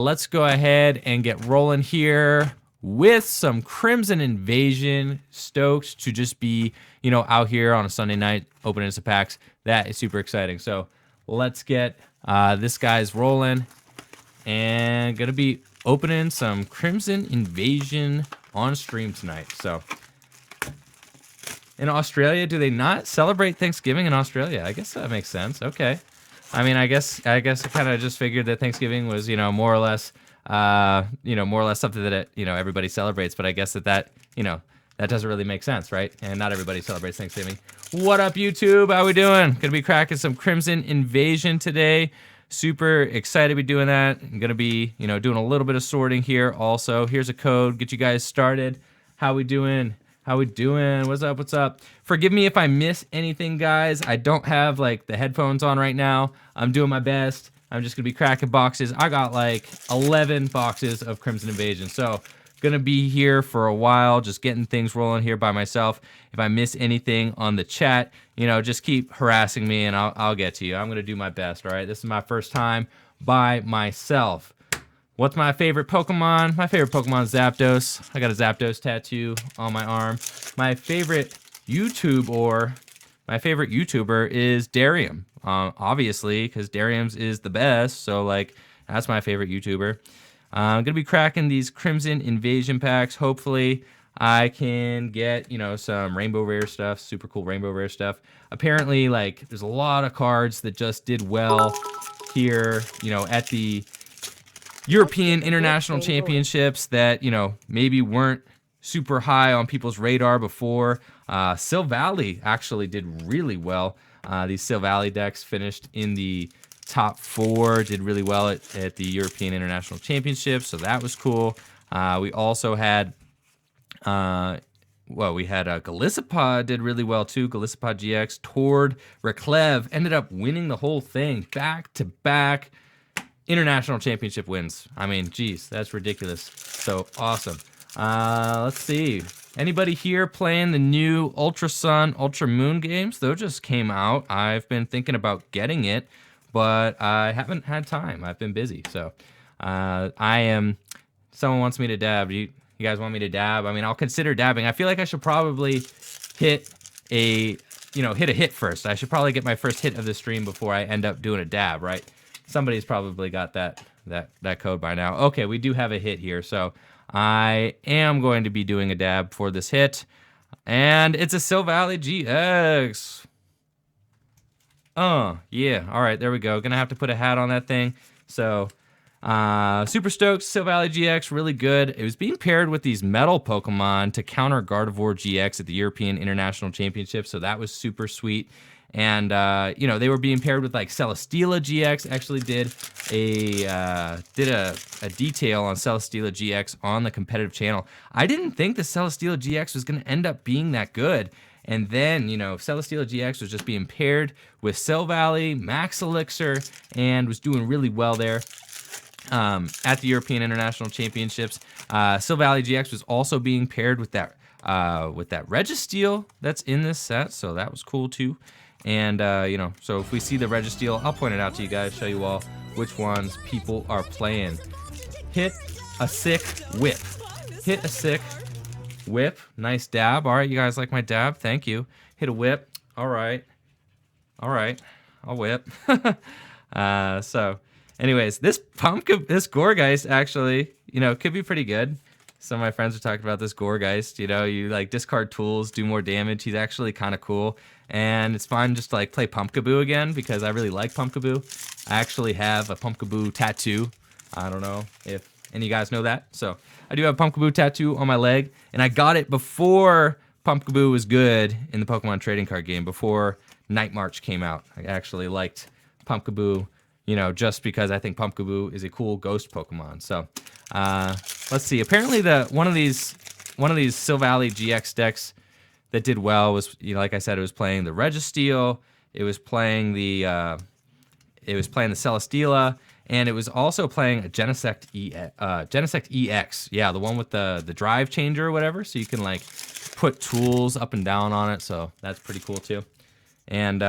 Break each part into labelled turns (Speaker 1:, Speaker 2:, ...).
Speaker 1: Let's go ahead and get rolling here with some Crimson Invasion. Stoked to just be, out here on a Sunday night opening some packs. That is super exciting. So let's get this guy's rolling. And gonna be opening some Crimson Invasion on stream tonight. So in Australia, do they not celebrate Thanksgiving in Australia? I guess that makes sense. Okay. I mean, I guess I kind of just figured that Thanksgiving was, more or less something that everybody celebrates. But I guess that doesn't really make sense, right? And not everybody celebrates Thanksgiving. What up, YouTube? How we doing? Gonna be cracking some Crimson Invasion today. Super excited to be doing that. I'm gonna be, doing a little bit of sorting here. Also, here's a code. Get you guys started. How we doing? How we doing? What's up? What's up? Forgive me if I miss anything, guys. I don't have the headphones on right now. I'm doing my best. I'm just gonna be cracking boxes. I got 11 boxes of Crimson Invasion. So gonna be here for a while, just getting things rolling here by myself. If I miss anything on the chat, just keep harassing me and I'll get to you. I'm gonna do my best, all right? This is my first time by myself. What's my favorite Pokemon? My favorite Pokemon is Zapdos. I got a Zapdos tattoo on my arm. My favorite YouTuber is Darium. Obviously, because Darium's is the best. So that's my favorite YouTuber. I'm gonna be cracking these Crimson Invasion packs. Hopefully, I can get some Rainbow Rare stuff, super cool Rainbow Rare stuff. Apparently, there's a lot of cards that just did well here, at the European International Championships that, maybe weren't super high on people's radar before. Silvally actually did really well. These Silvally decks finished in the top 4, did really well at the European International Championships, so that was cool. We also had, Galissapod did really well too. Galissapod GX, Tord, Reclev ended up winning the whole thing, back-to-back International Championship wins. I mean, geez, that's ridiculous. So awesome. Let's see. Anybody here playing the new Ultra Sun, Ultra Moon games? Those just came out. I've been thinking about getting it, but I haven't had time. I've been busy. So someone wants me to dab. You guys want me to dab? I mean, I'll consider dabbing. I feel like I should probably hit a hit first. I should probably get my first hit of the stream before I end up doing a dab, right? Somebody's probably got that code by now. Okay, we do have a hit here, so I am going to be doing a dab for this hit, and it's a Silvally GX. Yeah, all right, there we go. Gonna have to put a hat on that thing. So, super stoked. Silvally GX, really good. It was being paired with these metal Pokemon to counter Gardevoir GX at the European International Championship, so that was super sweet. And they were being paired with Celesteela GX. Actually did a detail on Celesteela GX on the competitive channel. I didn't think the Celesteela GX was going to end up being that good. And then, Celesteela GX was just being paired with Silvally, Max Elixir, and was doing really well there at the European International Championships. Silvally GX was also being paired with that Registeel that's in this set, so that was cool too. And, so if we see the Registeel, I'll point it out to you guys, show you all which ones people are playing. Hit a sick whip. Hit a sick whip. Nice dab. All right, you guys like my dab? Thank you. Hit a whip. All right. All right. I'll whip. So, anyways, this Gourgeist actually, could be pretty good. Some of my friends are talking about this Gourgeist. You discard tools, do more damage. He's actually kind of cool. And it's fun just to play Pumpkaboo again because I really like Pumpkaboo. I actually have a Pumpkaboo tattoo. I don't know if any of you guys know that. So I do have a Pumpkaboo tattoo on my leg. And I got it before Pumpkaboo was good in the Pokemon trading card game, before Night March came out. I actually liked Pumpkaboo, just because I think Pumpkaboo is a cool ghost Pokemon. So let's see. Apparently one of these Silvally GX decks that did well was, like I said, it was playing the Registeel, it was playing the Celesteela, and it was also playing a Genesect EX. Yeah, the one with the drive changer or whatever, so you can put tools up and down on it. So that's pretty cool too. And,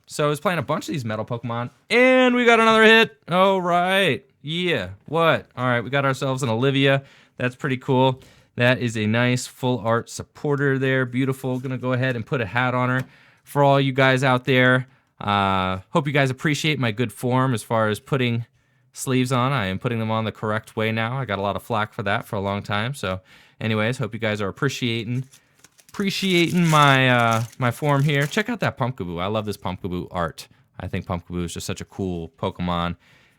Speaker 1: so I was playing a bunch of these metal Pokemon, and we got another hit. All right. Yeah. What? All right, we got ourselves an Olivia. That's pretty cool. That is a nice full art supporter there. Beautiful. Gonna go ahead and put a hat on her for all you guys out there. Hope you guys appreciate my good form as far as putting sleeves on. I am putting them on the correct way now. I got a lot of flack for that for a long time. So anyways, hope you guys are appreciating my form here. Check out that Pumpkaboo. I love this Pumpkaboo art. I think Pumpkaboo is just such a cool Pokemon.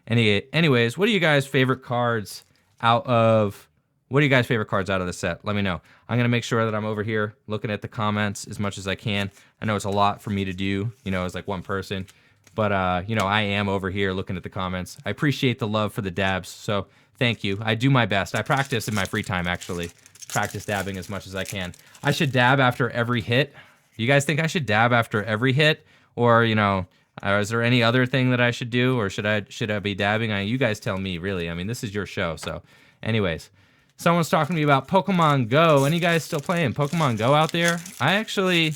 Speaker 1: Anyways, what are you guys' favorite cards out of the set? Let me know. I'm going to make sure that I'm over here looking at the comments as much as I can. I know it's a lot for me to do, as like one person. But, I am over here looking at the comments. I appreciate the love for the dabs, so thank you. I do my best. I practice in my free time, actually. Practice dabbing as much as I can. I should dab after every hit. You guys think I should dab after every hit? Or, is there any other thing that I should do? Or should I be dabbing? You guys tell me, really. I mean, this is your show, so anyways. Someone's talking to me about Pokemon Go. Any guys still playing Pokemon Go out there? I actually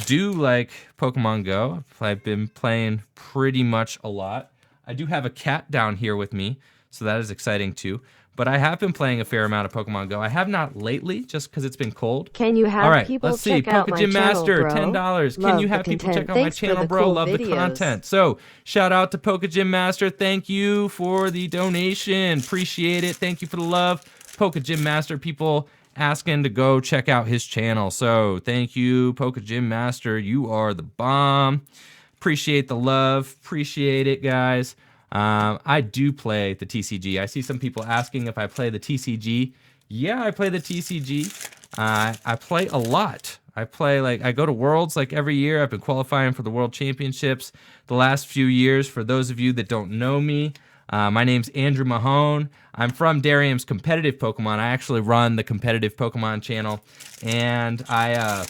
Speaker 1: do like Pokemon Go. I've been playing pretty much a lot. I do have a cat down here with me, so that is exciting too. But I have been playing a fair amount of Pokemon Go. I have not lately, just because it's been cold.
Speaker 2: Can you have
Speaker 1: All right,
Speaker 2: people
Speaker 1: let's see.
Speaker 2: check out my
Speaker 1: Poke Gym
Speaker 2: channel,
Speaker 1: Master,
Speaker 2: bro?
Speaker 1: $10. Can you have people check out my channel, bro?
Speaker 2: Cool
Speaker 1: Love
Speaker 2: videos.
Speaker 1: the content. So shout out to Poke Gym Master. Thank you for the donation. Appreciate it. Thank you for the love. Poke Gym Master, people asking to go check out his channel. So thank you, Poke Gym Master. You are the bomb. Appreciate the love. Appreciate it, guys. I do play the TCG. I see some people asking if I play the TCG. Yeah, I play the TCG. I play a lot. I go to Worlds like every year. I've been qualifying for the World Championships the last few years. For those of you that don't know me, my name's Andrew Mahone. I'm from Darium's Competitive Pokemon. I actually run the Competitive Pokemon channel, and I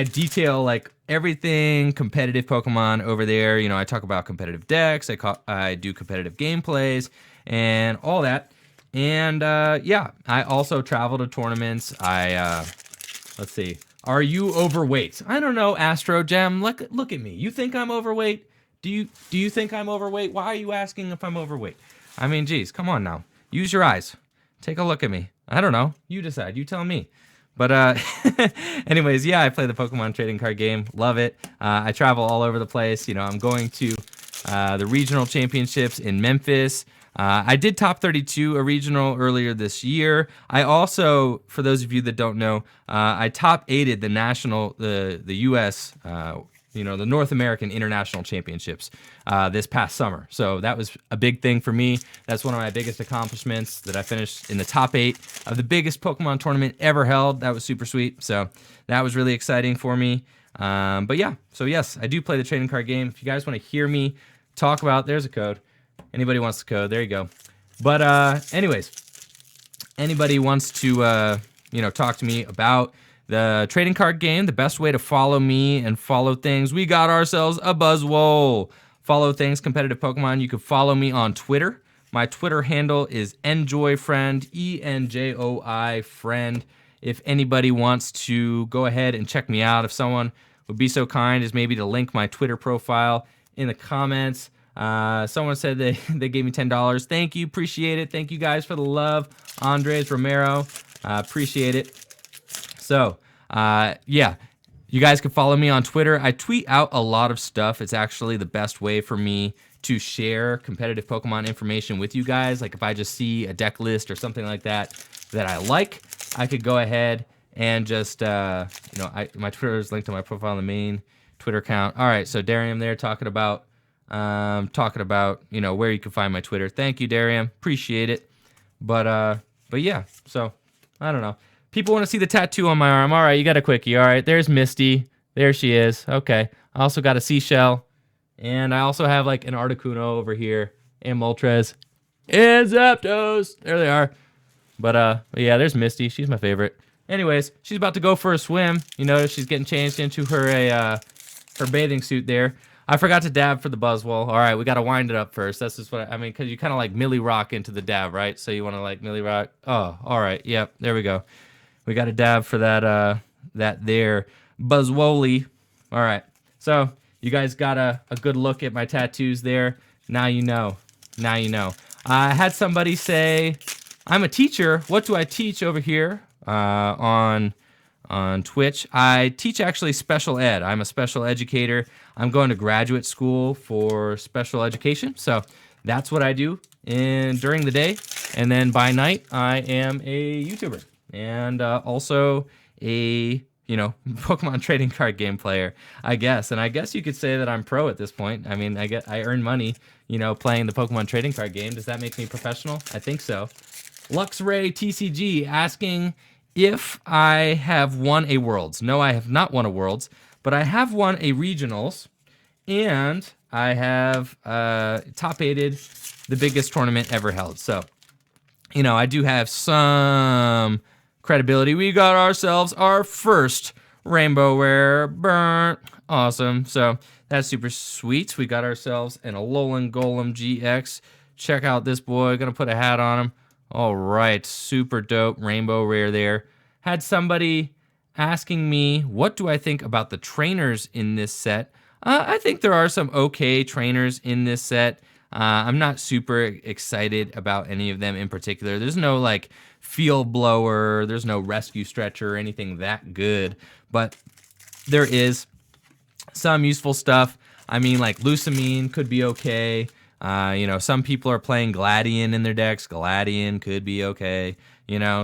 Speaker 1: detail like everything competitive Pokemon over there. I talk about competitive decks. I do competitive gameplays and all that. And I also travel to tournaments. Let's see. Are you overweight? I don't know, Astro Gem. Look at me. You think I'm overweight? Do you think I'm overweight? Why are you asking if I'm overweight? I mean, geez, come on now. Use your eyes. Take a look at me. I don't know. You decide. You tell me. But anyways, yeah, I play the Pokemon trading card game. Love it. I travel all over the place. I'm going to the regional championships in Memphis. I did top 32 a regional earlier this year. I also, for those of you that don't know, I top 8'd the U.S. The North American International Championships this past summer. So that was a big thing for me. That's one of my biggest accomplishments, that I finished in the top 8 of the biggest Pokemon tournament ever held. That was super sweet. So that was really exciting for me. But yeah, so yes, I do play the trading card game. If you guys want to hear me talk about, there's a code. Anybody wants the code, there you go. But anyways, anybody wants to talk to me about the trading card game, the best way to follow me and follow things, we got ourselves a Buzzwole. Follow things competitive Pokemon. You can follow me on Twitter. My Twitter handle is enjoyfriend, ENJOI friend. If anybody wants to go ahead and check me out, if someone would be so kind as maybe to link my Twitter profile in the comments. Someone said they gave me $10. Thank you, appreciate it. Thank you guys for the love. Andres Romero, appreciate it. So, yeah, you guys can follow me on Twitter. I tweet out a lot of stuff. It's actually the best way for me to share competitive Pokemon information with you guys. Like if I just see a deck list or something like that I like, I could go ahead and just, my Twitter is linked to my profile on the main Twitter account. All right, so Darium there talking about, where you can find my Twitter. Thank you, Darium. Appreciate it. But yeah, so I don't know. People want to see the tattoo on my arm. All right, you got a quickie. All right, there's Misty. There she is. Okay. I also got a seashell. And I also have like an Articuno over here. And Moltres. And Zapdos. There they are. But yeah, there's Misty. She's my favorite. Anyways, she's about to go for a swim. You notice she's getting changed into her bathing suit there. I forgot to dab for the Buzzwole. All right, we got to wind it up first. That's just what I mean, because you kind of like Millie Rock into the dab, right? So you want to like Millie Rock. Oh, all right. Yep, there we go. We got a dab for that there. Buzzwole. All right. So you guys got a good look at my tattoos there. Now you know. Now you know. I had somebody say, I'm a teacher. What do I teach over here on Twitch? I teach actually special ed. I'm a special educator. I'm going to graduate school for special education. So that's what I do during the day. And then by night, I am a YouTuber and also a Pokemon trading card game player, I guess. And I guess you could say that I'm pro at this point. I mean, I earn money, playing the Pokemon trading card game. Does that make me professional? I think so. Luxray TCG asking if I have won a Worlds. No, I have not won a Worlds, but I have won a Regionals, and I have top-aided the biggest tournament ever held. So, I do have some credibility. We got ourselves our first Rainbow Rare. Burnt. Awesome. So that's super sweet. We got ourselves an Alolan Golem GX. Check out this boy. Gonna put a hat on him. All right. Super dope Rainbow Rare there. Had somebody asking me, what do I think about the trainers in this set? I think there are some okay trainers in this set. I'm not super excited about any of them in particular. There's no like field blower, there's no rescue stretcher or anything that good, but there is some useful stuff. I mean, like Lusamine could be okay. Some people are playing Gladion in their decks. Gladion could be okay.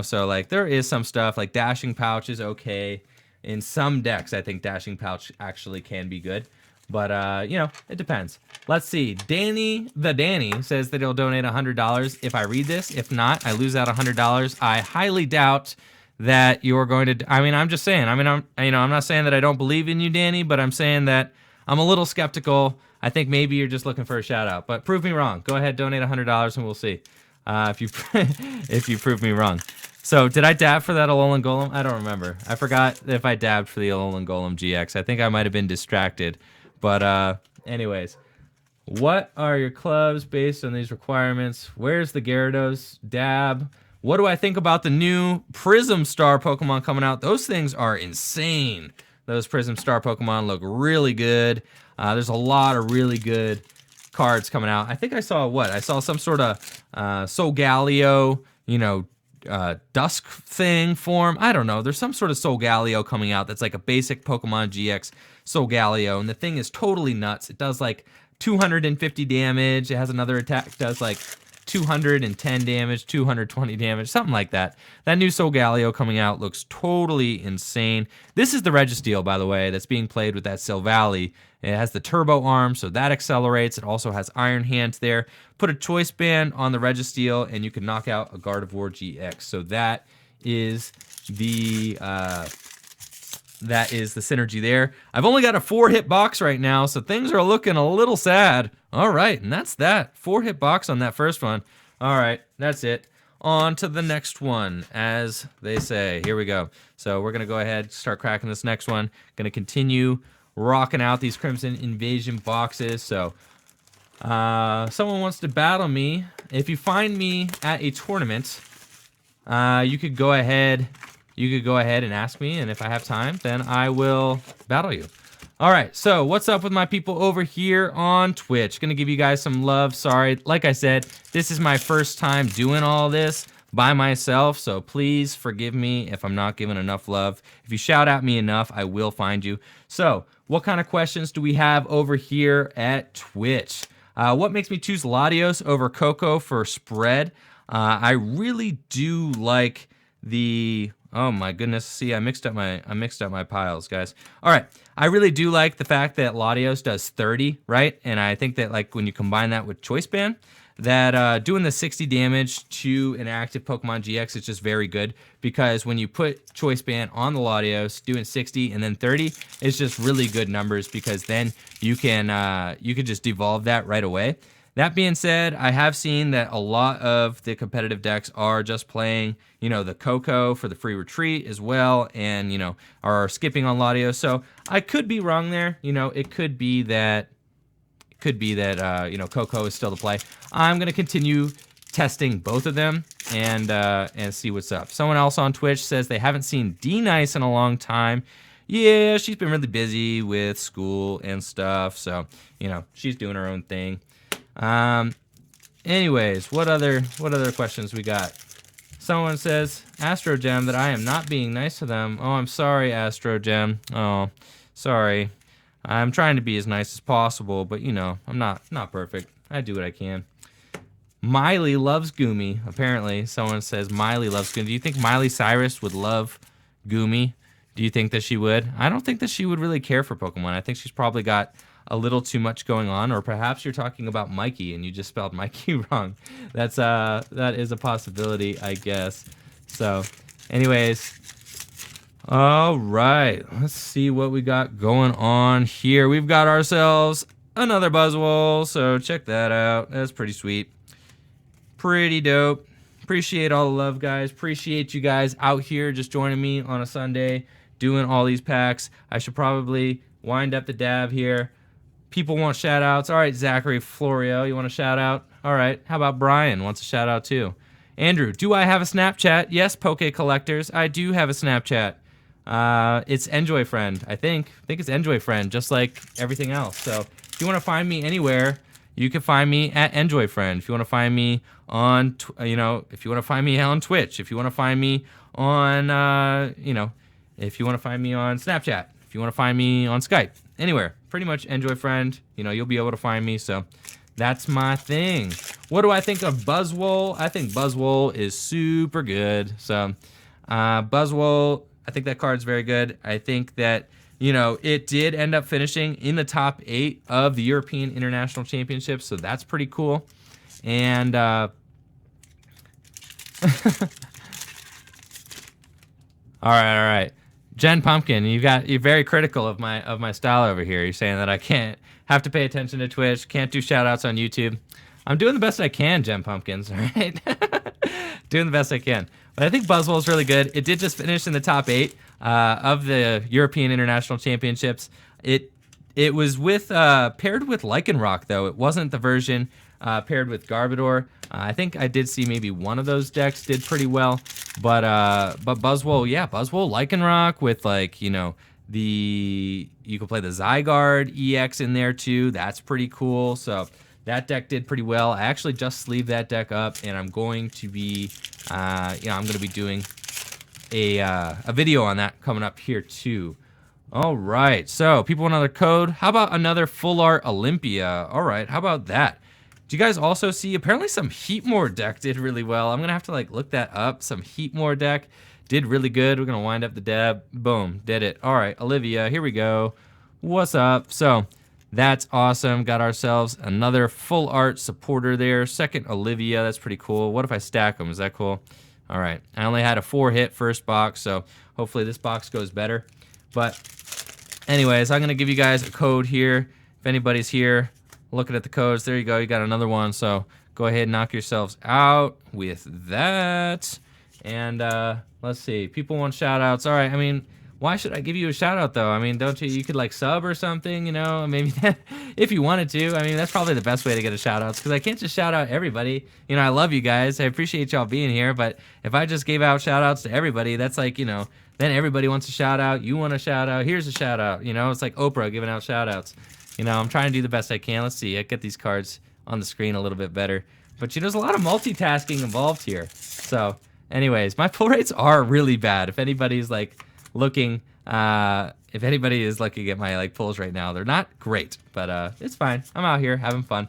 Speaker 1: So like there is some stuff like Dashing Pouch is okay. In some decks, I think Dashing Pouch actually can be good. But, it depends. Let's see. Danny says that he'll donate $100 if I read this. If not, I lose out $100. I highly doubt that you're going to... I mean, I'm just saying. I mean, I'm not saying that I don't believe in you, Danny, but I'm saying that I'm a little skeptical. I think maybe you're just looking for a shout-out. But prove me wrong. Go ahead, donate $100, and we'll see if you prove me wrong. So, did I dab for that Alolan Golem? I don't remember. I forgot if I dabbed for the Alolan Golem GX. I think I might have been distracted. But anyways, what are your clubs based on these requirements? Where's the Gyarados? Dab. What do I think about the new Prism Star Pokemon coming out? Those things are insane. Those Prism Star Pokemon look really good. There's a lot of really good cards coming out. I think I saw I saw some sort of Solgaleo, Dusk thing form. I don't know. There's some sort of Solgaleo coming out that's like a basic Pokemon GX Solgaleo, and the thing is totally nuts. It does like 250 damage. It has another attack, does like 210 damage, 220 damage, something like that. That new Solgaleo coming out looks totally insane. This is the Registeel, by the way, that's being played with that Silvally. It has the Turbo Arm, so that accelerates. It also has Iron Hands there. Put a Choice Band on the Registeel, and you can knock out a Gardevoir GX. So that is the synergy there. I've only got a 4-hit box right now, so things are looking a little sad. All right, and that's that. 4-hit box on that first one. All right, that's it. On to the next one, as they say. Here we go. So we're going to go ahead, start cracking this next one. Going to continue rocking out these Crimson Invasion boxes. So someone wants to battle me. If you find me at a tournament, you could go ahead and ask me, and if I have time, then I will battle you. All right, so what's up with my people over here on Twitch? Gonna give you guys some love. Sorry, like I said, this is my first time doing all this by myself, so please forgive me if I'm not giving enough love. If you shout at me enough, I will find you. So, what kind of questions do we have over here at Twitch? What makes me choose Latios over Coco for spread? I really do like the... Oh my goodness! See, I mixed up my piles, guys. All right, I really do like the fact that Latios does 30, right? And I think that like when you combine that with Choice Band, that doing the 60 damage to an active Pokemon GX is just very good, because when you put Choice Band on the Latios, doing 60 and then 30 is just really good numbers, because then you could just devolve that right away. That being said, I have seen that a lot of the competitive decks are just playing, the Coco for the free retreat as well, and, are skipping on Latios. So I could be wrong there. It could be that, Coco is still the play. I'm going to continue testing both of them and see what's up. Someone else on Twitch says they haven't seen D-Nice in a long time. Yeah, she's been really busy with school and stuff, so she's doing her own thing. Anyways, what other questions we got? Someone says, Astrogem, that I am not being nice to them. Oh, I'm sorry, Astrogem. Oh, sorry. I'm trying to be as nice as possible, but I'm not perfect. I do what I can. Miley loves Goomy. Apparently, someone says Miley loves Goomy. Do you think Miley Cyrus would love Goomy? Do you think that she would? I don't think that she would really care for Pokemon. I think she's probably got a little too much going on, or perhaps you're talking about Mikey and you just spelled Mikey wrong. That is a possibility, I guess. So, anyways, all right, let's see what we got going on here. We've got ourselves another Buzzwole, so check that out. That's pretty sweet. Pretty dope. Appreciate all the love, guys. Appreciate you guys out here just joining me on a Sunday, doing all these packs. I should probably wind up the dab here. People want shout outs. All right, Zachary Florio, you want a shout out? All right, how about Brian wants a shout out too? Andrew, do I have a Snapchat? Yes, Poke Collectors, I do have a Snapchat. It's Enjoy Friend, I think. It's Enjoy Friend, just like everything else. So if you want to find me anywhere, you can find me at Enjoy Friend. If you want to find me on, if you want to find me on Twitch, if you want to find me on, if you want to find me on Snapchat, if you want to find me on Skype, anywhere, pretty much Enjoy Friend, you'll be able to find me. So that's my thing. What do I think of Buzzwole? I think Buzzwole is super good. So Buzzwole, I think that card's very good. I think that, it did end up finishing in the top 8 of the European International Championships, so that's pretty cool. And all right. Jen Pumpkin, you're very critical of my style over here. You're saying that I can't have to pay attention to Twitch, can't do shout outs on YouTube. I'm doing the best I can, Jen Pumpkins, all right? Doing the best I can. But I think Buzzwole is really good. It did just finish in the top 8 of the European International Championships. It was paired with Lycanroc, though. It wasn't the version paired with Garbodor. I think I did see maybe one of those decks did pretty well. But Buzzwole, yeah, Buzzwole, Lycanroc with you can play the Zygarde EX in there too. That's pretty cool. So that deck did pretty well. I actually just sleeved that deck up, and I'm going to be, I'm going to be doing a video on that coming up here too. All right, so people want another code. How about another Full Art Olympia? All right, how about that? Do you guys also see, apparently some Heatmore deck did really well. I'm going to have to look that up. Some Heatmore deck did really good. We're going to wind up the dab. Boom, did it. All right, Olivia, here we go. What's up? So that's awesome. Got ourselves another Full Art supporter there. Second Olivia, that's pretty cool. What if I stack them? Is that cool? All right, I only had a 4-hit first box, so hopefully this box goes better. But anyways, I'm going to give you guys a code here. If anybody's here, looking at the codes, there you go. You got another one, so go ahead and knock yourselves out with that. And let's see. People want shout-outs. All right, I mean, why should I give you a shout-out, though? I mean, don't you could, sub or something, maybe if you wanted to. I mean, that's probably the best way to get a shout-out, because I can't just shout-out everybody. I love you guys. I appreciate y'all being here, but if I just gave out shout-outs to everybody, that's then everybody wants a shout-out. You want a shout-out. Here's a shout-out. It's like Oprah giving out shout-outs. I'm trying to do the best I can. Let's see. I get these cards on the screen a little bit better. But, there's a lot of multitasking involved here. So, anyways, my pull rates are really bad. If anybody's, looking, if anybody is looking at my, pulls right now, they're not great. But it's fine. I'm out here having fun.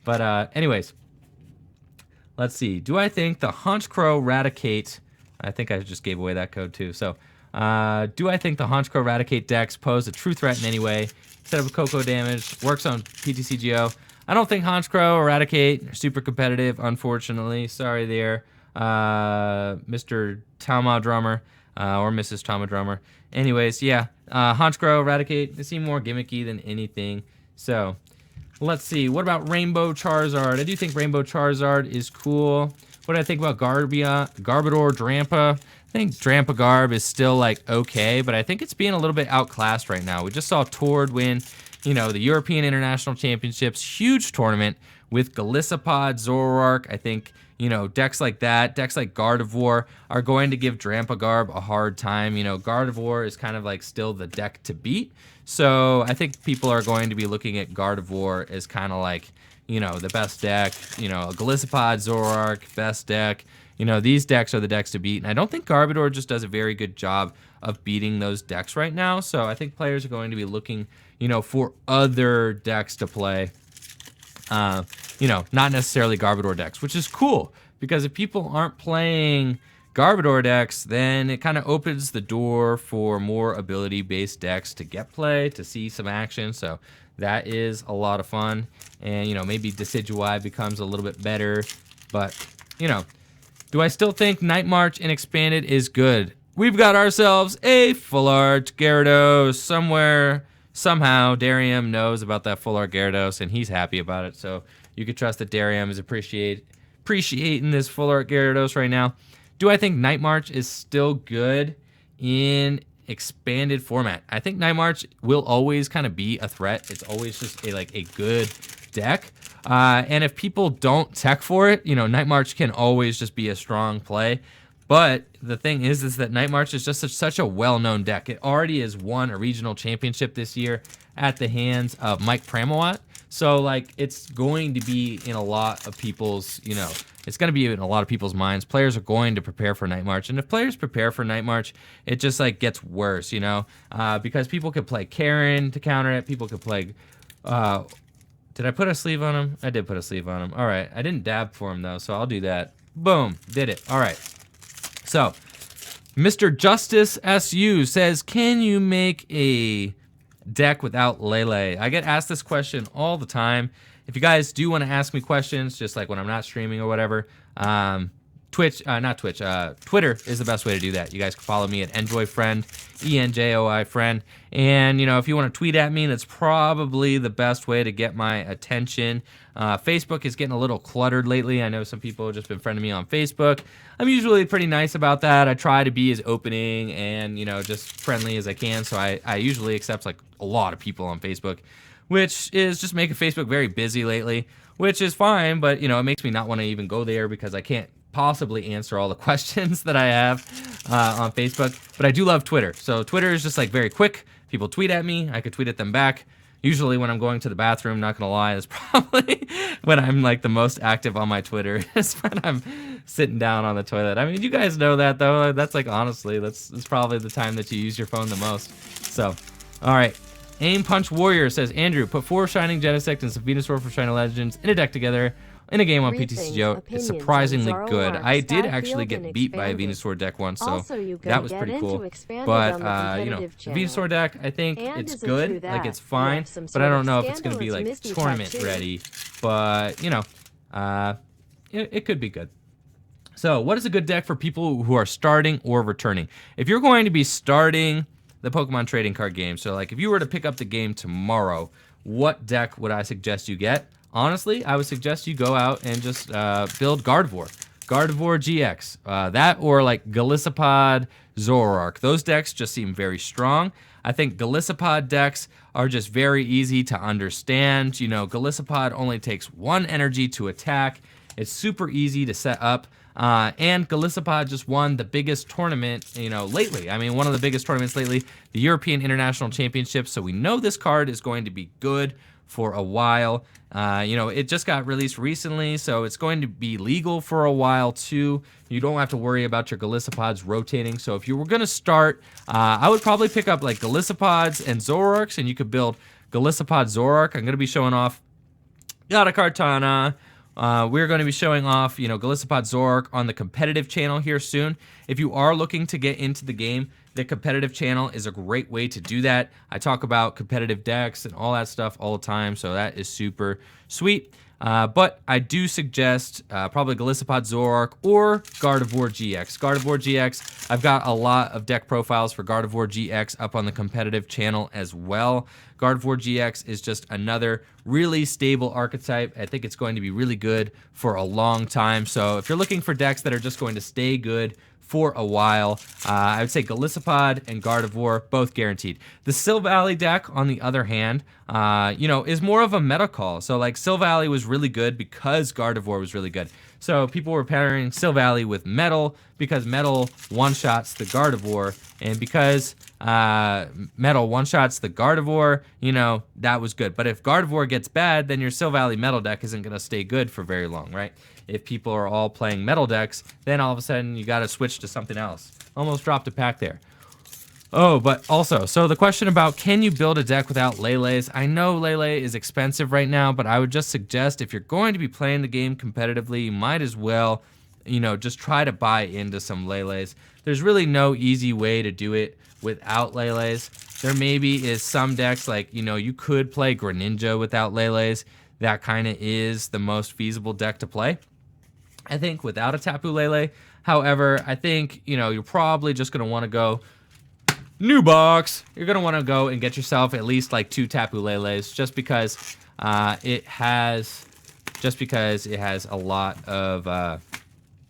Speaker 1: But, anyways, let's see. Do I think the Honchkrow Raticate... I think I just gave away that code, too. So, do I think the Honchkrow Raticate decks pose a true threat in any way? Instead of Coco damage, works on PTCGO. I don't think Honchkrow or Raticate are super competitive, unfortunately. Sorry there, Mr. Tama Drummer, or Mrs. Tama Drummer. Anyways, yeah, Honchkrow, Raticate, they seem more gimmicky than anything. So, let's see. What about Rainbow Charizard? I do think Rainbow Charizard is cool. What do I think about Garbodor, Drampa? I think Drampa Garb is still okay, but I think it's being a little bit outclassed right now. We just saw Tord win, the European International Championships, huge tournament with Golisopod, Zoroark. I think, decks like that, decks like Gardevoir are going to give Drampagarb a hard time. Gardevoir is kind of like still the deck to beat. So I think people are going to be looking at Gardevoir as kind of like, the best deck, a Golisopod, Zoroark, best deck. These decks are the decks to beat. And I don't think Garbodor just does a very good job of beating those decks right now. So I think players are going to be looking, for other decks to play. Not necessarily Garbodor decks, which is cool. Because if people aren't playing Garbodor decks, then it kind of opens the door for more ability-based decks to get play, to see some action. So that is a lot of fun. And, maybe Decidueye becomes a little bit better. But, do I still think Night March in Expanded is good? We've got ourselves a Full Art Gyarados somewhere. Somehow, Darium knows about that Full Art Gyarados, and he's happy about it. So you can trust that Darium is appreciating this Full Art Gyarados right now. Do I think Night March is still good in expanded format? I think Night March will always kind of be a threat. It's always just a good deck. And if people don't tech for it, Night March can always just be a strong play. But the thing is that Night March is just such a well-known deck. It already has won a regional championship this year at the hands of Mike Pramawat. So, it's going to be in a lot of people's, it's going to be in a lot of people's minds. Players are going to prepare for Night March. And if players prepare for Night March, it just, gets worse, because people could play Karen to counter it. People could play, did I put a sleeve on him? I did put a sleeve on him. All right. I didn't dab for him, though, so I'll do that. Boom. Did it. All right. So, Mr. Justice SU says, can you make a deck without Lele? I get asked this question all the time. If you guys do want to ask me questions, just like when I'm not streaming or whatever, Twitter is the best way to do that. You guys can follow me at enjoyfriend, ENJOI friend. And, if you want to tweet at me, that's probably the best way to get my attention. Facebook is getting a little cluttered lately. I know some people have just been friending me on Facebook. I'm usually pretty nice about that. I try to be as opening and, just friendly as I can. So I usually accept a lot of people on Facebook, which is just making Facebook very busy lately, which is fine. But, it makes me not want to even go there because I can't possibly answer all the questions that I have on Facebook. But I do love Twitter. So Twitter is just very quick. People tweet at me. I could tweet at them back. Usually when I'm going to the bathroom, not gonna lie, is probably when I'm the most active on my Twitter is when I'm sitting down on the toilet. I mean, you guys know that though. That's honestly, that's probably the time that you use your phone the most. So, all right. Aim Punch Warrior says, Andrew, put 4 Shining Genesect and some Venusaur for Shining Legends in a deck together in a game on PTCGO. It's surprisingly good. I did actually get beat by a Venusaur deck once, so that was pretty cool. But, the Venusaur deck, I think it's good. It's fine, but I don't know if it's going to be, tournament ready. But, it could be good. So, what is a good deck for people who are starting or returning? If you're going to be starting the Pokemon trading card game, so, if you were to pick up the game tomorrow, what deck would I suggest you get? Honestly, I would suggest you go out and just build Gardevoir. Gardevoir GX. That or Golisopod, Zoroark. Those decks just seem very strong. I think Golisopod decks are just very easy to understand. Golisopod only takes 1 energy to attack. It's super easy to set up. And Golisopod just won the biggest tournament, lately. I mean, one of the biggest tournaments lately, the European International Championship. So we know this card is going to be good for a while. It just got released recently, so it's going to be legal for a while too. You don't have to worry about your Galisopods rotating. So if you were going to start, I would probably pick up Galisopods and Zoroarks, and you could build Golisopod Zoroark. I'm going to be showing off Yada Kartana. We're going to be showing off, Golisopod Zoroark on the competitive channel here soon. If you are looking to get into the game, the competitive channel is a great way to do that. I talk about competitive decks and all that stuff all the time, so that is super sweet. But I do suggest probably Golisopod Zoroark or Gardevoir GX. Gardevoir GX, I've got a lot of deck profiles for Gardevoir GX up on the competitive channel as well. Gardevoir GX is just another really stable archetype. I think it's going to be really good for a long time. So if you're looking for decks that are just going to stay good for a while, I would say Golisopod and Gardevoir, both guaranteed. The Silvally deck, on the other hand, is more of a meta call. So Silvally was really good because Gardevoir was really good. So people were pairing Sil Valley with Metal because Metal one-shots the Gardevoir, and because Metal one-shots the Gardevoir, you know, that was good. But if Gardevoir gets bad, then your Sil Valley Metal deck isn't going to stay good for very long, right? If people are all playing Metal decks, then all of a sudden you got to switch to something else. Almost dropped a pack there. Oh, but also, so the question about can you build a deck without Lele's? I know Lele is expensive right now, but I would just suggest if you're going to be playing the game competitively, you might as well, you know, just try to buy into some Lele's. There's really no easy way to do it without Lele's. There maybe is some decks like, you know, you could play Greninja without Lele's. That kind of is the most feasible deck to play, I think, without a Tapu Lele. However, I think, you know, you're probably just going to want to go new box. You're going to want to go and get yourself at least like 2 Tapu Leles just because it has a lot of,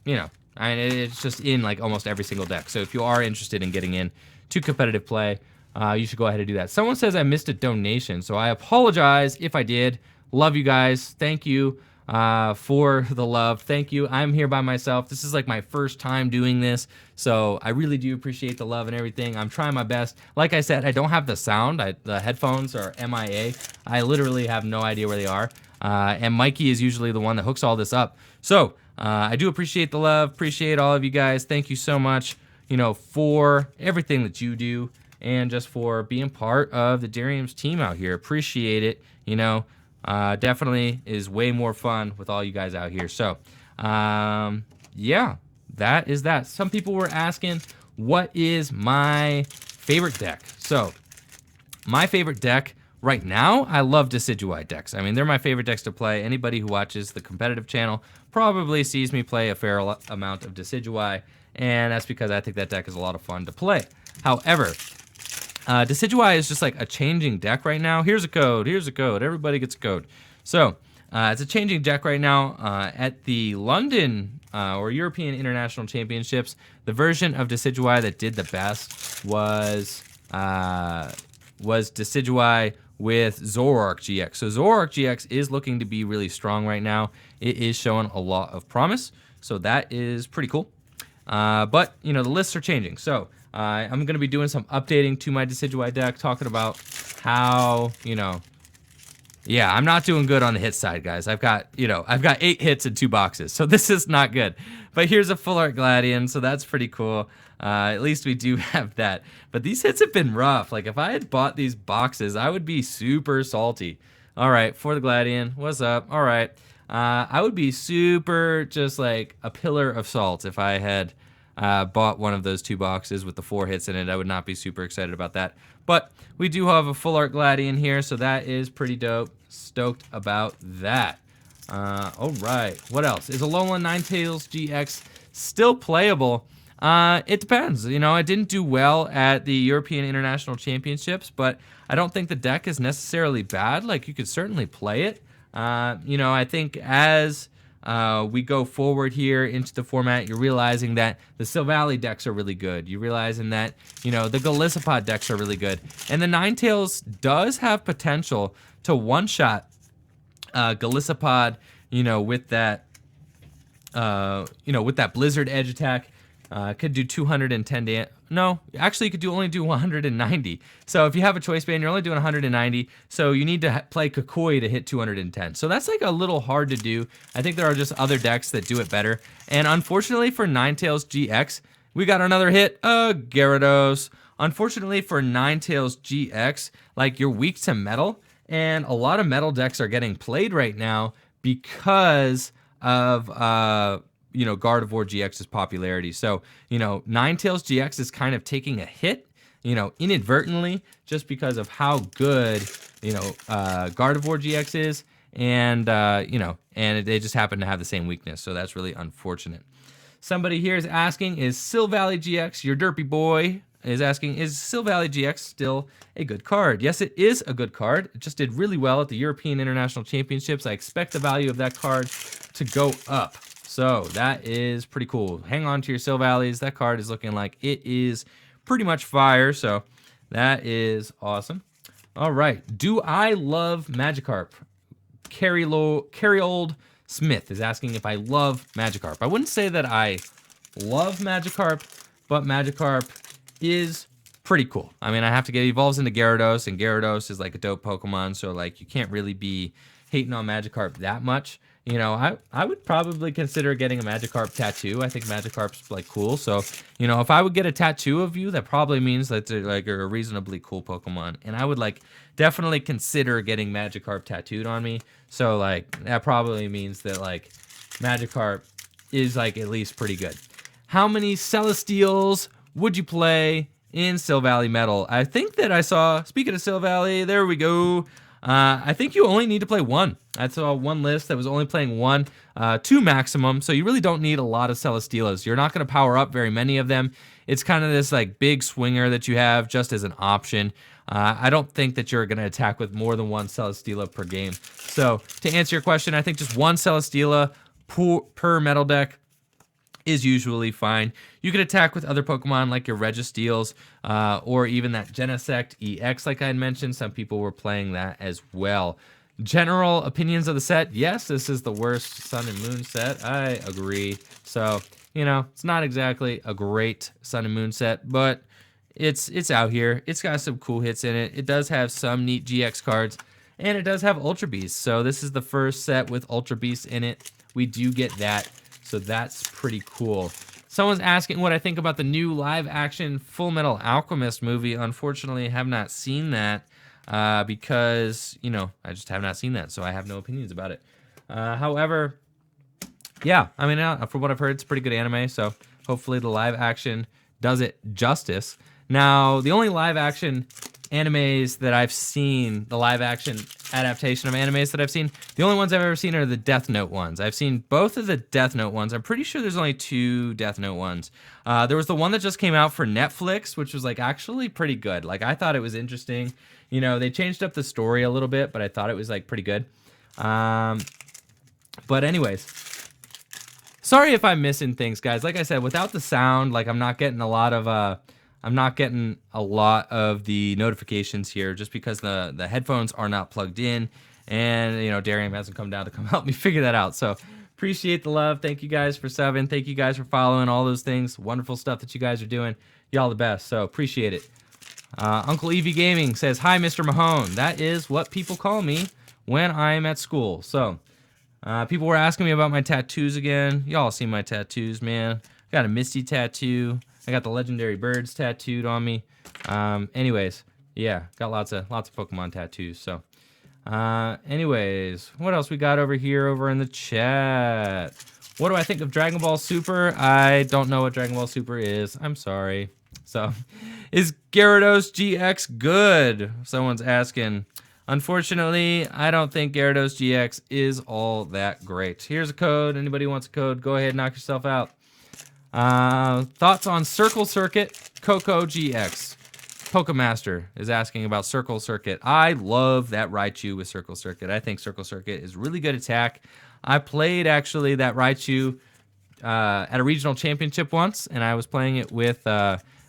Speaker 1: you know, I mean, it's just in like almost every single deck. So if you are interested in getting in to competitive play, you should go ahead and do that. Someone says I missed a donation, so I apologize if I did. Love you guys. Thank you for the love. Thank you. I'm here by myself. This is like my first time doing this, so I really do appreciate the love and everything. I'm trying my best. Like I said, I don't have the sound. The headphones are MIA. I literally have no idea where they are. And Mikey is usually the one that hooks all this up. So I do appreciate the love. Appreciate all of you guys. Thank you so much, you know, for everything that you do and just for being part of the Darium's team out here. Appreciate it. You know, definitely is way more fun with all you guys out here. So, yeah, that is that. Some people were asking, what is my favorite deck? So, my favorite deck right now, I love Decidueye decks. I mean, they're my favorite decks to play. Anybody who watches the competitive channel probably sees me play a fair amount of Decidueye, and that's because I think that deck is a lot of fun to play. However, Decidueye is just like a changing deck right now. Here's a code. Here's a code. Everybody gets a code. So it's a changing deck right now. At the London or European International Championships, the version of Decidueye that did the best was Decidueye with Zoroark GX. So Zoroark GX is looking to be really strong right now. It is showing a lot of promise. So that is pretty cool. But, you know, the lists are changing. So I'm going to be doing some updating to my Decidueye deck, talking about how, you know, yeah, I'm not doing good on the hit side, guys. I've got 8 hits in 2 boxes, so this is not good. But here's a Full Art Gladian, so that's pretty cool. At least we do have that. But these hits have been rough. Like, if I had bought these boxes, I would be super salty. All right, for the Gladian, what's up? All right. I would be super just like a pillar of salt if I had bought one of those 2 boxes with the 4 hits in it. I would not be super excited about that. But we do have a Full Art Gladian here, so that is pretty dope. Stoked about that. All right, what else? Is Alolan Ninetales GX still playable? It depends. You know, it didn't do well at the European International Championships, but I don't think the deck is necessarily bad. Like, you could certainly play it. You know, I think as we go forward here into the format, you're realizing that the Sil Valley decks are really good. You're realizing that, you know, the Golisopod decks are really good. And the Ninetales does have potential to one-shot Golisopod, you know, with that, with that Blizzard Edge attack. Could do 210 damage. No, actually, you could only do 190. So if you have a choice band, you're only doing 190. So you need to play Kakoi to hit 210. So that's like a little hard to do. I think there are just other decks that do it better. And unfortunately for Ninetales GX, we got another hit, Gyarados. Unfortunately for Ninetales GX, like, you're weak to metal, and a lot of metal decks are getting played right now because of Gardevoir GX's popularity. So, you know, Ninetales GX is kind of taking a hit, you know, inadvertently, just because of how good, you know, Gardevoir GX is, and and they just happen to have the same weakness. So that's really unfortunate. Somebody here is asking, is Sil Valley GX, your derpy boy, is asking, is Sil Valley GX still a good card? Yes, it is a good card. It just did really well at the European International Championships. I expect the value of that card to go up. So that is pretty cool. Hang on to your Sil Valleys. That card is looking like it is pretty much fire. So that is awesome. All right. Do I love Magikarp? Carry old Smith is asking if I love Magikarp. I wouldn't say that I love Magikarp, but Magikarp is pretty cool. I mean, I have to get evolves into Gyarados, and Gyarados is like a dope Pokemon, so like you can't really be hating on Magikarp that much. You know, I would probably consider getting a Magikarp tattoo. I think Magikarp's like cool. So, you know, if I would get a tattoo of you, that probably means that they're like a reasonably cool Pokemon. And I would like definitely consider getting Magikarp tattooed on me. So like that probably means that like Magikarp is like at least pretty good. How many Celesteals would you play in Sil Valley Metal? I think that I saw, speaking of Sil Valley, there we go. I think you only need to play one. I saw one list that was only playing one, two maximum, so you really don't need a lot of Celesteelas. You're not going to power up very many of them. It's kind of this like big swinger that you have just as an option. I don't think that you're going to attack with more than one Celesteela per game. So to answer your question, I think just one Celesteela per metal deck is usually fine. You can attack with other Pokemon like your Registeels, or even that Genesect EX like I had mentioned. Some people were playing that as well. General opinions of the set, yes, this is the worst Sun and Moon set. I agree. So, you know, it's not exactly a great Sun and Moon set, but it's out here. It's got some cool hits in it. It does have some neat GX cards, and it does have Ultra Beasts. So this is the first set with Ultra Beasts in it. We do get that. So that's pretty cool. Someone's asking what I think about the new live-action Full Metal Alchemist movie. Unfortunately, I have not seen that because, you know, I just have not seen that, so I have no opinions about it. However, yeah, I mean, from what I've heard, it's a pretty good anime, so hopefully the live-action does it justice. Now, the only live-action animes that I've seen, the live-action adaptation of animes that I've seen, the only ones I've ever seen are the Death Note ones. I've seen both of the Death Note ones. I'm pretty sure there's only 2 Death Note ones. There was the one that just came out for Netflix, which was like actually pretty good. Like I thought it was interesting. You know, they changed up the story a little bit, but I thought it was like pretty good. But anyways, sorry if I'm missing things, guys. Like I said, without the sound, like I'm not getting a lot of the notifications here just because the headphones are not plugged in, and you know Darian hasn't come down to come help me figure that out. So appreciate the love. Thank you guys for subbing. Thank you guys for following, all those things. Wonderful stuff that you guys are doing. Y'all the best. So appreciate it. Uncle Evie Gaming says, "Hi, Mr. Mahone." That is what people call me when I'm at school. So people were asking me about my tattoos again. Y'all see my tattoos, man. Got a Misty tattoo. I got the legendary birds tattooed on me. Anyways, yeah, got lots of Pokemon tattoos. So, anyways, what else we got over here over in the chat? What do I think of Dragon Ball Super? I don't know what Dragon Ball Super is. I'm sorry. So, is Gyarados GX good? Someone's asking. Unfortunately, I don't think Gyarados GX is all that great. Here's a code. Anybody wants a code? Go ahead, knock yourself out. Thoughts on Circle Circuit Coco GX? Pokemaster is asking about Circle Circuit. I love that Raichu with Circle Circuit. I think Circle Circuit is really good attack. I played actually that Raichu at a regional championship once, and I was playing it with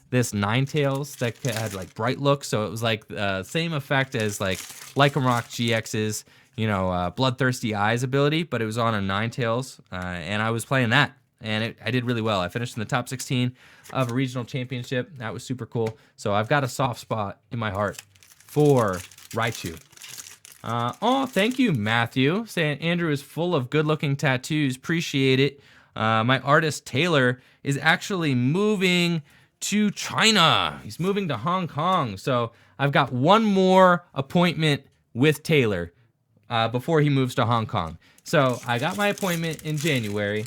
Speaker 1: this Ninetales that had like bright look, so it was like same effect as like Lycanroc GX's, you know, Bloodthirsty Eyes ability, but it was on a Ninetales, and I was playing that. And I did really well. I finished in the top 16 of a regional championship. That was super cool. So I've got a soft spot in my heart for Raichu. Oh, thank you, Matthew. Saying Andrew is full of good-looking tattoos. Appreciate it. My artist, Taylor, is actually moving to China. He's moving to Hong Kong. So I've got one more appointment with Taylor before he moves to Hong Kong. So I got my appointment in January.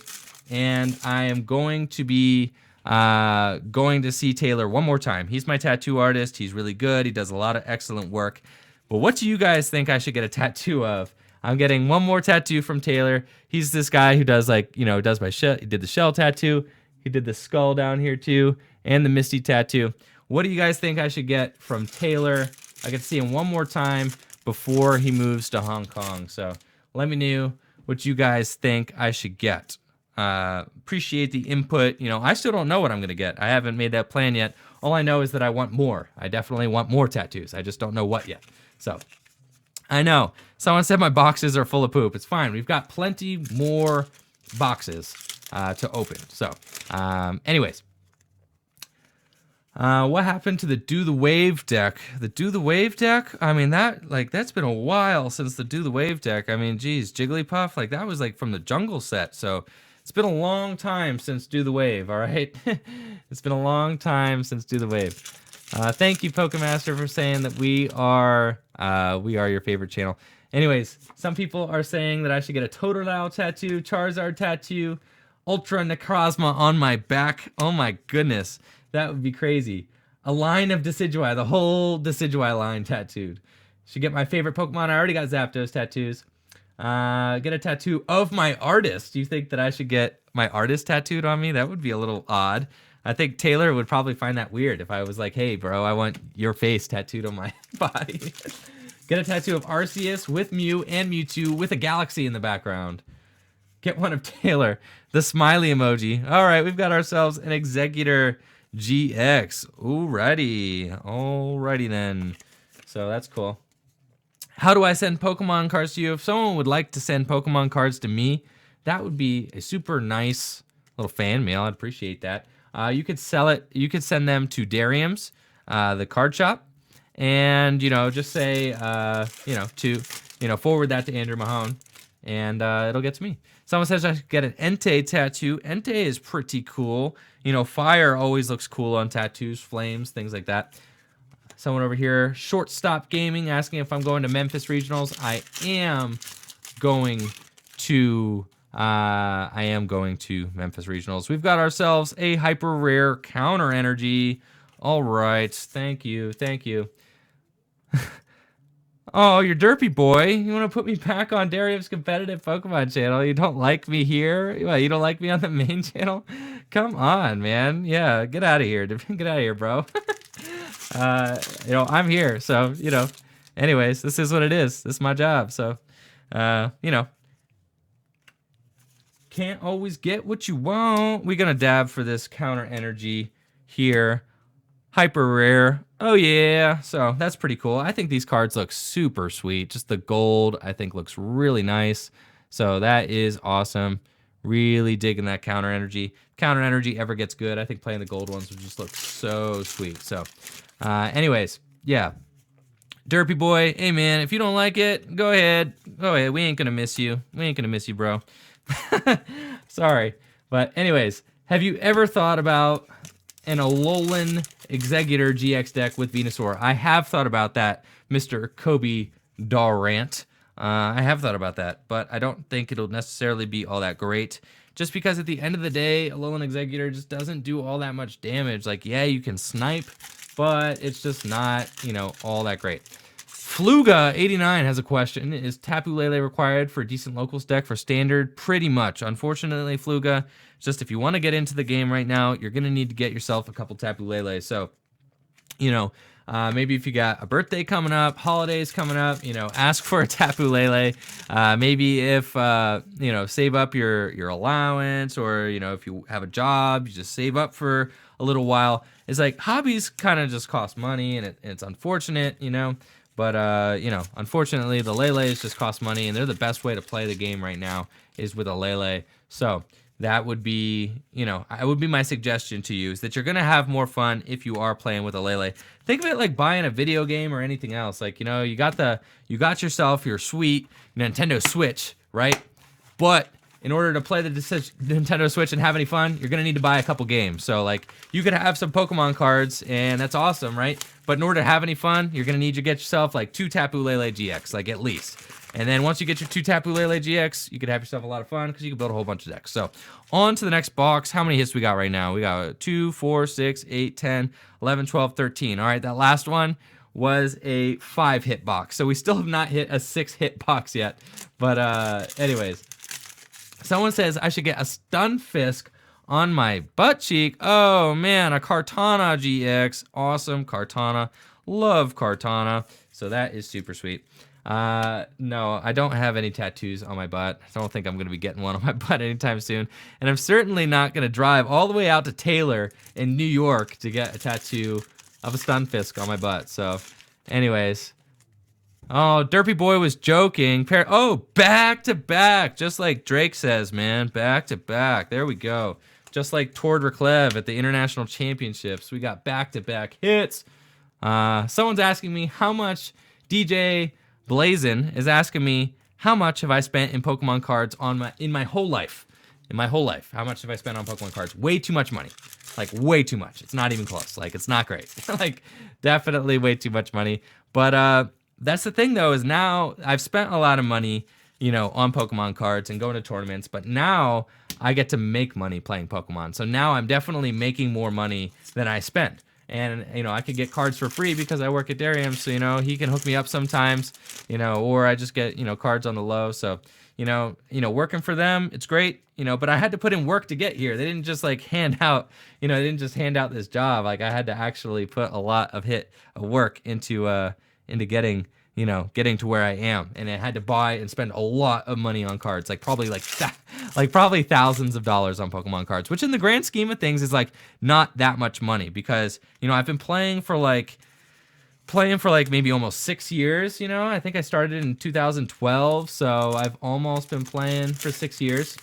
Speaker 1: And I am going to be going to see Taylor one more time. He's my tattoo artist. He's really good. He does a lot of excellent work. But what do you guys think I should get a tattoo of? I'm getting one more tattoo from Taylor. He's this guy who does like, you know, does my shell. He did the shell tattoo. He did the skull down here too, and the Misty tattoo. What do you guys think I should get from Taylor? I get to see him one more time before he moves to Hong Kong. So let me know what you guys think I should get. Appreciate the input. You know, I still don't know what I'm going to get. I haven't made that plan yet. All I know is that I want more. I definitely want more tattoos. I just don't know what yet. So, I know. Someone said my boxes are full of poop. It's fine. We've got plenty more boxes to open. So, anyways. What happened to the Do the Wave deck? The Do the Wave deck? I mean, that's been a while since the Do the Wave deck. I mean, geez, Jigglypuff, like that was like from the Jungle set. So it's been a long time since Do the Wave, all right? It's been a long time since Do the Wave. Thank you, Pokemaster, for saying that we are your favorite channel. Anyways, some people are saying that I should get a Totodile tattoo, Charizard tattoo, Ultra Necrozma on my back. Oh my goodness. That would be crazy. A line of Decidueye, the whole Decidueye line tattooed. Should get my favorite Pokemon. I already got Zapdos tattoos. Get a tattoo of my artist. Do you think that I should get my artist tattooed on me? That would be a little odd. I think Taylor would probably find that weird if I was like, hey, bro, I want your face tattooed on my body. Get a tattoo of Arceus with Mew and Mewtwo with a galaxy in the background. Get one of Taylor, the smiley emoji. All right, we've got ourselves an Executor GX. Alrighty then. So that's cool. How do I send Pokemon cards to you? If someone would like to send Pokemon cards to me, that would be a super nice little fan mail. I'd appreciate that. You could sell it. You could send them to Darium's, the card shop, and just say forward that to Andrew Mahone, and it'll get to me. Someone says I should get an Entei tattoo. Entei is pretty cool. Fire always looks cool on tattoos, flames, things like that. Someone over here, Shortstop Gaming, asking if I'm going to Memphis Regionals. I am going to Memphis Regionals. We've got ourselves a hyper rare counter energy. All right, thank you. Oh, you're derpy boy. You want to put me back on Darium's competitive Pokemon channel? You don't like me here? You don't like me on the main channel? Come on, man. Yeah, get out of here. Get out of here, bro. I'm here. So, anyways, this is what it is. This is my job. So, can't always get what you want. We're going to dab for this counter energy here. Hyper rare. Oh yeah, so that's pretty cool. I think these cards look super sweet. Just the gold, I think, looks really nice. So that is awesome. Really digging that counter energy. Counter energy ever gets good, I think playing the gold ones would just look so sweet. So, anyways, yeah. Derpy boy, hey man, if you don't like it, go ahead. We ain't gonna miss you. Bro. Sorry, but anyways, have you ever thought about an Alolan Executor GX deck with Venusaur? I have thought about that, Mr. Kobe Darrant. I have thought about that, but I don't think it'll necessarily be all that great. Just because at the end of the day, Alolan Executor just doesn't do all that much damage. Like, yeah, you can snipe, but it's just not, all that great. Fluga89 has a question. Is Tapu Lele required for a decent locals deck for standard? Pretty much. Unfortunately, Fluga, just if you want to get into the game right now, you're going to need to get yourself a couple Tapu Lele. So, maybe if you got a birthday coming up, holidays coming up, ask for a Tapu Lele. Maybe if, save up your allowance, or, if you have a job, you just save up for a little while. It's like hobbies kind of just cost money, and it's unfortunate, But, unfortunately, the Lele's just cost money, and they're the best way to play the game right now is with a Lele. So that would be, it would be my suggestion to you, is that you're going to have more fun if you are playing with a Lele. Think of it like buying a video game or anything else. Like, you got yourself your sweet Nintendo Switch, right? But in order to play the Nintendo Switch and have any fun, you're going to need to buy a couple games. So, like, you could have some Pokemon cards, and that's awesome, right? But in order to have any fun, you're going to need to get yourself, like, 2 Tapu Lele GX, like, at least. And then once you get your 2 Tapu Lele GX, you could have yourself a lot of fun because you can build a whole bunch of decks. So, on to the next box. How many hits we got right now? We got 2, 4, 6, 8, 10, 11, 12, 13. All right, that last one was a 5-hit box. So, we still have not hit a 6-hit box yet. But, anyways. Someone says I should get a Stunfisk on my butt cheek. Oh, man, a Kartana GX. Awesome, Kartana. Love Kartana. So that is super sweet. No, I don't have any tattoos on my butt. I don't think I'm going to be getting one on my butt anytime soon. And I'm certainly not going to drive all the way out to Taylor in New York to get a tattoo of a Stunfisk on my butt. So, anyways, Oh, Derpy Boy was joking. Oh, back to back. Just like Drake says, man. Back to back. There we go. Just like Tord Reclev at the International Championships. We got back to back hits. Someone's asking me how much. DJ Blazin is asking me how much have I spent in Pokemon cards in my whole life. In my whole life, how much have I spent on Pokemon cards? Way too much money. Like, way too much. It's not even close. Like, it's not great. Like, definitely way too much money. But that's the thing, though, is now I've spent a lot of money, on Pokemon cards and going to tournaments. But now I get to make money playing Pokemon. So now I'm definitely making more money than I spend. And, I could get cards for free because I work at Darium. So, he can hook me up sometimes, or I just get, cards on the low. So, working for them, it's great, but I had to put in work to get here. They didn't just like hand out, they didn't just hand out this job. Like I had to actually put a lot of work into getting, getting to where I am. And I had to buy and spend a lot of money on cards, like probably probably thousands of dollars on Pokemon cards, which in the grand scheme of things is like not that much money because, I've been playing for maybe almost 6 years, I think I started in 2012, so I've almost been playing for 6 years.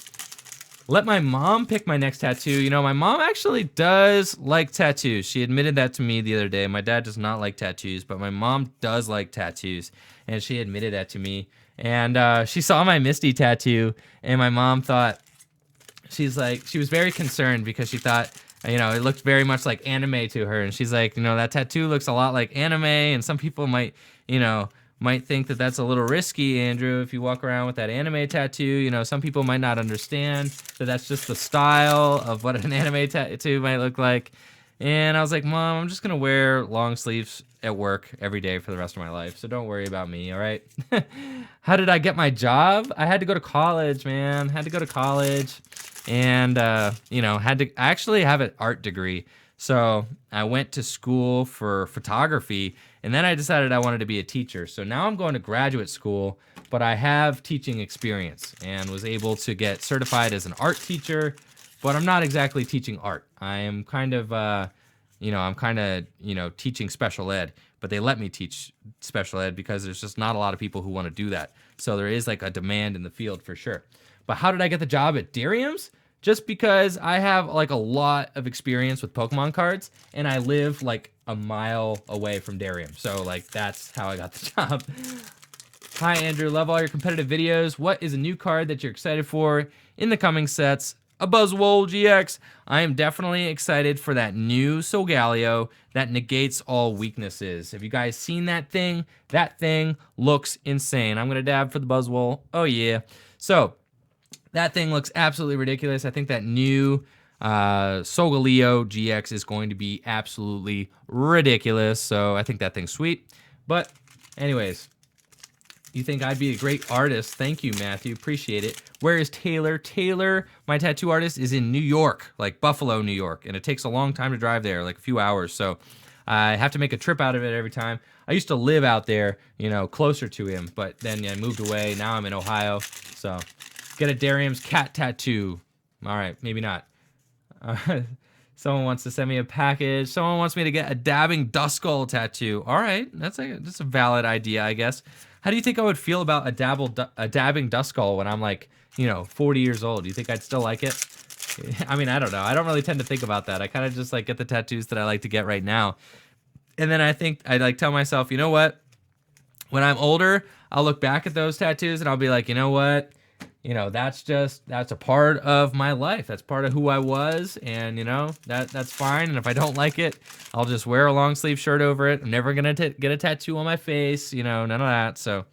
Speaker 1: Let my mom pick my next tattoo. My mom actually does like tattoos. She admitted that to me the other day. My dad does not like tattoos, but my mom does like tattoos, and she admitted that to me. And she saw my Misty tattoo, and my mom thought, she was very concerned because she thought, it looked very much like anime to her. And she's like, that tattoo looks a lot like anime. And some people might think that that's a little risky, Andrew, if you walk around with that anime tattoo. Some people might not understand that that's just the style of what an anime tattoo might look like. And I was like, Mom, I'm just going to wear long sleeves at work every day for the rest of my life. So don't worry about me, all right? How did I get my job? I had to go to college, man. Had to go to college. And, I actually have an art degree. So I went to school for photography, and then I decided I wanted to be a teacher. So now I'm going to graduate school, but I have teaching experience and was able to get certified as an art teacher, but I'm not exactly teaching art. I am kind of, teaching special ed, but they let me teach special ed because there's just not a lot of people who want to do that. So there is like a demand in the field for sure. But how did I get the job at Darium's? Just because I have like a lot of experience with Pokemon cards, and I live like a mile away from Darium. So like that's how I got the job. Hi Andrew, love all your competitive videos. What is a new card that you're excited for in the coming sets? A Buzzwole GX. I am definitely excited for that new Solgaleo that negates all weaknesses. Have you guys seen that thing? That thing looks insane. I'm gonna dab for the Buzzwole. Oh yeah. So that thing looks absolutely ridiculous. I think that new Solgaleo GX is going to be absolutely ridiculous. So I think that thing's sweet. But anyways, you think I'd be a great artist. Thank you, Matthew. Appreciate it. Where is Taylor? Taylor, my tattoo artist, is in New York, like Buffalo, New York. And it takes a long time to drive there, like a few hours. So I have to make a trip out of it every time. I used to live out there, closer to him. But then I moved away. Now I'm in Ohio. So get a Darium's cat tattoo. All right, maybe not. Someone wants to send me a package. Someone wants me to get a dabbing Duskull tattoo. All right, that's a valid idea, I guess. How do you think I would feel about a dabbing Duskull when I'm like, 40 years old? Do you think I'd still like it? I mean, I don't know. I don't really tend to think about that. I kind of just like get the tattoos that I like to get right now. And then I think I like tell myself, you know what? When I'm older, I'll look back at those tattoos and I'll be like, you know what? That's a part of my life. That's part of who I was. And, that's fine. And if I don't like it, I'll just wear a long sleeve shirt over it. I'm never going to get a tattoo on my face, none of that. So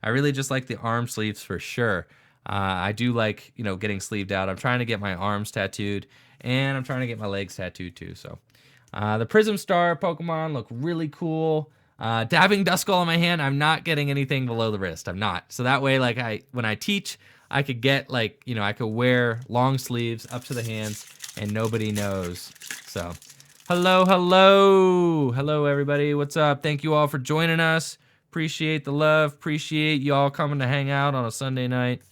Speaker 1: I really just like the arm sleeves for sure. I do like, getting sleeved out. I'm trying to get my arms tattooed and I'm trying to get my legs tattooed too. So the Prism Star Pokemon look really cool. Dabbing Duskull on my hand, I'm not getting anything below the wrist. I'm not. So that way, when I teach, I could get I could wear long sleeves up to the hands and nobody knows. So hello everybody. What's up? Thank you all for joining us. Appreciate the love. Appreciate y'all coming to hang out on a Sunday night.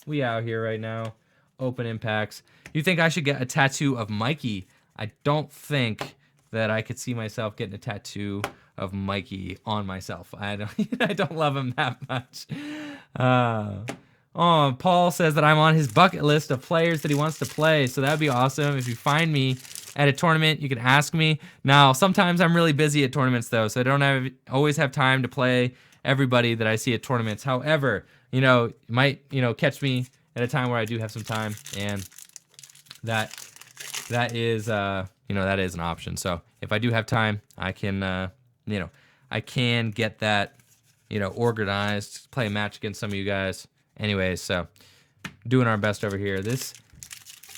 Speaker 1: We out here right now. Open impacts. You think I should get a tattoo of Mikey? I don't think that I could see myself getting a tattoo of Mikey on myself. I don't, I don't love him that much. Oh, Paul says that I'm on his bucket list of players that he wants to play, so that'd be awesome. If you find me at a tournament, you can ask me. Now, sometimes I'm really busy at tournaments, though, so I don't always have time to play everybody that I see at tournaments. However, you might, catch me at a time where I do have some time, and that is, that is an option. So if I do have time, I can, I can get that, organized, play a match against some of you guys. Anyways, so doing our best over here.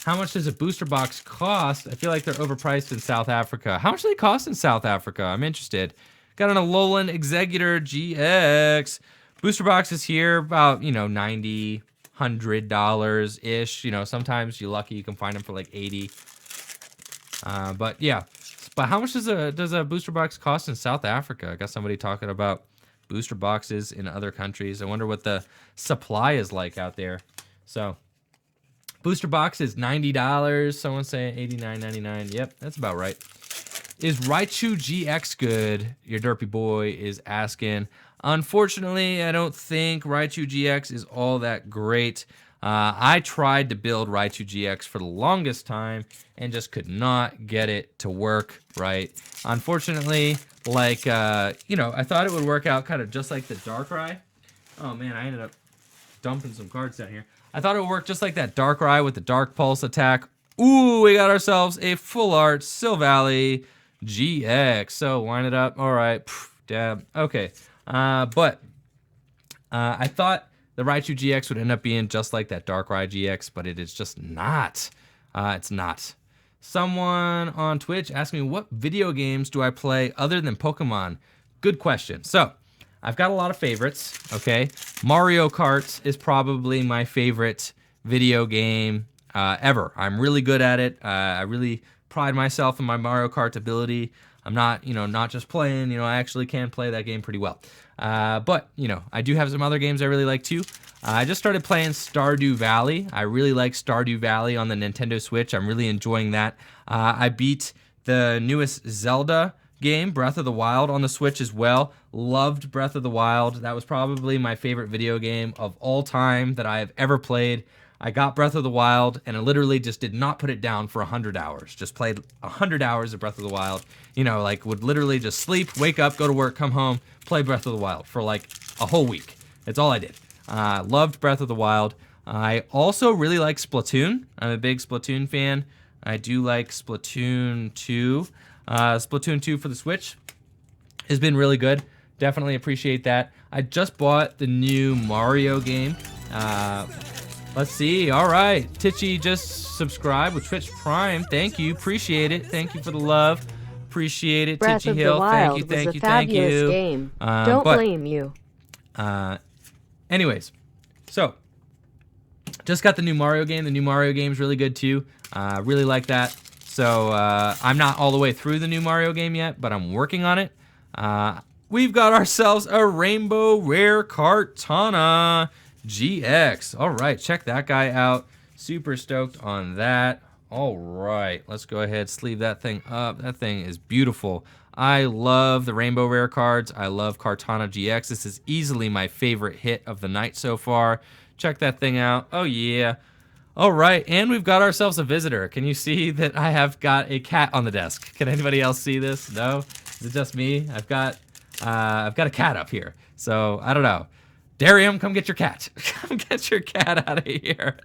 Speaker 1: How much does a booster box cost? I feel like they're overpriced in South Africa. How much do they cost in South Africa? I'm interested. Got an Alolan Executor GX. Booster boxes here about, $90, $100-ish. Sometimes you're lucky you can find them for like 80. But yeah. But how much does a booster box cost in South Africa? I got somebody talking about booster boxes in other countries. I wonder what the supply is like out there. So booster box is $90. Someone's saying $89.99. Yep, that's about right. Is Raichu GX good? Your derpy boy is asking. Unfortunately, I don't think Raichu GX is all that great. I tried to build Raichu GX for the longest time and just could not get it to work right. Unfortunately, I thought it would work out kind of just like the Darkrai. Oh man, I ended up dumping some cards down here. I thought it would work just like that Darkrai with the Dark Pulse attack. Ooh, we got ourselves a full art Silvally GX. So line it up. All right, dab. Okay, but I thought the Raichu GX would end up being just like that Darkrai GX, but it is just not. It's not. Someone on Twitch asked me, what video games do I play other than Pokemon? Good question. So, I've got a lot of favorites, okay? Mario Kart is probably my favorite video game ever. I'm really good at it. I really pride myself in my Mario Kart ability. I'm not, not just playing, I actually can play that game pretty well. But, I do have some other games I really like too. I just started playing Stardew Valley. I really like Stardew Valley on the Nintendo Switch. I'm really enjoying that. I beat the newest Zelda game, Breath of the Wild, on the Switch as well. Loved Breath of the Wild. That was probably my favorite video game of all time that I have ever played. I got Breath of the Wild, and I literally just did not put it down for 100 hours. Just played 100 hours of Breath of the Wild. Would literally just sleep, wake up, go to work, come home, play Breath of the Wild for like a whole week. That's all I did. Loved Breath of the Wild. I also really like Splatoon. I'm a big Splatoon fan. I do like Splatoon 2. Splatoon 2 for the Switch has been really good. Definitely appreciate that. I just bought the new Mario game. Let's see. All right. Titchy just subscribed with Twitch Prime. Thank you. Appreciate it. Thank you for the love. Appreciate it,
Speaker 2: Breath
Speaker 1: Titchy
Speaker 2: of
Speaker 1: Hill.
Speaker 2: The Wild
Speaker 1: Thank you. Thank
Speaker 2: was
Speaker 1: you.
Speaker 2: a
Speaker 1: Thank
Speaker 2: fabulous
Speaker 1: you.
Speaker 2: Game. Don't blame you.
Speaker 1: Anyways, so just got the new Mario game. The new Mario game is really good too. Really like that. So I'm not all the way through the new Mario game yet, but I'm working on it. We've got ourselves a Rainbow Rare Kartana GX. All right, check that guy out. Super stoked on that. All right, let's go ahead, sleeve that thing up. That thing is beautiful. I love the Rainbow Rare cards. I love Kartana GX. This is easily my favorite hit of the night so far. Check that thing out. Oh, yeah. All right, and we've got ourselves a visitor. Can you see that I have got a cat on the desk? Can anybody else see this? No? Is it just me? I've got a cat up here. So, I don't know. Darium, come get your cat. Come get your cat out of here.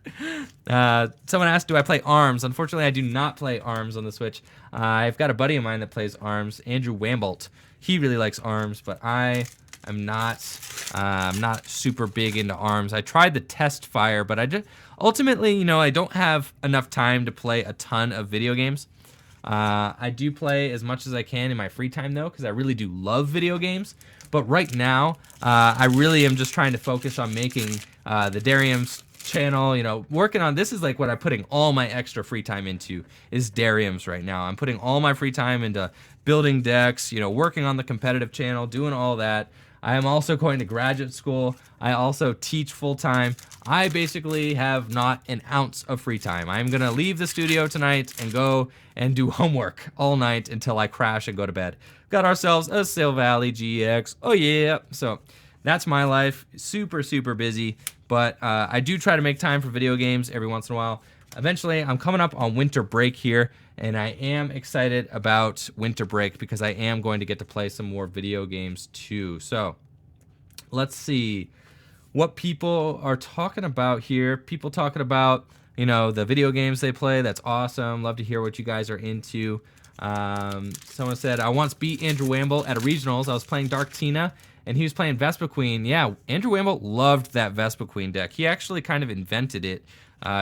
Speaker 1: Someone asked, do I play ARMS? Unfortunately, I do not play ARMS on the Switch. I've got a buddy of mine that plays ARMS, Andrew Wambolt. He really likes ARMS, but I'm not super big into ARMS. I tried the test fire, but ultimately, I don't have enough time to play a ton of video games. I do play as much as I can in my free time, though, because I really do love video games. But right now, I really am just trying to focus on making the Darium's channel, working on, this is like what I'm putting all my extra free time into, is Darium's right now. I'm putting all my free time into building decks, working on the competitive channel, doing all that. I am also going to graduate school. I also teach full-time. I basically have not an ounce of free time. I'm going to leave the studio tonight and go and do homework all night until I crash and go to bed. Got ourselves a Sail Valley GX. Oh, yeah. So that's my life. Super, super busy. But I do try to make time for video games every once in a while. Eventually, I'm coming up on winter break here, and I am excited about winter break because I am going to get to play some more video games too. So let's see what people are talking about here. People talking about, you know, the video games they play. That's awesome. Love to hear what you guys are into. Someone said, I once beat Andrew Wamble at a regionals. I was playing Dark Tina, and he was playing Vespa Queen. Yeah, Andrew Wamble loved that Vespa Queen deck. He actually kind of invented it.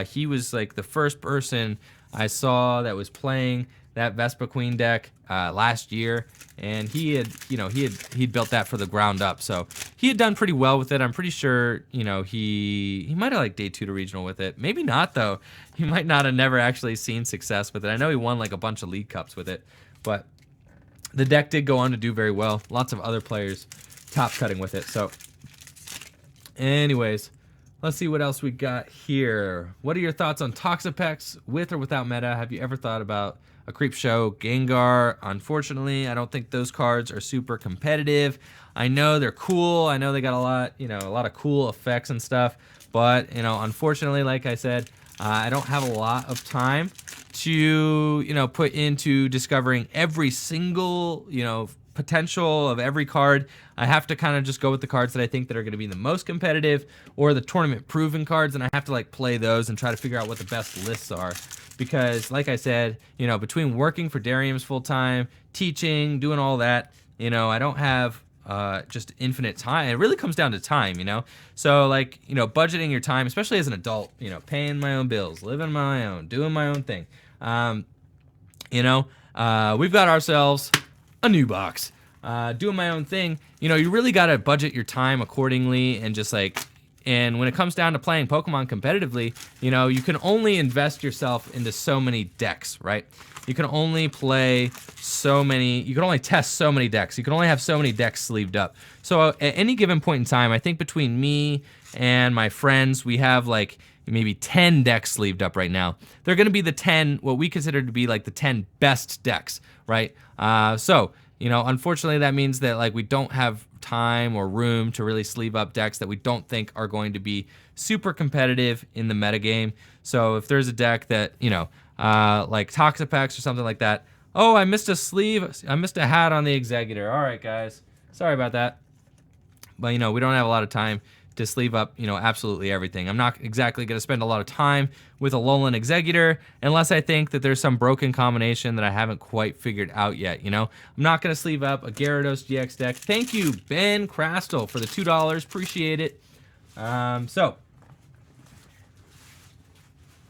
Speaker 1: He was like the first person I saw that was playing that Vespa Queen deck last year, and he'd built that for the ground up. So he had done pretty well with it. I'm pretty sure, you know, he might have like day 2 to regional with it. Maybe not though. He might not have never actually seen success with it. I know he won like a bunch of league cups with it, but the deck did go on to do very well. Lots of other players top cutting with it. So anyways, let's see what else we got here. What are your thoughts on Toxapex with or without meta? Have you ever thought about a creep show Gengar? Unfortunately, I don't think those cards are super competitive. I know they're cool. I know they got a lot of cool effects and stuff. But, you know, unfortunately, like I said, I don't have a lot of time to, you know, put into discovering every single, you know, potential of every card. I have to kind of just go with the cards that I think that are going to be the most competitive or the tournament proven cards, and I have to like play those and try to figure out what the best lists are. Because like I said, you know, between working for Darium's full time, teaching, doing all that, you know, I don't have just infinite time. It really comes down to time, you know. So like, you know, budgeting your time, especially as an adult, you know, paying my own bills, living my own, doing my own thing. You know, we've got ourselves a new box. Doing my own thing, you know, you really got to budget your time accordingly, and just like, and when it comes down to playing Pokemon competitively, you know, you can only invest yourself into so many decks, right? You can only play so many, you can only test so many decks. You can only have so many decks sleeved up. So at any given point in time, I think between me and my friends, we have like maybe 10 decks sleeved up right now. They're going to be the 10, what we consider to be like the 10 best decks, right? So, you know, unfortunately, that means that like we don't have time or room to really sleeve up decks that we don't think are going to be super competitive in the metagame. So if there's a deck that, you know, like Toxapex or something like that, oh, I missed a sleeve, I missed a hat on the Executor. All right, guys, sorry about that. But, you know, we don't have a lot of time to sleeve up, you know, absolutely everything. I'm not exactly going to spend a lot of time with a Alolan Executor unless I think that there's some broken combination that I haven't quite figured out yet, you know? I'm not going to sleeve up a Gyarados GX deck. Thank you, Ben Crastle, for the $2. Appreciate it. So,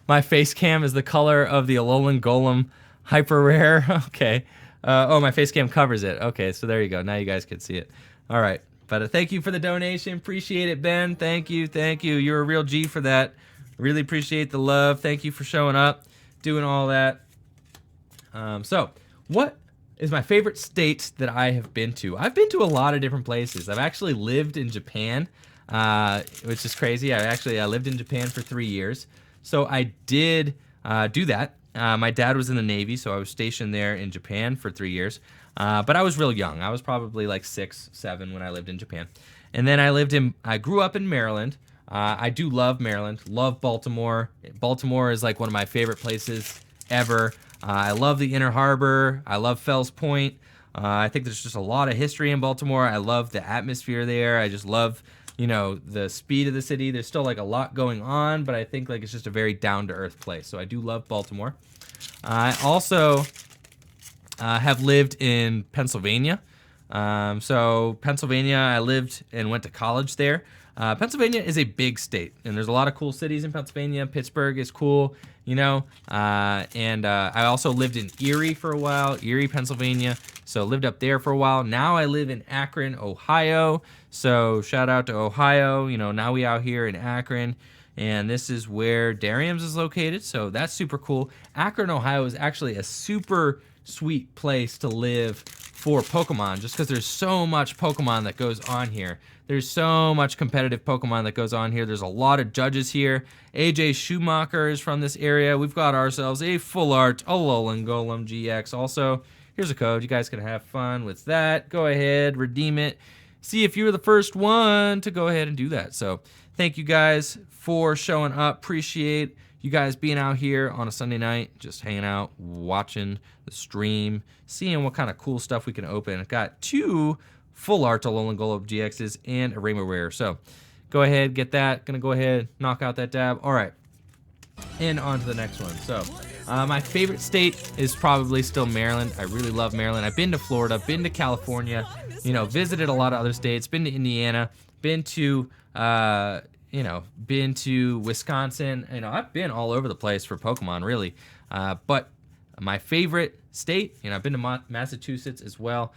Speaker 1: my face cam is the color of the Alolan Golem Hyper Rare. Okay. Oh, my face cam covers it. Okay, so there you go. Now you guys can see it. All right. But thank you for the donation. Appreciate it, Ben. Thank you. Thank you. You're a real G for that. Really appreciate the love. Thank you for showing up, doing all that. So, what is my favorite state that I have been to? I've been to a lot of different places. I've actually lived in Japan, which is crazy. I lived in Japan for 3 years. So I did do that. My dad was in the Navy, so I was stationed there in Japan for 3 years. But I was real young. I was probably like 6, 7 when I lived in Japan. And then I grew up in Maryland. I do love Maryland, love Baltimore. Baltimore is like one of my favorite places ever. I love the Inner Harbor. I love Fells Point. I think there's just a lot of history in Baltimore. I love the atmosphere there. I just love, you know, the speed of the city. There's still like a lot going on, but I think like it's just a very down-to-earth place. So I do love Baltimore. I also have lived in Pennsylvania. So Pennsylvania, I lived and went to college there. Pennsylvania is a big state, and there's a lot of cool cities in Pennsylvania. Pittsburgh is cool, you know. And I also lived in Erie for a while, Erie, Pennsylvania. So lived up there for a while. Now I live in Akron, Ohio. So shout out to Ohio. You know, now we out here in Akron. And this is where Darium's is located. So that's super cool. Akron, Ohio is actually a super sweet place to live for Pokemon, just because there's so much Pokemon that goes on here. There's so much competitive Pokemon that goes on here. There's a lot of judges here. AJ Schumacher is from this area. We've got ourselves a full art Alolan Golem GX. Also, here's a code. You guys can have fun with that. Go ahead, redeem it. See if you're the first one to go ahead and do that. So thank you guys for showing up. Appreciate you guys being out here on a Sunday night, just hanging out, watching the stream, seeing what kind of cool stuff we can open. I've got 2 full art Alolan Golem GXs and a Rainbow Rare. So go ahead, get that. Gonna go ahead, knock out that dab. All right, and on to the next one. So my favorite state is probably still Maryland. I really love Maryland. I've been to Florida, been to California, visited a lot of other states, been to Indiana, been to been to Wisconsin. I've been all over the place for Pokemon, really. But my favorite state, I've been to Massachusetts as well,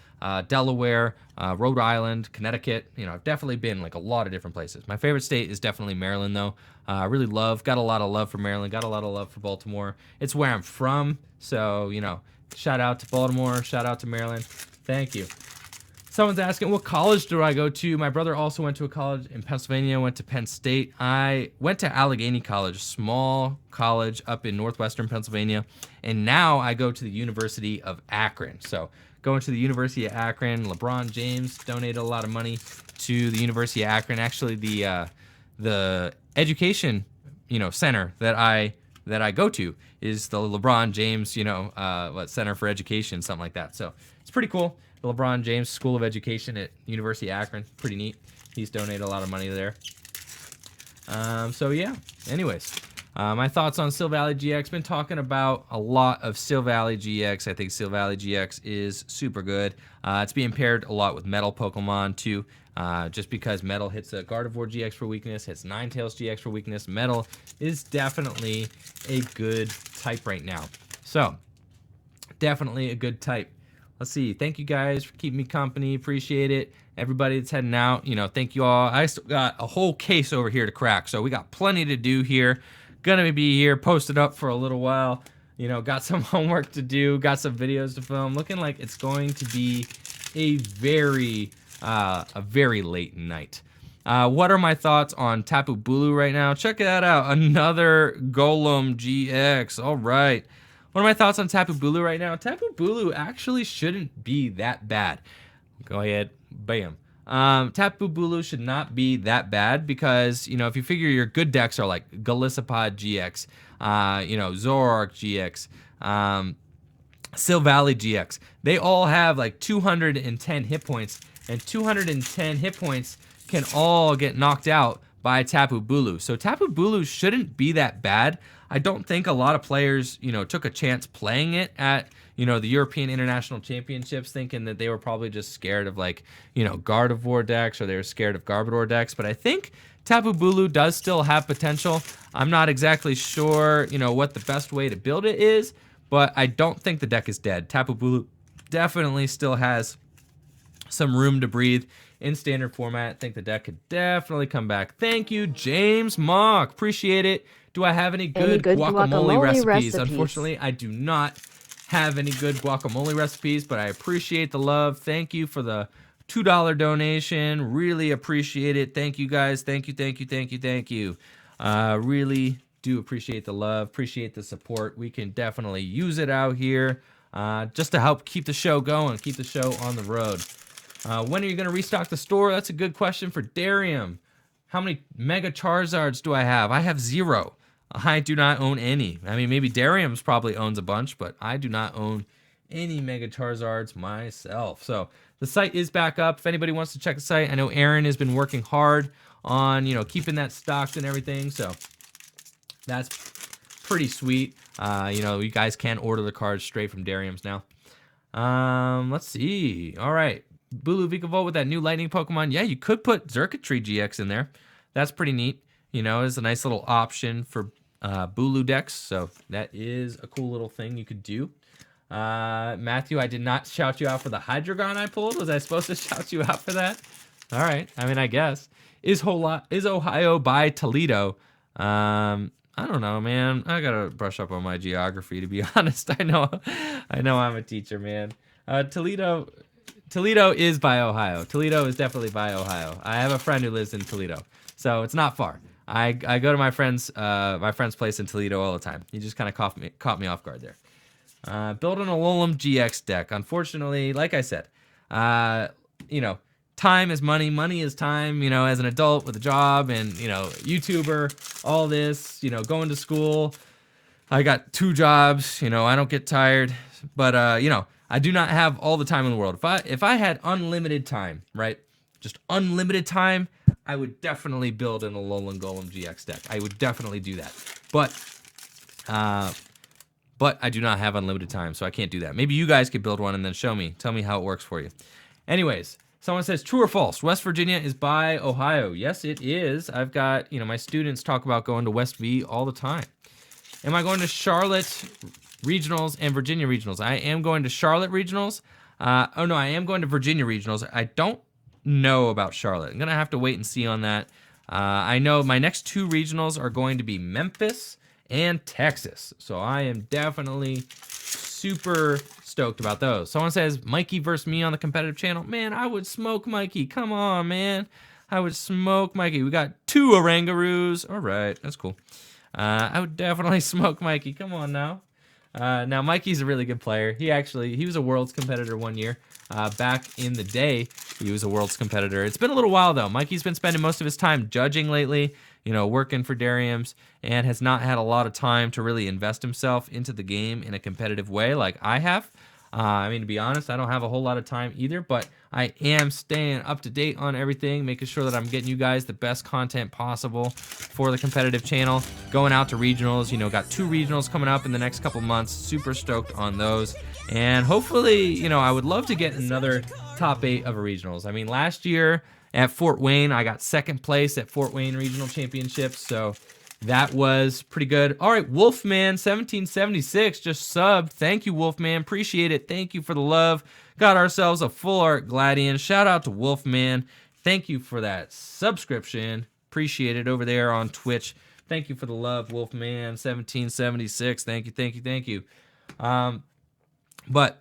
Speaker 1: Delaware, Rhode Island, Connecticut. I've definitely been like a lot of different places. My favorite state is definitely Maryland, though. I really got a lot of love for Maryland, got a lot of love for Baltimore. It's where I'm from, so, shout out to Baltimore, shout out to Maryland. Thank you. Someone's asking, what college do I go to? My brother also went to a college in Pennsylvania, went to Penn State. I went to Allegheny College, a small college up in northwestern Pennsylvania. And now I go to the University of Akron. So going to the University of Akron, LeBron James donated a lot of money to the University of Akron. Actually, the education, center that I go to is the LeBron James, Center for Education, something like that. So it's pretty cool. The LeBron James School of Education at University of Akron. Pretty neat. He's donated a lot of money there. So yeah, anyways, my thoughts on Steel Valley GX. Been talking about a lot of Steel Valley GX. I think Steel Valley GX is super good. It's being paired a lot with Metal Pokemon too. Just because Metal hits a Gardevoir GX for weakness, hits Ninetales GX for weakness. Metal is definitely a good type right now. So, definitely a good type. Let's see. Thank you guys for keeping me company. Appreciate it. Everybody that's heading out, thank you all. I still got a whole case over here to crack, so we got plenty to do here. Gonna be here, posted up for a little while. Got some homework to do, got some videos to film. Looking like it's going to be a very late night. What are my thoughts on Tapu Bulu right now? Check that out. Another Golem GX. All right. What are my thoughts on Tapu Bulu right now? Tapu Bulu actually shouldn't be that bad. Go ahead. Bam. Tapu Bulu should not be that bad because, if you figure your good decks are like Golisopod GX, Zoroark GX, Steel Valley GX, they all have like 210 hit points, and 210 hit points can all get knocked out by Tapu Bulu. So Tapu Bulu shouldn't be that bad. I don't think a lot of players, took a chance playing it at, the European International Championships, thinking that they were probably just scared of Gardevoir decks, or they were scared of Garbodor decks. But I think Tapu Bulu does still have potential. I'm not exactly sure, what the best way to build it is, but I don't think the deck is dead. Tapu Bulu definitely still has some room to breathe in standard format. I think the deck could definitely come back. Thank you, James Mock. Appreciate it. Do I have any good guacamole recipes? Unfortunately, I do not have any good guacamole recipes, but I appreciate the love. Thank you for the $2 donation. Really appreciate it. Thank you, guys. Thank you, thank you, thank you, thank you. Really do appreciate the love. Appreciate the support. We can definitely use it out here just to help keep the show going, keep the show on the road. When are you going to restock the store? That's a good question for Darium. How many Mega Charizards do I have? I have 0. I do not own any. I mean, maybe Darium's probably owns a bunch, but I do not own any Mega Charizards myself. So the site is back up. If anybody wants to check the site, I know Aaron has been working hard on, keeping that stocked and everything. So that's pretty sweet. You guys can order the cards straight from Darium's now. Let's see. All right. Bulu Vikavolt with that new lightning Pokemon. Yeah, you could put Xurkitree GX in there. That's pretty neat. It's a nice little option for Bulu decks. So that is a cool little thing you could do. Matthew, I did not shout you out for the Hydreigon I pulled. Was I supposed to shout you out for that? All right. I mean, I guess. Is Ohio by Toledo? I don't know, man. I gotta brush up on my geography, to be honest. I know I'm a teacher, man. Toledo Toledo is by Ohio. Toledo is definitely by Ohio. I have a friend who lives in Toledo, so it's not far. I go to my friend's place in Toledo all the time. He just kind of caught me off guard there. Building a Alolan GX deck. Unfortunately, like I said, time is money. Money is time. As an adult with a job and YouTuber, all this, going to school. I got 2 jobs. I don't get tired, but I do not have all the time in the world. If I had unlimited time, right, just unlimited time, I would definitely build an Alolan Golem GX deck. I would definitely do that, but I do not have unlimited time, so I can't do that. Maybe you guys could build one and then show me. Tell me how it works for you. Anyways, someone says, true or false, West Virginia is by Ohio. Yes, it is. I've got, my students talk about going to West V all the time. Am I going to Charlotte regionals and Virginia regionals? I am going to Charlotte regionals. I am going to Virginia regionals. I don't know about Charlotte. I'm going to have to wait and see on that. I know my next 2 regionals are going to be Memphis and Texas. So I am definitely super stoked about those. Someone says, Mikey versus me on the competitive channel. Man, I would smoke Mikey. Come on, man. I would smoke Mikey. We got 2 Orangaroos. All right, that's cool. I would definitely smoke Mikey. Come on now. Now, Mikey's a really good player. He was a Worlds competitor one year. Back in the day, he was a Worlds competitor. It's been a little while, though. Mikey's been spending most of his time judging lately, working for Dariums, and has not had a lot of time to really invest himself into the game in a competitive way like I have. To be honest, I don't have a whole lot of time either, but I am staying up to date on everything, making sure that I'm getting you guys the best content possible for the competitive channel. Going out to regionals, got 2 regionals coming up in the next couple months. Super stoked on those. And hopefully, I would love to get another top 8 of a regionals. Last year at Fort Wayne, I got 2nd place at Fort Wayne Regional Championships, so that was pretty good. All right, Wolfman1776 just subbed. Thank you, Wolfman. Appreciate it. Thank you for the love. Got ourselves a full art Gladian. Shout out to Wolfman. Thank you for that subscription. Appreciate it over there on Twitch. Thank you for the love, Wolfman1776. Thank you, thank you, thank you. But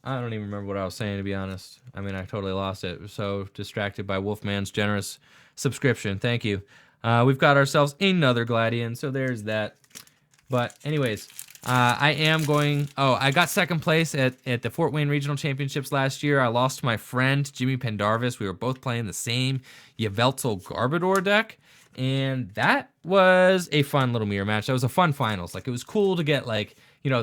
Speaker 1: I don't even remember what I was saying, to be honest. I totally lost it. I was so distracted by Wolfman's generous subscription. Thank you. We've got ourselves another Gladian, so there's that. But anyways, I am going... Oh, I got 2nd place at the Fort Wayne Regional Championships last year. I lost to my friend, Jimmy Pendarvis. We were both playing the same Yveltal Garbodor deck, and that was a fun little mirror match. That was a fun finals. It was cool to get,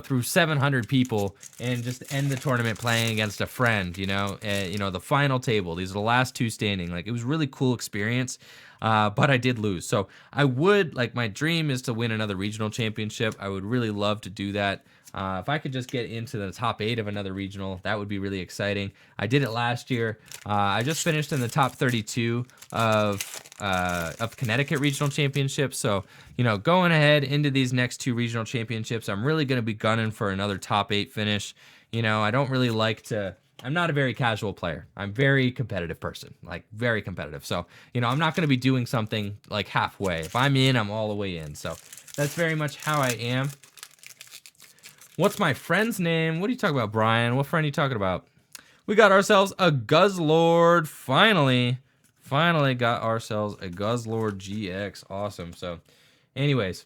Speaker 1: through 700 people and just end the tournament playing against a friend, the final table. These are the last 2 standing. It was a really cool experience. But I did lose. So I would, my dream is to win another regional championship. I would really love to do that. If I could just get into the top 8 of another regional, that would be really exciting. I did it last year. I just finished in the top 32 of Connecticut regional championships. So, going ahead into these next 2 regional championships, I'm really going to be gunning for another top 8 finish. I don't really like to... I'm not a very casual player. I'm a very competitive person, very competitive. So, I'm not going to be doing something halfway. If I'm in, I'm all the way in. So that's very much how I am. What's my friend's name? What are you talking about, Brian? What friend are you talking about? We got ourselves a Guzzlord. Finally got ourselves a Guzzlord GX. Awesome. So anyways,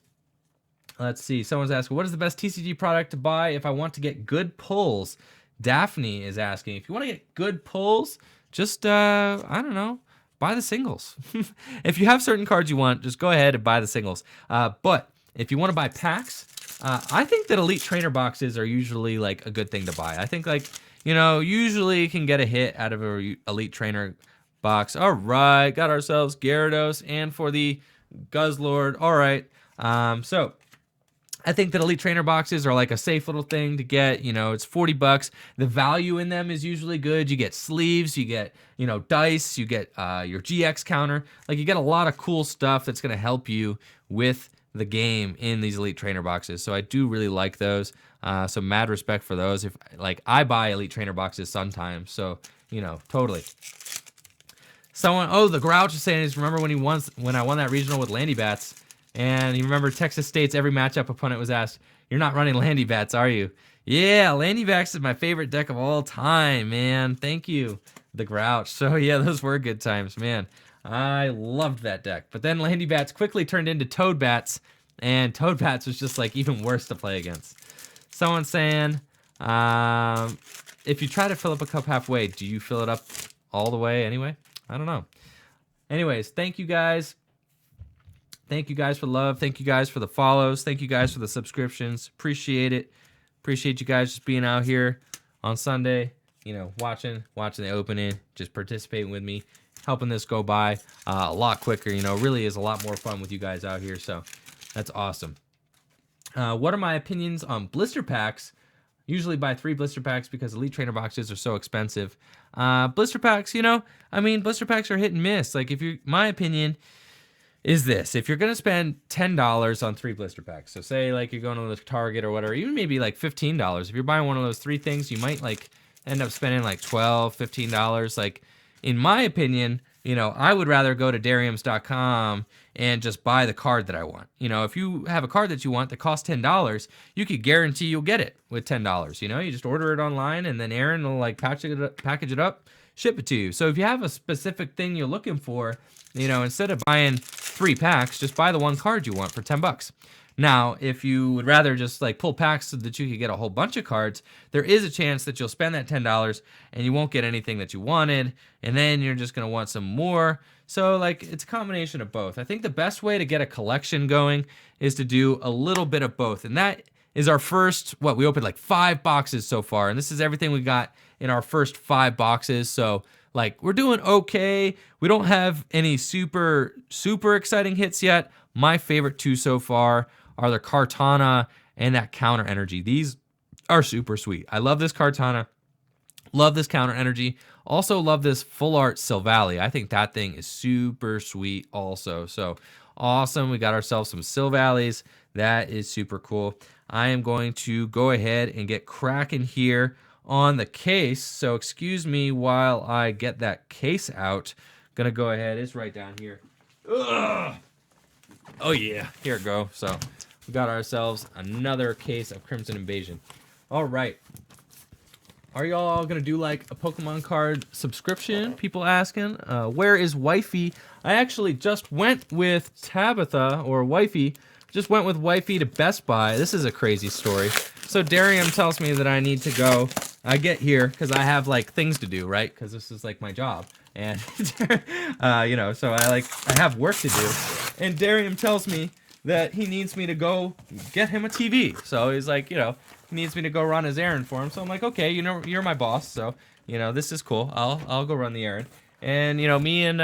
Speaker 1: let's see. Someone's asking, what is the best TCG product to buy if I want to get good pulls? Daphne is asking, if you want to get good pulls, just, I don't know, buy the singles. If you have certain cards you want, just go ahead and buy the singles. But if you want to buy packs, I think that Elite Trainer boxes are usually, a good thing to buy. I think, usually you can get a hit out of a Elite Trainer box. All right, got ourselves Gyarados, and for the Guzzlord, all right. So I think that Elite Trainer boxes are a safe little thing to get. It's $40. The value in them is usually good. You get sleeves, you get, dice, you get your GX counter. You get a lot of cool stuff that's going to help you with the game in these Elite Trainer boxes. So I do really like those. So mad respect for those. If I buy Elite Trainer boxes sometimes. So, totally. The Grouch is saying, remember when I won that regional with Landy Bats? And you remember Texas State's every matchup opponent was asked, you're not running Landy Bats, are you? Yeah, Landyvax is my favorite deck of all time, man. Thank you, the Grouch. So yeah, those were good times, man. I loved that deck. But then Landybats quickly turned into Toadbats, and Toadbats was just like even worse to play against. Someone's saying, if you try to fill up a cup halfway, do you fill it up all the way anyway? I don't know. Anyways, thank you guys. Thank you guys for the love. Thank you guys for the follows. Thank you guys for the subscriptions. Appreciate it. Appreciate you guys just being out here on Sunday, you know, watching the opening, just participating with me, helping this go by a lot quicker. You know, it really is a lot more fun with you guys out here. So that's awesome. What are my opinions on blister packs? Usually buy 3 blister packs because Elite Trainer boxes are so expensive. Blister packs, you know, I mean, blister packs are hit and miss. Like, my opinion is this: if you're gonna spend $10 on 3 blister packs, so say like you're going to the Target or whatever, even maybe like $15. If you're buying one of those 3 things, you might like end up spending like $12, $15. Like, in my opinion, you know, I would rather go to Dariums.com and just buy the card that I want. You know, if you have a card that you want that costs $10, you could guarantee you'll get it with $10. You know, you just order it online and then Aaron will like package it up, ship it to you. So if you have a specific thing you're looking for, you know, instead of buying 3 packs, just buy the one card you want for $10. Now, if you would rather just like pull packs so that you could get a whole bunch of cards, there is a chance that you'll spend that $10 and you won't get anything that you wanted, and then you're just gonna want some more. So like, it's a combination of both. I think the best way to get a collection going is to do a little bit of both, and that is our first, we opened like 5 boxes so far, and this is everything we got in our first 5 boxes. So like, we're doing okay. We don't have any super exciting hits yet. My favorite 2 so far are the Kartana and that Counter Energy. These are super sweet. I love this Kartana. Love this Counter Energy. Also love this Full Art Silvally. I think that thing is super sweet also. So awesome. We got ourselves some Silvallies. That is super cool. I am going to go ahead and get cracking here on the case. So excuse me while I get that case out. Gonna go ahead. It's right down here. Ugh. Oh yeah. Here it go. So we got ourselves another case of Crimson Invasion. All right. Are y'all gonna do like a Pokemon card subscription? People asking. Where is Wifey? I actually just went with Tabitha, or Wifey. Just went with Wifey to Best Buy. This is a crazy story. So Darium tells me that I need to go. I get here because I have like things to do, right? Because this is like my job, and you know, so I have work to do. And Darium tells me that he needs me to go get him a TV. So he's like, you know, he needs me to go run his errand for him. So I'm like, okay, you know, you're my boss, so you know, this is cool. I'll go run the errand. And you know, me and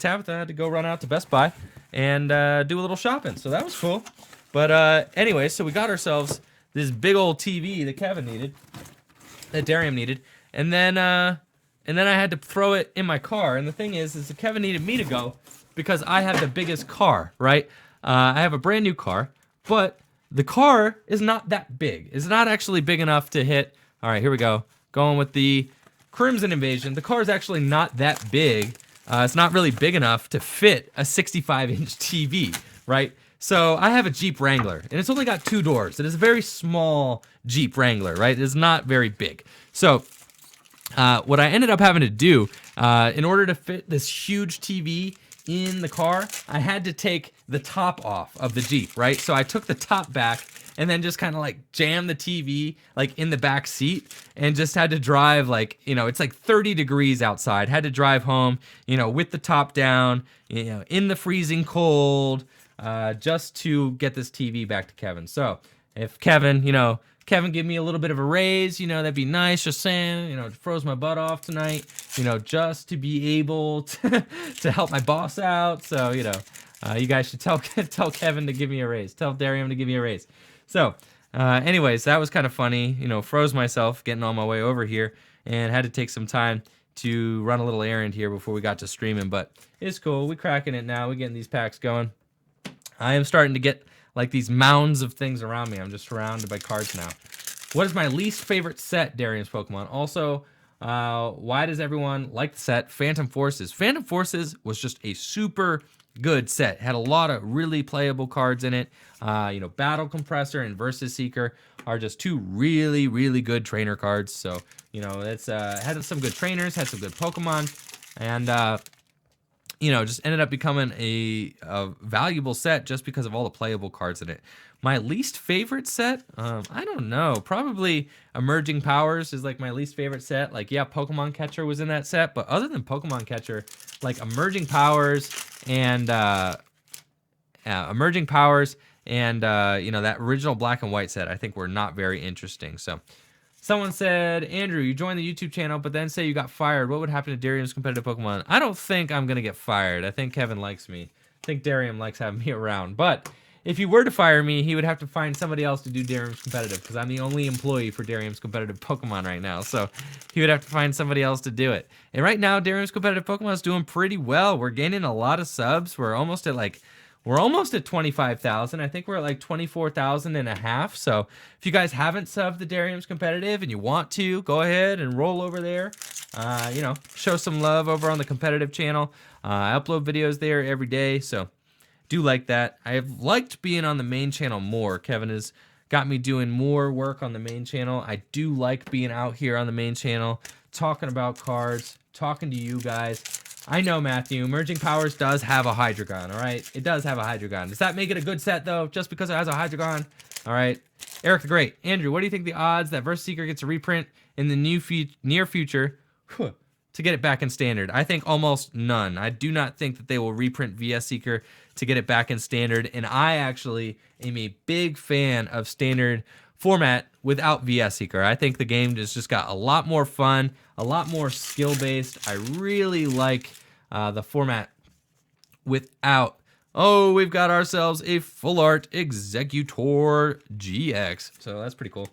Speaker 1: Tabitha had to go run out to Best Buy and do a little shopping. So that was cool. But anyway, so we got ourselves this big old TV that Kevin needed, that Darium needed, and then I had to throw it in my car. And the thing is that Kevin needed me to go because I have the biggest car, right? I have a brand new car, but the car is not that big. It's not actually big enough to hit. All right, here we go. Going with the Crimson Invasion. The car is actually not that big. It's not really big enough to fit a 65-inch TV, right? So I have a Jeep Wrangler, and it's only got 2 doors. It is a very small Jeep Wrangler, right? It is not very big. So what I ended up having to do, in order to fit this huge TV in the car, I had to take the top off of the Jeep, right? So I took the top back and then just kind of like jammed the TV like in the back seat and just had to drive like, you know, it's like 30 degrees outside. Had to drive home, you know, with the top down, you know, in the freezing cold, just to get this TV back to Kevin. So if Kevin give me a little bit of a raise, you know, that'd be nice. Just saying, you know, it froze my butt off tonight, you know, just to be able to help my boss out. So, you know, you guys should tell Kevin to give me a raise. Tell Darium to give me a raise. So, anyways, that was kind of funny. You know, froze myself getting on my way over here and had to take some time to run a little errand here before we got to streaming. But it's cool. We're cracking it now. We're getting these packs going. I am starting to get like these mounds of things around me. I'm just surrounded by cards now. What is my least favorite set, Darium's Pokemon? Also, why does everyone like the set? Phantom Forces. Phantom Forces was just a super good set. Had a lot of really playable cards in it. Battle Compressor and Versus Seeker are just two really, really good trainer cards. So, it's had some good trainers, had some good Pokemon, and just ended up becoming a valuable set just because of all the playable cards in it. My least favorite set, I don't know. Probably Emerging Powers is like my least favorite set. Like, yeah, Pokemon Catcher was in that set, but other than Pokemon Catcher, like Emerging Powers and that original Black and White set, I think were not very interesting. So, someone said, Andrew, you joined the YouTube channel, but then say you got fired. What would happen to Darium's competitive Pokemon? I don't think I'm going to get fired. I think Kevin likes me. I think Darium likes having me around. But if he were to fire me, he would have to find somebody else to do Darium's competitive because I'm the only employee for Darium's competitive Pokemon right now. So he would have to find somebody else to do it. And right now, Darium's competitive Pokemon is doing pretty well. We're gaining a lot of subs. We're almost at 25,000. I think we're at like 24,000 and a half. So if you guys haven't subbed the Darium's competitive and you want to, go ahead and roll over there. Show some love over on the competitive channel. I upload videos there every day. So do like that. I have liked being on the main channel more. Kevin has got me doing more work on the main channel. I do like being out here on the main channel, talking about cards, talking to you guys. I know, Matthew, Emerging Powers does have a Hydreigon, all right? It does have a Hydreigon. Does that make it a good set, though, just because it has a Hydreigon? All right. Eric the Great. Andrew, what do you think the odds that Versus Seeker gets a reprint in the near future to get it back in Standard? I think almost none. I do not think that they will reprint VS Seeker to get it back in Standard, and I actually am a big fan of Standard format without VS Seeker. I think the game just got a lot more fun, a lot more skill-based. I really like the format without... Oh, we've got ourselves a Full Art Executor GX. So that's pretty cool.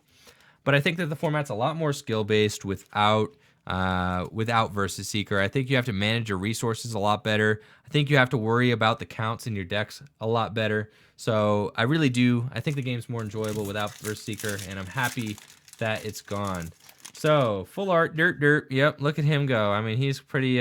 Speaker 1: But I think that the format's a lot more skill-based without Versus Seeker. I think you have to manage your resources a lot better. I think you have to worry about the counts in your decks a lot better. So I really do. I think the game's more enjoyable without Versus Seeker, and I'm happy that it's gone. So Full Art Dirt. Yep, look at him go. I mean, he's pretty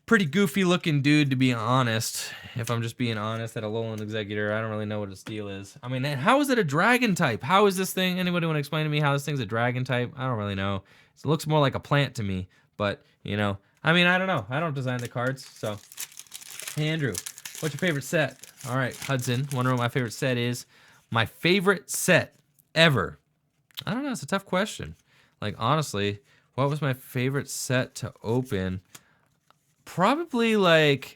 Speaker 1: goofy looking dude, to be honest. If I'm just being honest, that Alolan Executor, I don't really know what his deal is. I mean, how is it a dragon type? How is this thing? Anybody want to explain to me how this thing's a dragon type? I don't really know. It looks more like a plant to me, but I mean, I don't know. I don't design the cards. So, hey, Andrew, what's your favorite set? All right, Hudson, wondering what my favorite set is. My favorite set ever. I don't know. It's a tough question. Like, honestly, what was my favorite set to open? Probably Rockets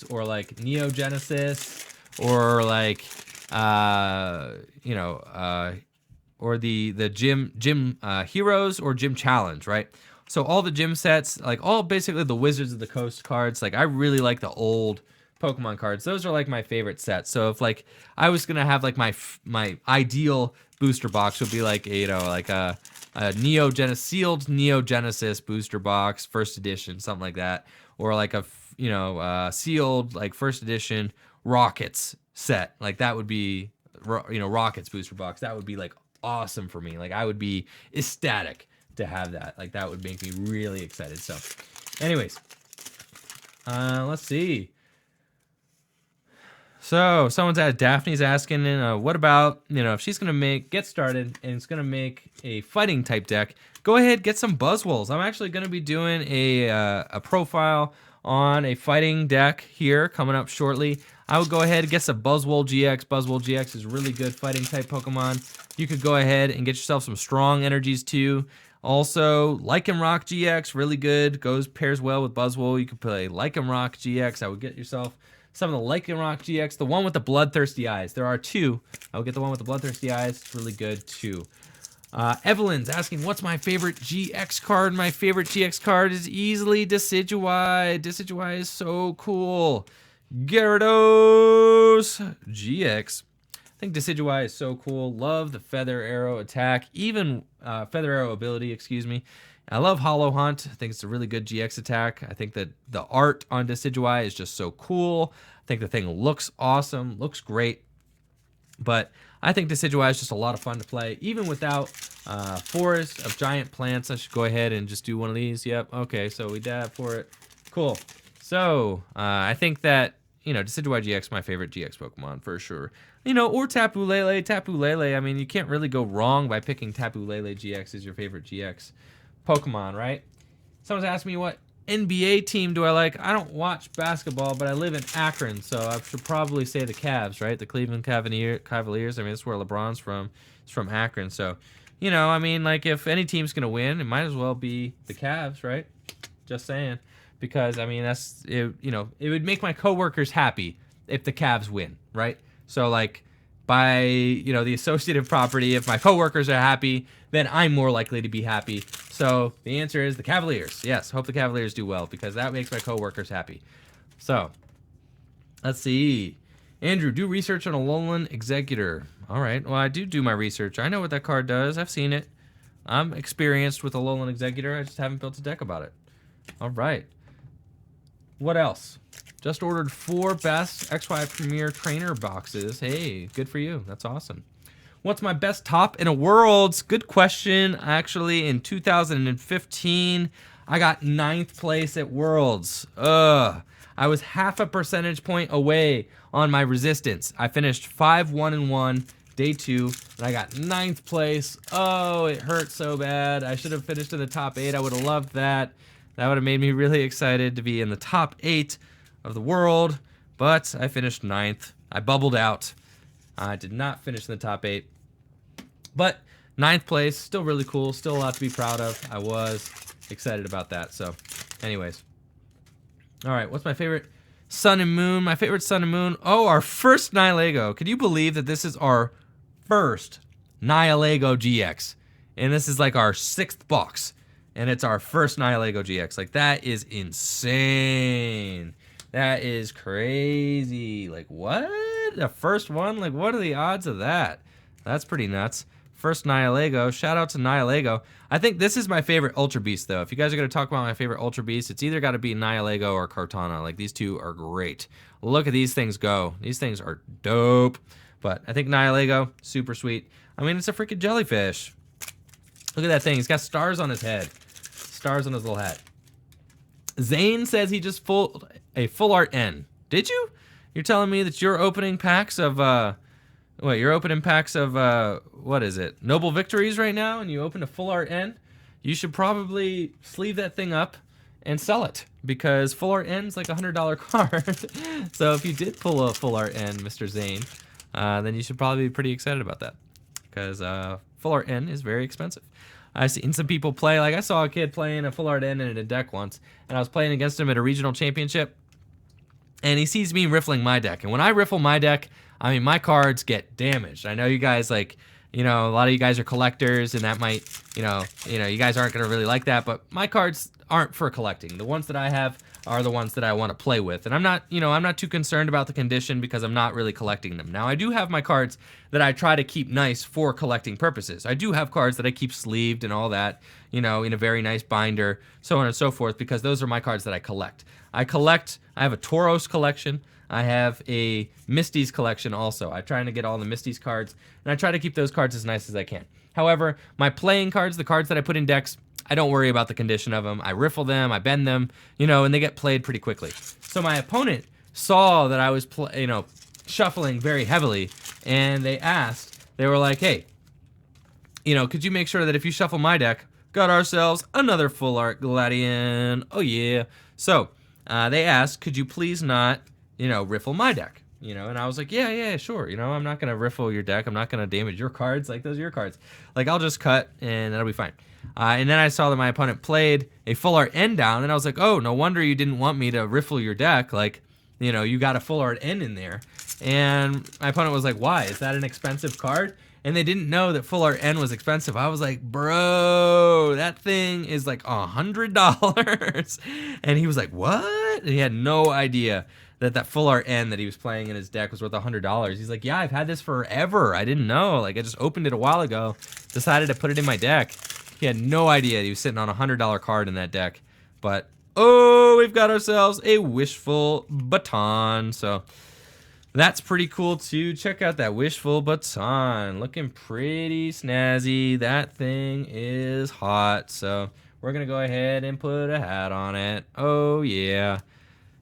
Speaker 1: or like Neo Genesis or like or the gym Heroes or Gym Challenge, right? So all the gym sets, like all basically the Wizards of the Coast cards, like I really like the old Pokemon cards. Those are like my favorite sets. So if like I was gonna have like my ideal booster box would be like a sealed Neo Genesis booster box, first edition, something like that, or like a sealed like first edition Rockets set. Like that would be Rockets booster box. That would be like awesome for me. Like I would be ecstatic to have that. Like that would make me really excited. So, anyways, let's see. So Daphne's asking, what about, if she's going to get started and it's going to make a fighting type deck, go ahead, get some Buzzwoles. I'm actually going to be doing a profile on a fighting deck here coming up shortly. I would go ahead and get some Buzzwole GX. Buzzwole GX is really good fighting type Pokemon. You could go ahead and get yourself some strong energies too. Also, Lycanroc GX, really good. Pairs well with Buzzwole. You could play Lycanroc GX. I would get yourself some of the Lycanroc GX, the one with the bloodthirsty eyes. There are two. I would get the one with the bloodthirsty eyes. It's really good too. Evelyn's asking, what's my favorite GX card? My favorite GX card is easily Decidueye. Decidueye is so cool. Gyarados GX. I think Decidueye is so cool. Love the Feather Arrow attack. Even Feather Arrow ability, excuse me. I love Hollow Hunt. I think it's a really good GX attack. I think that the art on Decidueye is just so cool. I think the thing looks awesome, looks great. But I think Decidueye is just a lot of fun to play, even without Forest of Giant Plants. I should go ahead and just do one of these. Yep. Okay, so we dab for it. Cool. So I think that, Decidueye GX my favorite GX Pokemon for sure. Or Tapu Lele. Tapu Lele, I mean, you can't really go wrong by picking Tapu Lele GX as your favorite GX Pokemon, right? Someone's asked me what NBA team do I like. I don't watch basketball, but I live in Akron, so I should probably say the Cavs, right? The Cleveland Cavaliers. I mean, that's where LeBron's from. He's from Akron, so, I mean, like, if any team's going to win, it might as well be the Cavs, right? Just saying. Because, I mean, it would make my coworkers happy if the Cavs win, right? So, like, by, the associative property, if my coworkers are happy, then I'm more likely to be happy. So the answer is the Cavaliers. Yes, hope the Cavaliers do well because that makes my coworkers happy. So let's see. Andrew, do research on a Alolan Executor. All right. Well, I do my research. I know what that card does. I've seen it. I'm experienced with a Alolan Executor. I just haven't built a deck about it. All right. What else? Just ordered 4 best XY Premier Trainer boxes. Hey, good for you. That's awesome. What's my best top in a Worlds? Good question. Actually, in 2015, I got 9th place at Worlds. I was half a percentage point away on my resistance. I finished 5-1-1, day 2, and I got 9th place. Oh, it hurt so bad. I should have finished in the top 8. I would have loved that. That would have made me really excited to be in the top 8 of the world, but I finished 9th. I bubbled out. I did not finish in the top 8. But 9th place, still really cool. Still a lot to be proud of. I was excited about that. So, anyways. All right, what's my favorite Sun and Moon? My favorite Sun and Moon. Oh, our first Nihilego. Could you believe that this is our first Nihilego GX? And this is like our 6th box. And it's our first Nihilego GX. Like, that is insane. That is crazy. Like, what? The first one? Like, what are the odds of that? That's pretty nuts. First Nihilego. Shout out to Nihilego. I think this is my favorite Ultra Beast, though. If you guys are going to talk about my favorite Ultra Beast, it's either got to be Nihilego or Kartana. Like, these two are great. Look at these things go. These things are dope. But I think Nihilego, super sweet. I mean, it's a freaking jellyfish. Look at that thing. He's got stars on his head. Stars on his little hat. Zane says he just pulled a full art N. Did you? You're telling me that you're opening packs of, you're opening packs of, what is it? Noble Victories right now, and you opened a full art N? You should probably sleeve that thing up and sell it, because full art N's like a $100 card. So if you did pull a full art N, Mr. Zane, then you should probably be pretty excited about that, because full art N is very expensive. I've seen some people play, like I saw a kid playing a full art N in a deck once, and I was playing against him at a regional championship, and he sees me riffling my deck. And when I riffle my deck, I mean, my cards get damaged. I know you guys, like, a lot of you guys are collectors, and that might, you guys aren't going to really like that, but my cards aren't for collecting. The ones that I have are the ones that I want to play with. And I'm not too concerned about the condition because I'm not really collecting them. Now, I do have my cards that I try to keep nice for collecting purposes. I do have cards that I keep sleeved and all that, in a very nice binder, so on and so forth, because those are my cards that I collect. I have a Tauros collection. I have a Misty's collection also. I try to get all the Misty's cards, and I try to keep those cards as nice as I can. However, my playing cards, the cards that I put in decks, I don't worry about the condition of them. I riffle them, I bend them, and they get played pretty quickly. So my opponent saw that I was, shuffling very heavily, and they were like, hey, could you make sure that if you shuffle my deck, got ourselves another full art Gladian. Oh yeah. So they asked, could you please not, riffle my deck? And I was like, yeah, sure. I'm not going to riffle your deck. I'm not going to damage your cards. Like, those are your cards. Like, I'll just cut, and that'll be fine. And then I saw that my opponent played a full art N down, and I was like, oh, no wonder you didn't want me to riffle your deck. Like, you got a full art N in there. And my opponent was like, why? Is that an expensive card? And they didn't know that full art N was expensive. I was like, bro, that thing is like $100. And he was like, what? And he had no idea that full art N that he was playing in his deck was worth $100. He's like, yeah, I've had this forever. I didn't know. Like, I just opened it a while ago, decided to put it in my deck. He had no idea he was sitting on a $100 card in that deck. But, oh, we've got ourselves a Wishful Baton. So, That's pretty cool too. Check out that wishful baton. Looking pretty snazzy. That thing is hot. So we're going to go ahead and put a hat on it. Oh, yeah.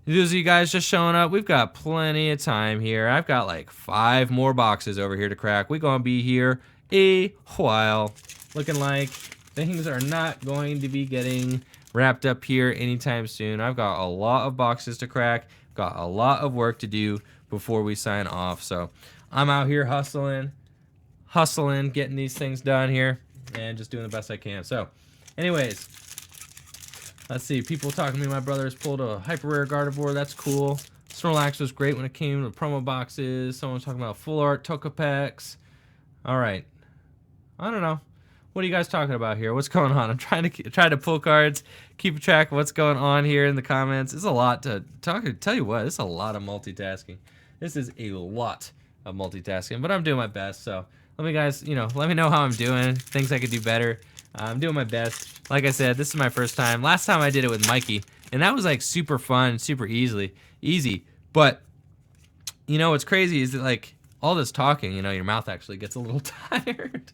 Speaker 1: Those of you guys just showing up, we've got plenty of time here. I've got like 5 more boxes over here to crack. We're going to be here a while. Looking like things are not going to be getting wrapped up here anytime soon. I've got a lot of boxes to crack. Got a lot of work to do before we sign off. So I'm out here hustling, getting these things done here, and just doing the best I can. So anyways, let's see. People talking to me. My brother's pulled a hyper rare Gardevoir. That's cool. Snorlax was great when it came to promo boxes. Someone's talking about full art Togepex. All right. I don't know. What are you guys talking about here? What's going on? I'm trying to pull cards, keep track of what's going on here in the comments. It's a lot to talk. Tell you what, it's a lot of multitasking. This is a lot of multitasking, but I'm doing my best. So let me guys, let me know how I'm doing. Things I could do better. I'm doing my best. Like I said, this is my first time. Last time I did it with Mikey, and that was like super fun, super easy. But what's crazy is that like all this talking, your mouth actually gets a little tired.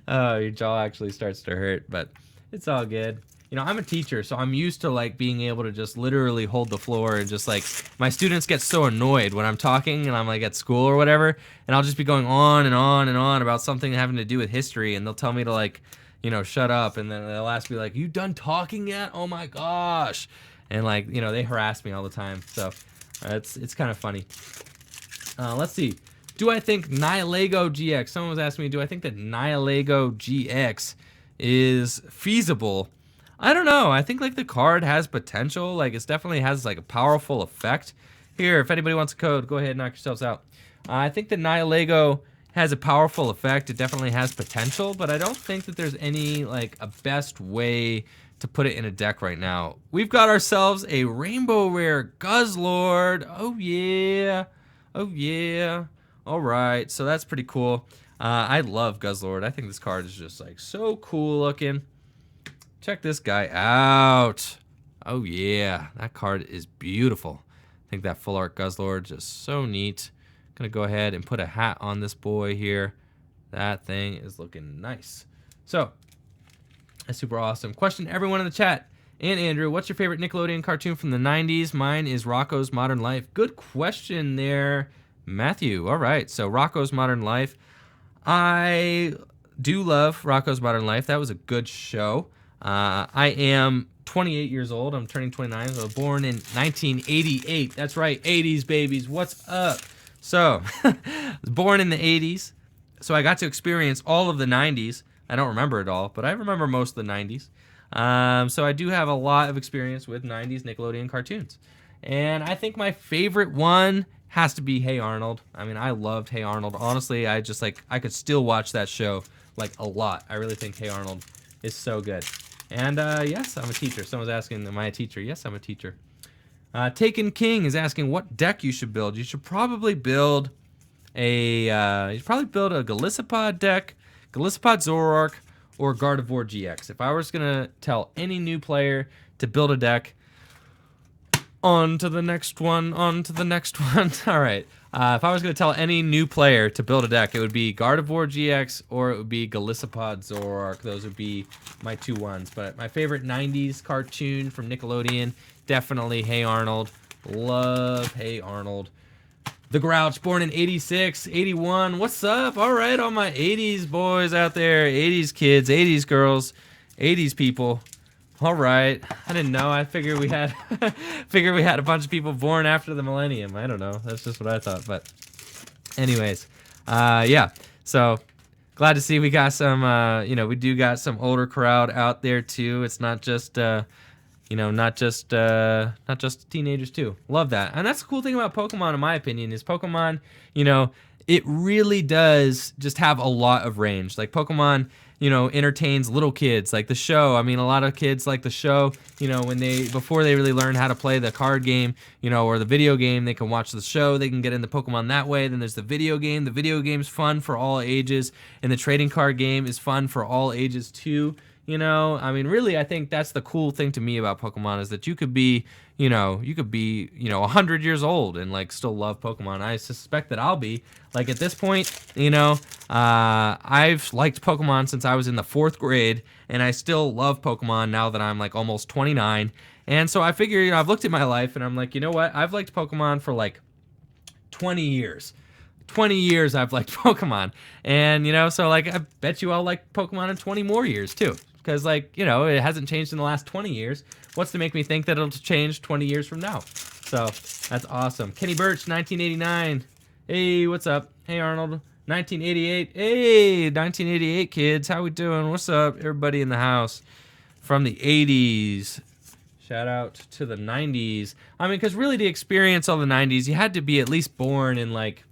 Speaker 1: Your jaw actually starts to hurt, but it's all good. I'm a teacher, so I'm used to like being able to just literally hold the floor and just like my students get so annoyed when I'm talking and I'm like at school or whatever, and I'll just be going on and on and on about something having to do with history, and they'll tell me to like, shut up, and then they'll ask me like, "You done talking yet? Oh my gosh!" And like, they harass me all the time, so it's kind of funny. Let's see. Do I think Nihilego GX? Someone was asking me, do I think that Nihilego GX is feasible? I don't know. I think like the card has potential. Like it definitely has like a powerful effect. Here, if anybody wants a code, go ahead and knock yourselves out. I think that Nihilego has a powerful effect. It definitely has potential, but I don't think that there's any like a best way to put it in a deck right now. We've got ourselves a Rainbow Rare Guzzlord. Oh yeah. Oh yeah. All right, so that's pretty cool. I love Guzzlord. I think this card is just like so cool looking. Check this guy out. Oh yeah, that card is beautiful. I think that full art Guzzlord just so neat. Gonna go ahead and put a hat on this boy here. That thing is looking nice. So that's super awesome. Question everyone in the chat. And Andrew, what's your favorite Nickelodeon cartoon from the 90s? Mine is Rocko's Modern Life. Good question there, Matthew. All right, so Rocko's Modern Life. I do love Rocko's Modern Life. That was a good show. I am 28 years old. I'm turning 29. I was born in 1988. That's right, 80s babies. What's up? So, I was born in the 80s, so I got to experience all of the 90s. I don't remember it all, but I remember most of the 90s. So I do have a lot of experience with 90s Nickelodeon cartoons. And I think my favorite one has to be Hey Arnold. I mean, I loved Hey Arnold. Honestly, I could still watch that show like a lot. I really think Hey Arnold is so good. And yes, I'm a teacher. Someone's asking, am I a teacher? Yes, I'm a teacher. Taken King is asking what deck you should build. You should probably build a Galissapod deck, Galissapod Zoroark, or Gardevoir GX. If I was gonna tell any new player to build a deck, on to the next one. All right. If I was gonna tell any new player to build a deck, it would be Gardevoir GX or it would be Galissapod Zoroark. Those would be my two ones. But my favorite 90s cartoon from Nickelodeon, definitely Hey Arnold. Love Hey Arnold. The Grouch, born in 86, 81. What's up? All right, all my 80s boys out there, 80s kids, 80s girls, 80s people. All right. I didn't know. I figured we had a bunch of people born after the millennium. I don't know. That's just what I thought. But anyways, yeah. So glad to see we got some, we do got some older crowd out there too. It's not just not just teenagers too. Love that. And that's the cool thing about Pokemon, in my opinion, is Pokemon, it really does just have a lot of range. Like Pokemon, entertains little kids. Like the show, I mean, a lot of kids like the show, before they really learn how to play the card game, or the video game, they can watch the show, they can get into Pokemon that way. Then there's the video game. The video game's fun for all ages, and the trading card game is fun for all ages too. You know, I mean, really, I think that's the cool thing to me about Pokemon is that you could be, 100 years old and like still love Pokemon. I suspect that I'll be like at this point, I've liked Pokemon since I was in the 4th grade, and I still love Pokemon now that I'm like almost 29. And so I figure, I've looked at my life and I'm like, you know what? I've liked Pokemon for like 20 years. 20 years I've liked Pokemon. And, so like I bet you I'll like Pokemon in 20 more years too. Because like, it hasn't changed in the last 20 years. What's to make me think that it'll change 20 years from now? So that's awesome. Kenny Birch, 1989. Hey, what's up? Hey, Arnold. 1988. Hey, 1988 kids. How we doing? What's up, everybody in the house? From the 80s. Shout out to the 90s. I mean, because really to experience all the 90s, you had to be at least born in like,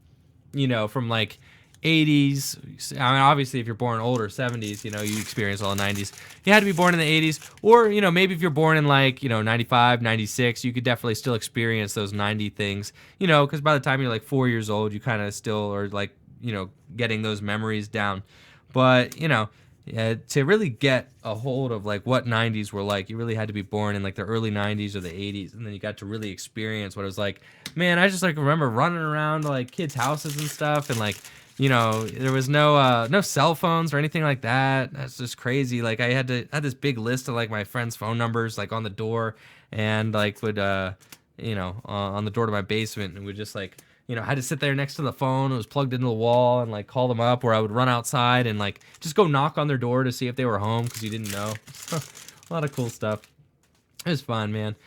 Speaker 1: from like 80s. I mean, obviously, if you're born older, 70s, you experience all the 90s. You had to be born in the 80s. Or, maybe if you're born in like, 95, 96, you could definitely still experience those 90 things, because by the time you're like 4 years old, you kind of still are like, getting those memories down. But, to really get a hold of like what 90s were like, you really had to be born in like the early 90s or the 80s, and then you got to really experience what it was like. Man, I just like remember running around to like kids' houses and stuff, and like, there was no cell phones or anything like that. That's just crazy. Like I had this big list of like my friends' phone numbers like on the door, and like would on the door to my basement, and would just like, I had to sit there next to the phone. It was plugged into the wall, and like call them up, or I would run outside and like just go knock on their door to see if they were home because you didn't know. A lot of cool stuff. It was fun, man.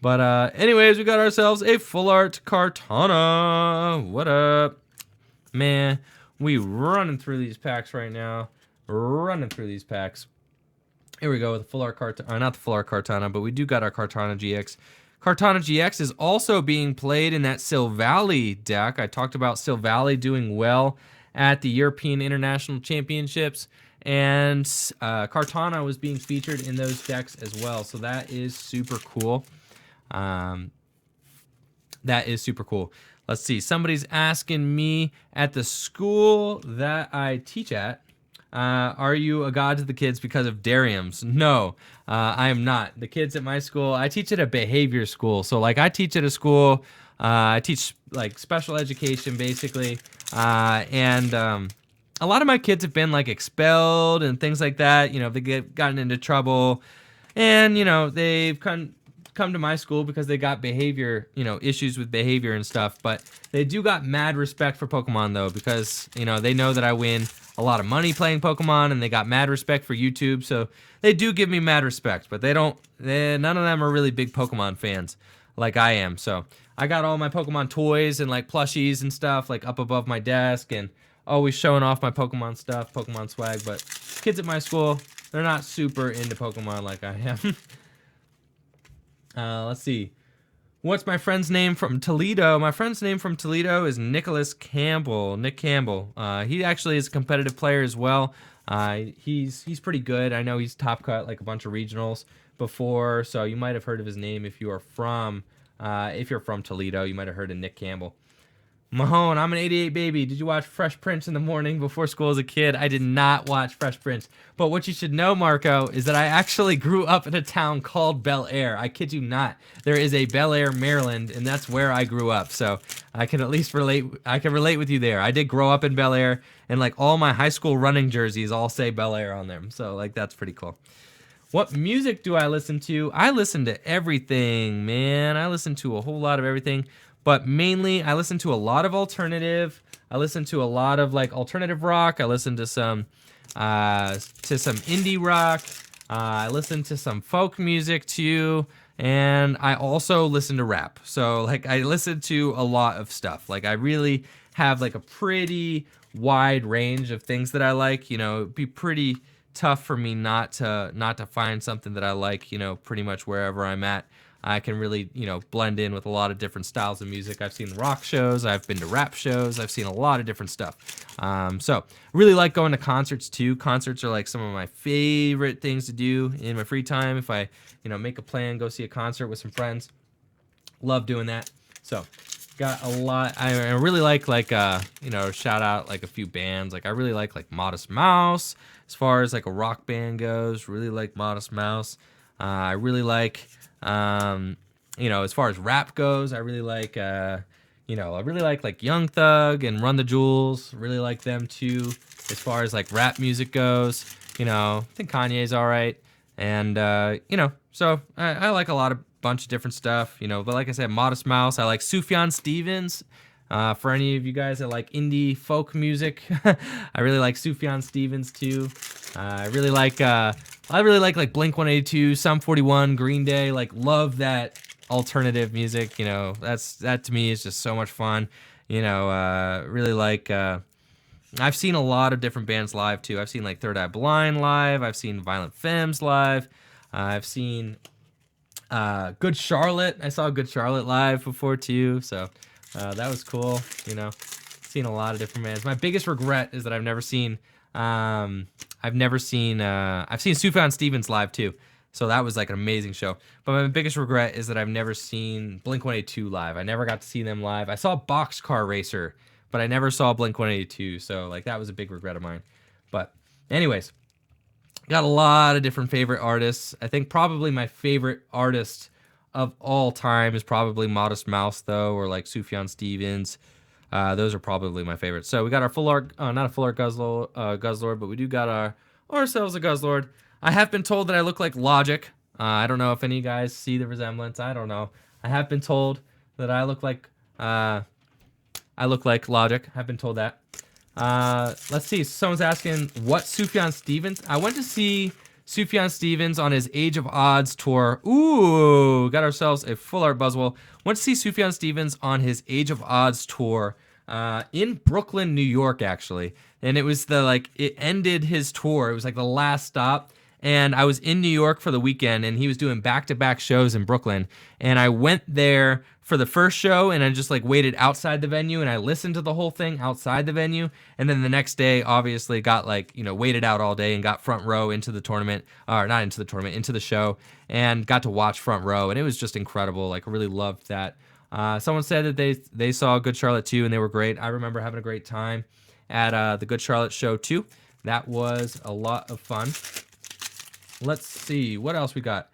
Speaker 1: But anyways, we got ourselves a full art Kartana. What up, man? We running through these packs right now. Running through these packs. Here we go with the full art Kartana. Not the full art Kartana, but we do got our Kartana GX. Kartana GX is also being played in that Silvally deck. I talked about Silvally doing well at the European International Championships, and Kartana was being featured in those decks as well. So that is super cool. That is super cool. Let's see. Somebody's asking me at the school that I teach at, are you a god to the kids because of Dariums? No, I am not. The kids at my school, I teach at a behavior school. So like I teach at a school, I teach like special education basically. And a lot of my kids have been like expelled and things like that. They've gotten into trouble, and, they've come to my school because they got behavior, issues with behavior and stuff. But they do got mad respect for Pokemon though, because, they know that I win a lot of money playing Pokemon, and they got mad respect for YouTube. So they do give me mad respect, but none of them are really big Pokemon fans like I am. So I got all my Pokemon toys and like plushies and stuff like up above my desk, and always showing off my Pokemon stuff, Pokemon swag. But kids at my school, they're not super into Pokemon like I am. Let's see. What's my friend's name from Toledo? My friend's name from Toledo is Nicholas Campbell. Nick Campbell. He actually is a competitive player as well. He's pretty good. I know he's top cut like a bunch of regionals before, so you might have heard of his name if you're from Toledo. You might have heard of Nick Campbell. Mahone, I'm an 88 baby. Did you watch Fresh Prince in the morning before school as a kid? I did not watch Fresh Prince. But what you should know, Marco, is that I actually grew up in a town called Bel Air. I kid you not. There is a Bel Air, Maryland, and that's where I grew up. So I can at least relate. I can relate with you there. I did grow up in Bel Air, and like all my high school running jerseys all say Bel Air on them. So like that's pretty cool. What music do I listen to? I listen to everything, man. I listen to a whole lot of everything. But mainly, I listen to a lot of alternative. I listen to a lot of like alternative rock. I listen to some indie rock. I listen to some folk music too, and I also listen to rap. So like I listen to a lot of stuff. Like I really have like a pretty wide range of things that I like. It'd be pretty tough for me not to find something that I like. Pretty much wherever I'm at. I can really, blend in with a lot of different styles of music. I've seen rock shows. I've been to rap shows. I've seen a lot of different stuff. So really like going to concerts too. Concerts are like some of my favorite things to do in my free time. If I, make a plan, go see a concert with some friends. Love doing that. So got a lot. I really like you know, shout out like a few bands. Like I really like Modest Mouse as far as like a rock band goes. Really like Modest Mouse. I really like you know, as far as rap goes, I really like you know, I really like Young Thug and Run the Jewels. Really like them too. As far as like rap music goes, you know, I think Kanye's all right. And you know, so I like a lot of bunch of different stuff, you know. But like I said, Modest Mouse. I like Sufjan Stevens. For any of you guys that like indie folk music, I really like Sufjan Stevens too. I really like like Blink 182, Sum 41, Green Day. Like love that alternative music. You know, that to me is just so much fun. You know, really like. I've seen a lot of different bands live too. I've seen like Third Eye Blind live. I've seen Violent Femmes live. I've seen Good Charlotte. I saw Good Charlotte live before too, so that was cool. You know, seen a lot of different bands. My biggest regret is that I've seen Sufjan Stevens live too. So that was like an amazing show. But my biggest regret is that I've never seen Blink 182 live. I never got to see them live. I saw Boxcar Racer, but I never saw Blink 182. So like that was a big regret of mine. But anyways, got a lot of different favorite artists. I think probably my favorite artist of all time is probably Modest Mouse though, or like Sufjan Stevens. Those are probably my favorites. So we got our full art, not a full art Guzzlord, but we do got ourselves a Guzzlord. I have been told that I look like Logic. I don't know if any of you guys see the resemblance. I don't know. I have been told that I look like Logic. I've been told that. Let's see. Someone's asking what Sufjan Stevens. I went to see Sufjan Stevens on his Age of Odds tour. Ooh, got ourselves a full art Buzzwell. Went to see Sufjan Stevens on his Age of Odds tour in Brooklyn, New York, actually. And it was it ended his tour. It was like the last stop. And I was in New York for the weekend, and he was doing back-to-back shows in Brooklyn. And I went there for the first show, and I just like waited outside the venue, and I listened to the whole thing outside the venue. And then the next day, obviously, got waited out all day and got front row into the tournament, or not into the tournament, into the show, and got to watch front row, and it was just incredible. Like, I really loved that. Someone said that they saw Good Charlotte too, and they were great. I remember having a great time at the Good Charlotte show too. That was a lot of fun. Let's see what else we got.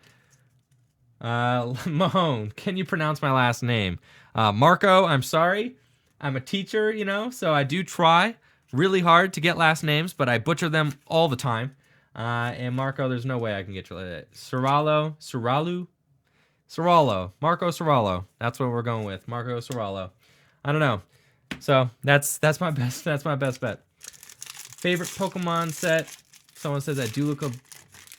Speaker 1: Mahone, can you pronounce my last name? Marco, I'm sorry. I'm a teacher, you know, so I do try really hard to get last names, but I butcher them all the time. And Marco, there's no way I can get your Serrallo, Marco Serrallo. That's what we're going with. Marco Serrallo. I don't know. So that's my best bet. Favorite Pokemon set. Someone says I do look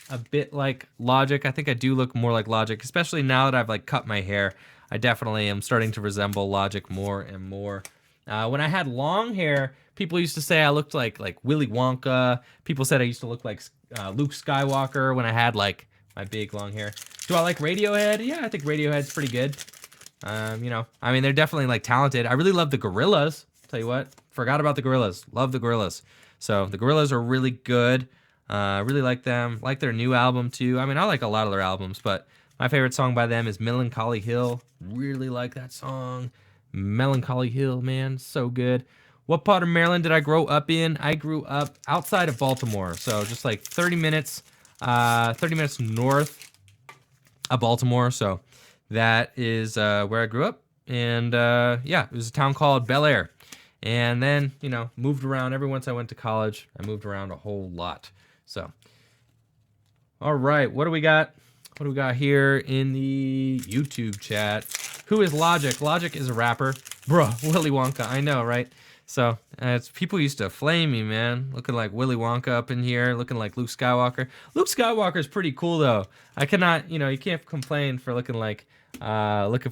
Speaker 1: a bit like Logic. I think I do look more like Logic, especially now that I've like cut my hair. I definitely am starting to resemble Logic more and more. When I had long hair, people used to say I looked like Willy Wonka. People said I used to look like Luke Skywalker when I had like my big long hair. Do I like Radiohead? Yeah, I think Radiohead's pretty good. You know, I mean, they're definitely like talented. I really love the Gorillaz. Tell you what, forgot about the Gorillaz. Love the Gorillaz. So the Gorillaz are really good. I really like them. Like their new album too. I mean, I like a lot of their albums, but my favorite song by them is Melancholy Hill. Really like that song. Melancholy Hill, man, so good. What part of Maryland did I grow up in? I grew up outside of Baltimore, so just like 30 minutes north of Baltimore. So that is where I grew up, and yeah, it was a town called Bel Air. And then, you know, moved around. Ever once I went to college, I moved around a whole lot. So, all right, what do we got? What do we got here in the YouTube chat? Who is Logic? Logic is a rapper. Bruh, Willy Wonka. I know, right? So, people used to flame me, man. Looking like Willy Wonka up in here. Looking like Luke Skywalker. Luke Skywalker is pretty cool, though. I cannot, you know, you can't complain for looking like Luke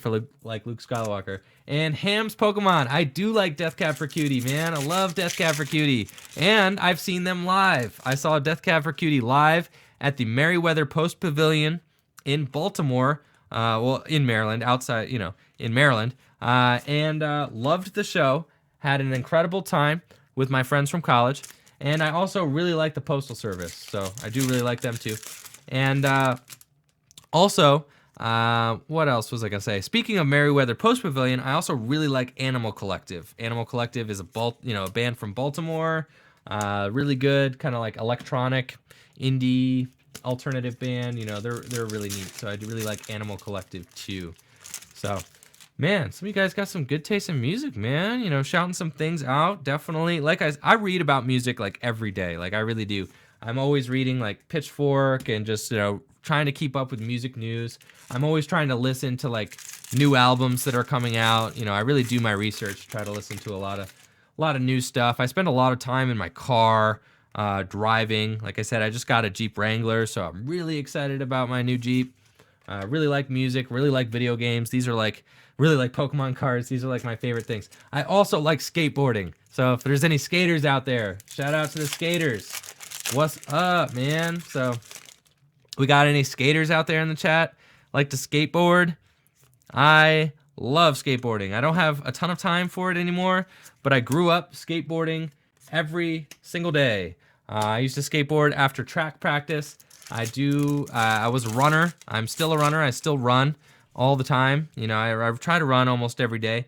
Speaker 1: Skywalker. And Ham's Pokemon. I do like Death Cab for Cutie, man. I love Death Cab for Cutie. And I've seen them live. I saw Death Cab for Cutie live at the Merriweather Post Pavilion in Baltimore. Well, in Maryland, outside, you know, in Maryland. And loved the show. Had an incredible time with my friends from college. And I also really like the Postal Service. So I do really like them too. And also, What else was I gonna say? Speaking of Merriweather Post Pavilion, I also really like Animal Collective. Animal Collective is a band from Baltimore. Really good, kind of like electronic, indie, alternative band. They're really neat. So I do really like Animal Collective too. So, man, some of you guys got some good taste in music, man. Shouting some things out, definitely. Like I read about music like every day. Like I really do. I'm always reading like Pitchfork and just trying to keep up with music news. I'm always trying to listen to like new albums that are coming out. I really do my research, try to listen to a lot of new stuff. I spend a lot of time in my car driving. Like I said, I just got a Jeep Wrangler, so I'm really excited about my new Jeep. Really like music, really like video games. These are really like Pokemon cards. These are like my favorite things. I also like skateboarding. So if there's any skaters out there, shout out to the skaters. What's up, man? So we got any skaters out there in the chat? Like to skateboard? I love skateboarding. I don't have a ton of time for it anymore, but I grew up skateboarding every single day. I used to skateboard after track practice. I was a runner. I'm still a runner. I still run all the time. I try to run almost every day,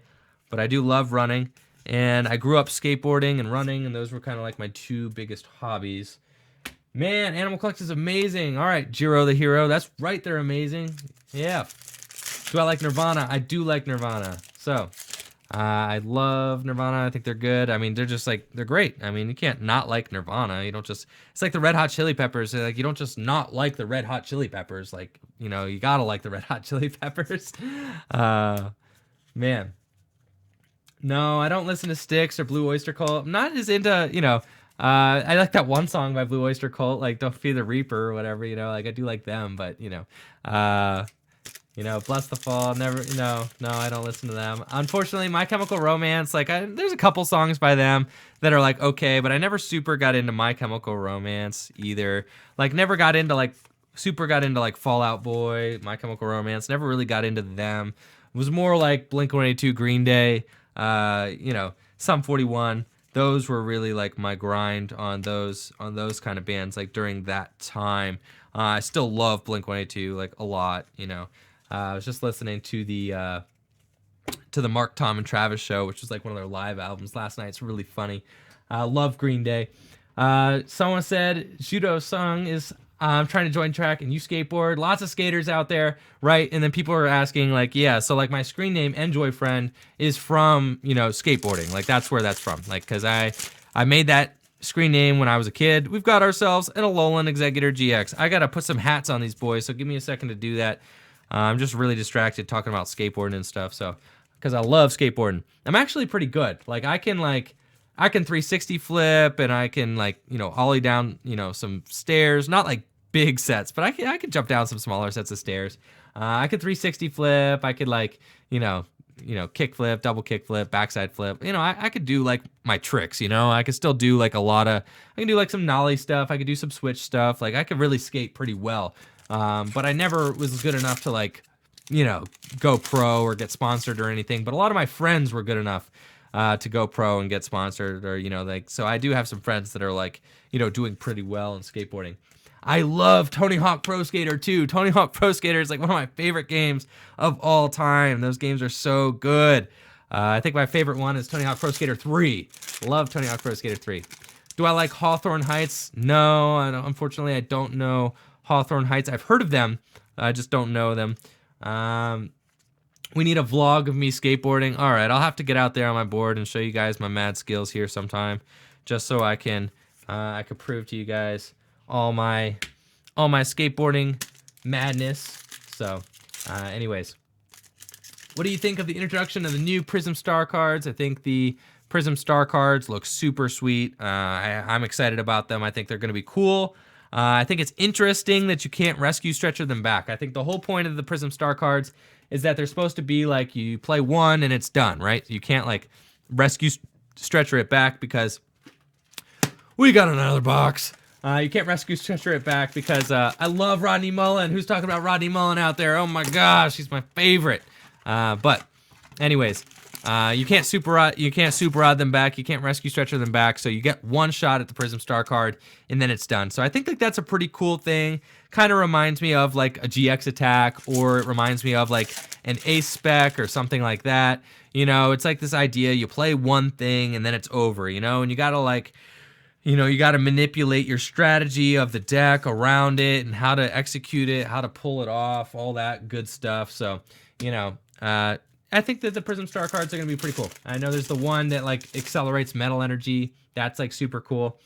Speaker 1: but I do love running. And I grew up skateboarding and running, and those were kind of like my two biggest hobbies. Man, Animal Collective is amazing. All right, Jiro the Hero. That's right, they're amazing. Yeah. Do I like Nirvana? I do like Nirvana. So, I love Nirvana. I think they're good. I mean, they're great. I mean, you can't not like Nirvana. It's like the Red Hot Chili Peppers. Like, you don't just not like the Red Hot Chili Peppers. Like, you gotta like the Red Hot Chili Peppers. Man. No, I don't listen to Styx or Blue Oyster Cult. I'm not as into, I like that one song by Blue Oyster Cult, like Don't Fear the Reaper or whatever, like I do like them, but Bless the Fall, never, no, I don't listen to them. Unfortunately, My Chemical Romance, there's a couple songs by them that are like okay, but I never super got into My Chemical Romance either. Never got into super got into Fall Out Boy, My Chemical Romance, never really got into them. It was more like Blink-182, Green Day, Sum 41. Those were really like my grind on those kind of bands during that time. I still love Blink-182 a lot. I was just listening to the Mark, Tom, and Travis show, which was one of their live albums last night. It's really funny. Love Green Day. Someone said Judo's song is I'm trying to join track and you skateboard. Lots of skaters out there, right? And then people are asking so my screen name Enjoy Friend is from skateboarding. That's where that's from. Because I made that screen name when I was a kid. We've got ourselves an Alolan Executor GX. I gotta put some hats on these boys, so give me a second to do that. I'm just really distracted talking about skateboarding and stuff. So because I love skateboarding, I'm actually pretty good. I can 360 flip and I can ollie down some stairs. Not big sets, but I can jump down some smaller sets of stairs. I could 360 flip. I could kick flip, double kick flip, backside flip. I could do my tricks. I could still do I can do some nollie stuff. I could do some switch stuff. I could really skate pretty well. But I never was good enough to go pro or get sponsored or anything. But a lot of my friends were good enough to go pro and get sponsored or so I do have some friends that are doing pretty well in skateboarding. I love Tony Hawk Pro Skater 2. Tony Hawk Pro Skater is one of my favorite games of all time. Those games are so good. I think my favorite one is Tony Hawk Pro Skater 3. Love Tony Hawk Pro Skater 3. Do I like Hawthorne Heights? No, unfortunately I don't know Hawthorne Heights. I've heard of them. I just don't know them. We need a vlog of me skateboarding. All right, I'll have to get out there on my board and show you guys my mad skills here sometime, just so I can prove to you guys all my skateboarding madness. So, anyways, what do you think of the introduction of the new Prism Star cards? I think the Prism Star cards look super sweet. I'm excited about them. I think they're going to be cool. I think it's interesting that you can't rescue stretcher them back. I think the whole point of the Prism Star cards is that they're supposed to be you play one and it's done, right? You can't rescue stretcher it back because we got another box. You can't rescue stretcher it back because I love Rodney Mullen. Who's talking about Rodney Mullen out there? Oh my gosh, he's my favorite. But anyways, You can't super rod them back. You can't rescue stretcher them back. So you get one shot at the Prism Star card, and then it's done. So I think like that's a pretty cool thing. Kind of reminds me of like a GX attack, or it reminds me of like an ace spec or something like that. You know, it's like this idea: you play one thing and then it's over. You know, and you gotta like, you know, you got to manipulate your strategy of the deck around it and how to execute it, how to pull it off, all that good stuff. So, you know, I think that the Prism Star cards are going to be pretty cool. I know there's the one that like accelerates metal energy. That's like super cool.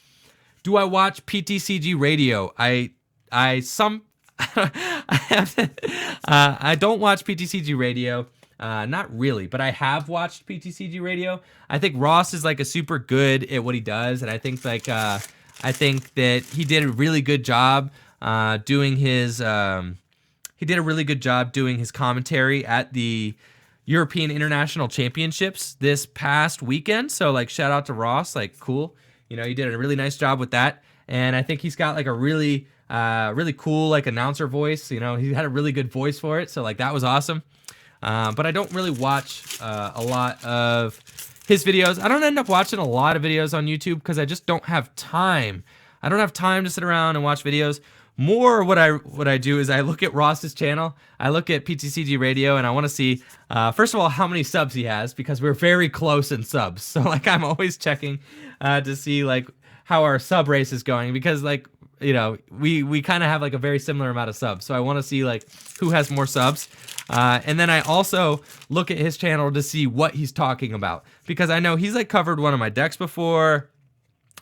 Speaker 1: Do I watch PTCG radio? I don't watch PTCG radio. Not really, but I have watched PTCG radio. I think Ross is like a super good at what he does, and I think like I think that he did a really good job doing his commentary at the European International Championships this past weekend. So like shout out to Ross, like cool. You know, he did a really nice job with that, and I think he's got like a really cool like announcer voice. You know, he had a really good voice for it, so like that was awesome. But I don't really watch a lot of his videos. I don't end up watching a lot of videos on YouTube because I just don't have time. I don't have time to sit around and watch videos. More what I do is I look at Ross's channel, I look at PTCG Radio, and I want to see, first of all, how many subs he has, because we're very close in subs. So like I'm always checking to see like how our sub race is going, because like, you know, we kind of have like a very similar amount of subs. So I want to see like who has more subs. And then I also look at his channel to see what he's talking about, because I know he's like covered one of my decks before.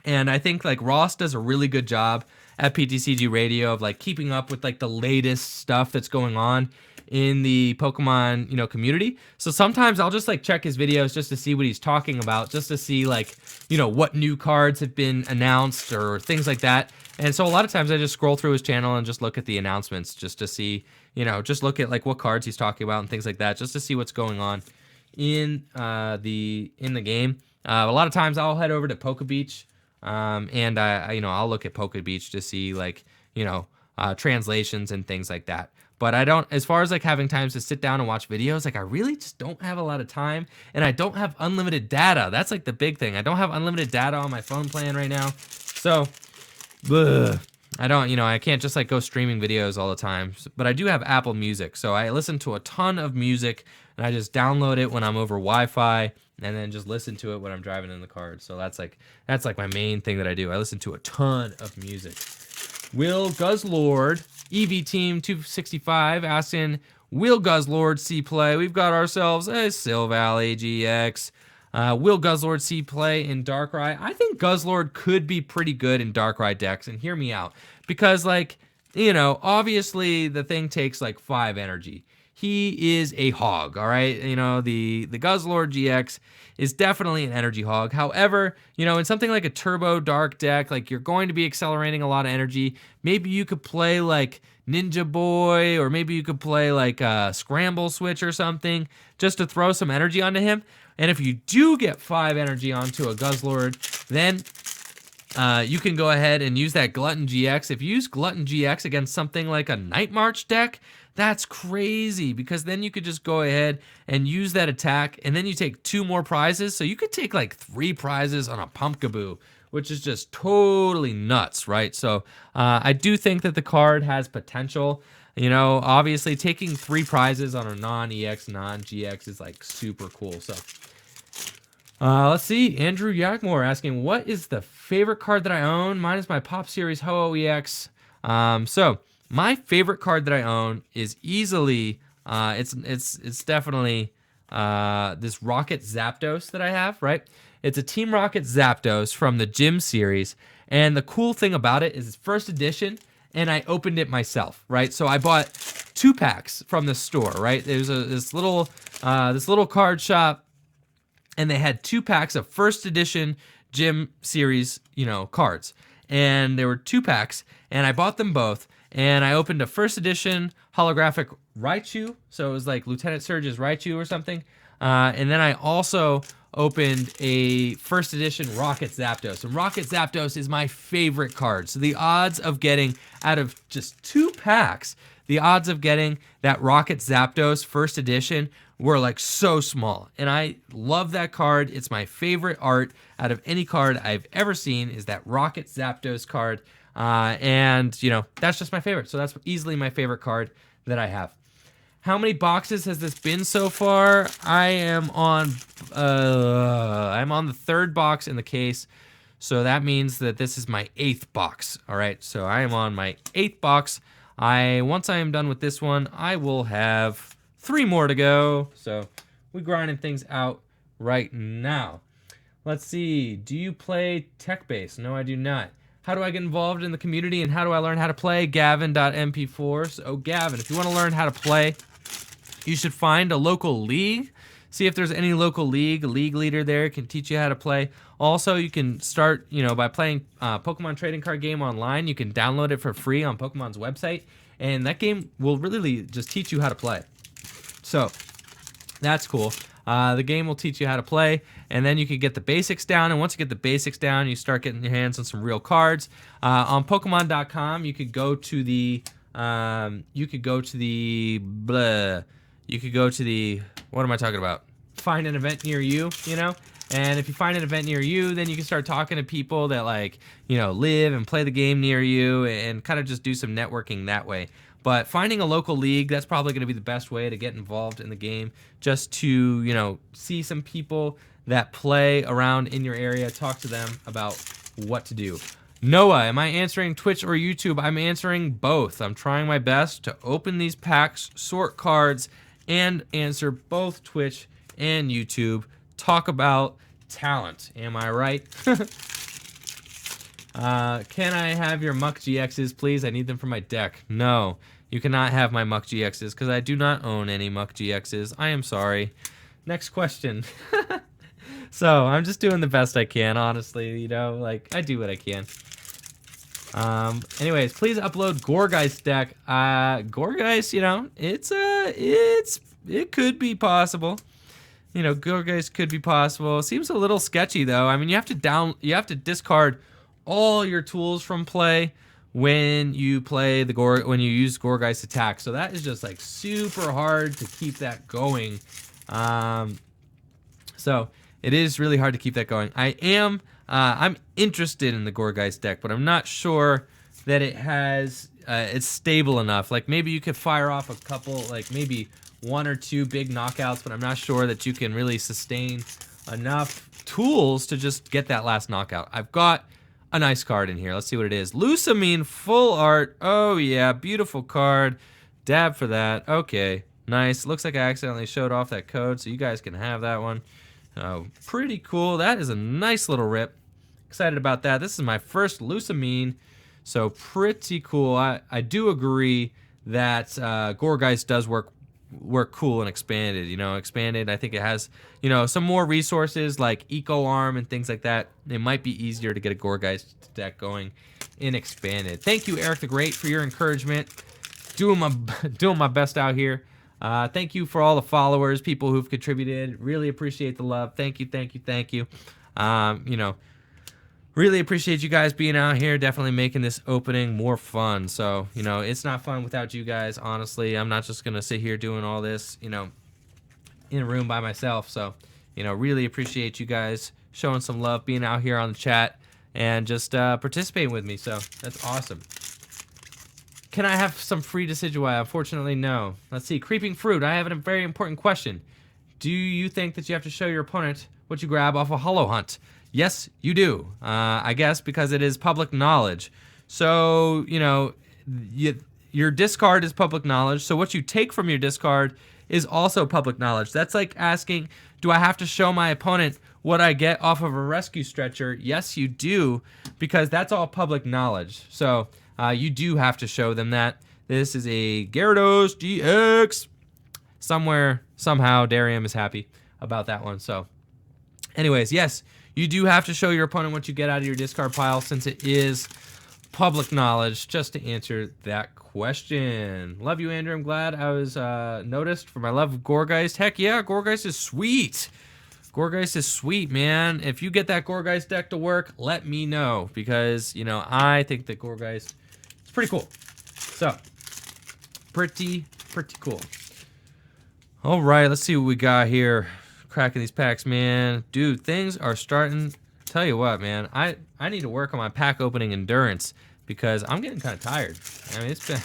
Speaker 1: And I think like Ross does a really good job at PTCG Radio of like keeping up with like the latest stuff that's going on in the Pokemon, you know, community. So sometimes I'll just like check his videos just to see what he's talking about, just to see like, you know, what new cards have been announced or things like that. And so a lot of times I just scroll through his channel and just look at the announcements just to see, you know, just look at like what cards he's talking about and things like that, just to see what's going on in the game. A lot of times I'll head over to Poke Beach, and you know, I'll look at Poke Beach to see like, you know, translations and things like that. But I don't, as far as like having times to sit down and watch videos, like I really just don't have a lot of time, and I don't have unlimited data. That's like the big thing. I don't have unlimited data on my phone plan right now. So, I don't, you know, I can't just like go streaming videos all the time. But I do have Apple Music, so I listen to a ton of music, and I just download it when I'm over Wi-Fi, and then just listen to it when I'm driving in the car. So that's like my main thing that I do. I listen to a ton of music. Will Guzzlord, EV Team 265, asking, will Guzzlord see play? We've got ourselves a Silvally GX. Will Guzzlord see play in Darkrai? I think Guzzlord could be pretty good in Darkrai decks, and hear me out. Because, like, you know, obviously the thing takes, like, 5 energy. He is a hog, all right? You know, the Guzzlord GX is definitely an energy hog. However, you know, in something like a Turbo Dark deck, like, you're going to be accelerating a lot of energy. Maybe you could play, like, Ninja Boy, or maybe you could play, like, Scramble Switch or something, just to throw some energy onto him. And if you do get 5 energy onto a Guzzlord, then you can go ahead and use that Glutton GX. If you use Glutton GX against something like a Night March deck, that's crazy, because then you could just go ahead and use that attack, and then you take 2 more prizes. So you could take like 3 prizes on a Pumpkaboo, which is just totally nuts, right? So I do think that the card has potential. You know, obviously taking 3 prizes on a non-EX, non-GX is like super cool. So let's see. Andrew Yakmore asking, what is the favorite card that I own? Mine is my Pop Series Ho-Oh EX. So my favorite card that I own is easily, it's definitely this Rocket Zapdos that I have, right? It's a Team Rocket Zapdos from the Gym series, and the cool thing about it is it's first edition, and I opened it myself, right? So I bought 2 packs from the store, right? There's this little card shop, and they had 2 packs of first edition Gym series, you know, cards, and there were 2 packs, and I bought them both. And I opened a first edition holographic Raichu. So it was like Lieutenant Surge's Raichu or something. And then I also opened a first edition Rocket Zapdos. And Rocket Zapdos is my favorite card. So the odds of getting, out of just 2 packs, the odds of getting that Rocket Zapdos first edition were like so small. And I love that card. It's my favorite art out of any card I've ever seen is that Rocket Zapdos card. And, you know, that's just my favorite. So that's easily my favorite card that I have. How many boxes has this been so far? I'm on the 3rd box in the case. So that means that this is my 8th box. All right, so I am on my 8th box. Once I am done with this one, I will have 3 more to go. So we're grinding things out right now. Let's see. Do you play Tech Base? No, I do not. How do I get involved in the community and how do I learn how to play? Gavin.mp4. So Gavin, if you want to learn how to play, you should find a local league. See if there's any local league. A league leader there can teach you how to play. Also, you can start, by playing Pokemon trading card game online. You can download it for free on Pokemon's website, and that game will really just teach you how to play. So that's cool. The game will teach you how to play, and then you can get the basics down. And once you get the basics down, you start getting your hands on some real cards. On Pokemon.com, you could go to the what am I talking about? Find an event near you, And if you find an event near you, then you can start talking to people that live and play the game near you and kind of just do some networking that way. But finding a local league, that's probably going to be the best way to get involved in the game, just to, see some people that play around in your area, talk to them about what to do. Noah, am I answering Twitch or YouTube? I'm answering both. I'm trying my best to open these packs, sort cards, and answer both Twitch and YouTube. Talk about talent. Am I right? Can I have your Muck GXs, please? I need them for my deck. No, you cannot have my Muck GXs because I do not own any Muck GXs. I am sorry. Next question. So I'm just doing the best I can, honestly. I do what I can. Anyways, please upload Gourgeist deck. Gourgeist, it could be possible. Gourgeist could be possible. Seems a little sketchy though. I mean, you have to discard all your tools from play when you play when you use Gourgeist attack. So that is just like super hard to keep that going. So it is really hard to keep that going. I'm interested in the Gourgeist deck, but I'm not sure that it's stable enough. Like maybe you could fire off a couple, like maybe 1 or 2 big knockouts, but I'm not sure that you can really sustain enough tools to just get that last knockout. I've got a nice card in here. Let's see what it is. Lusamine full art. Oh yeah, beautiful card. Dab for that. Okay, nice. Looks like I accidentally showed off that code, so you guys can have that one. Oh, pretty cool. That is a nice little rip. Excited about that. This is my first Lusamine, so pretty cool. I do agree that Gourgeist does work cool and expanded. Expanded. I think it has some more resources like Eco Arm and things like that. It might be easier to get a Gourgeist deck going in expanded. Thank you, Eric the Great, for your encouragement. Doing my best out here. Thank you for all the followers, people who've contributed. Really appreciate the love. Thank you. Really appreciate you guys being out here, definitely making this opening more fun. So, it's not fun without you guys, honestly. I'm not just going to sit here doing all this, in a room by myself. So, really appreciate you guys showing some love, being out here on the chat, and just participating with me. So, that's awesome. Can I have some free Decidueye? Unfortunately, no. Let's see. Creeping Fruit. I have a very important question. Do you think that you have to show your opponent what you grab off a Hollow Hunt? Yes, you do. I guess because it is public knowledge. So, your discard is public knowledge. So what you take from your discard is also public knowledge. That's like asking, do I have to show my opponent what I get off of a rescue stretcher? Yes, you do, because that's all public knowledge. So you do have to show them that. This is a Gyarados GX. Somehow, Darium is happy about that one. So, anyways, yes, you do have to show your opponent what you get out of your discard pile, since it is public knowledge, just to answer that question. Love you, Andrew. I'm glad I was noticed for my love of Gourgeist. Heck yeah, Gourgeist is sweet. Gorgeist is sweet, man. If you get that Gorgeist deck to work, let me know, because, you know, I think that Gorgeist is pretty cool. So, pretty cool. All right, let's see what we got here. Cracking these packs, man. Dude, things are starting. Tell you what, man. I need to work on my pack opening endurance, because I'm getting kind of tired. I mean, it's been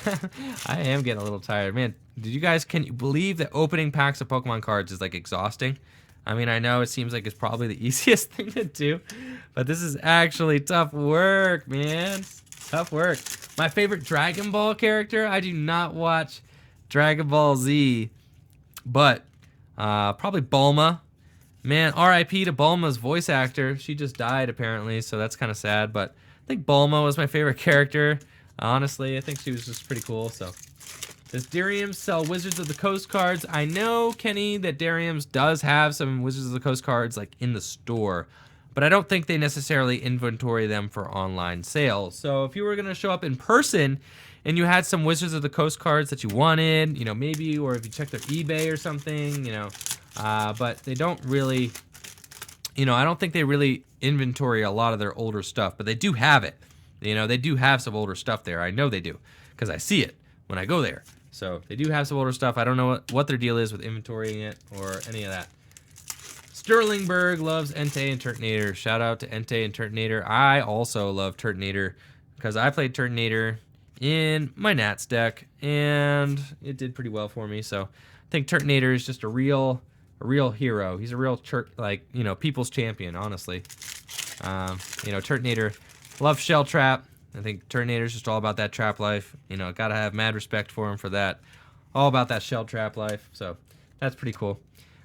Speaker 1: I am getting a little tired, man. Can you believe that opening packs of Pokemon cards is like exhausting? I mean, I know it seems like it's probably the easiest thing to do, but this is actually tough work, man. Tough work. My favorite Dragon Ball character, I do not watch Dragon Ball Z, but probably Bulma. Man, R.I.P. to Bulma's voice actor. She just died, apparently, so that's kind of sad, but I think Bulma was my favorite character. Honestly, I think she was just pretty cool, so. Does Darium sell Wizards of the Coast cards? I know, Kenny, that Darium's does have some Wizards of the Coast cards like in the store, but I don't think they necessarily inventory them for online sales. So if you were going to show up in person and you had some Wizards of the Coast cards that you wanted, you know, maybe, or if you checked their eBay or something, you know, but they don't really, you know, I don't think they really inventory a lot of their older stuff, but they do have it. You know, they do have some older stuff there. I know they do, because I see it when I go there. So they do have some older stuff. I don't know what their deal is with inventorying it or any of that. Sterlingberg loves Entei and Turtonator. Shout out to Entei and Turtonator. I also love Turtonator because I played Turtonator in my Nats deck and it did pretty well for me. So I think Turtonator is just a real hero. He's a real people's champion, honestly. You know, Turtonator loves Shell Trap. I think Turtonator's just all about that trap life. You know, gotta have mad respect for him for that. All about that shell trap life. So that's pretty cool.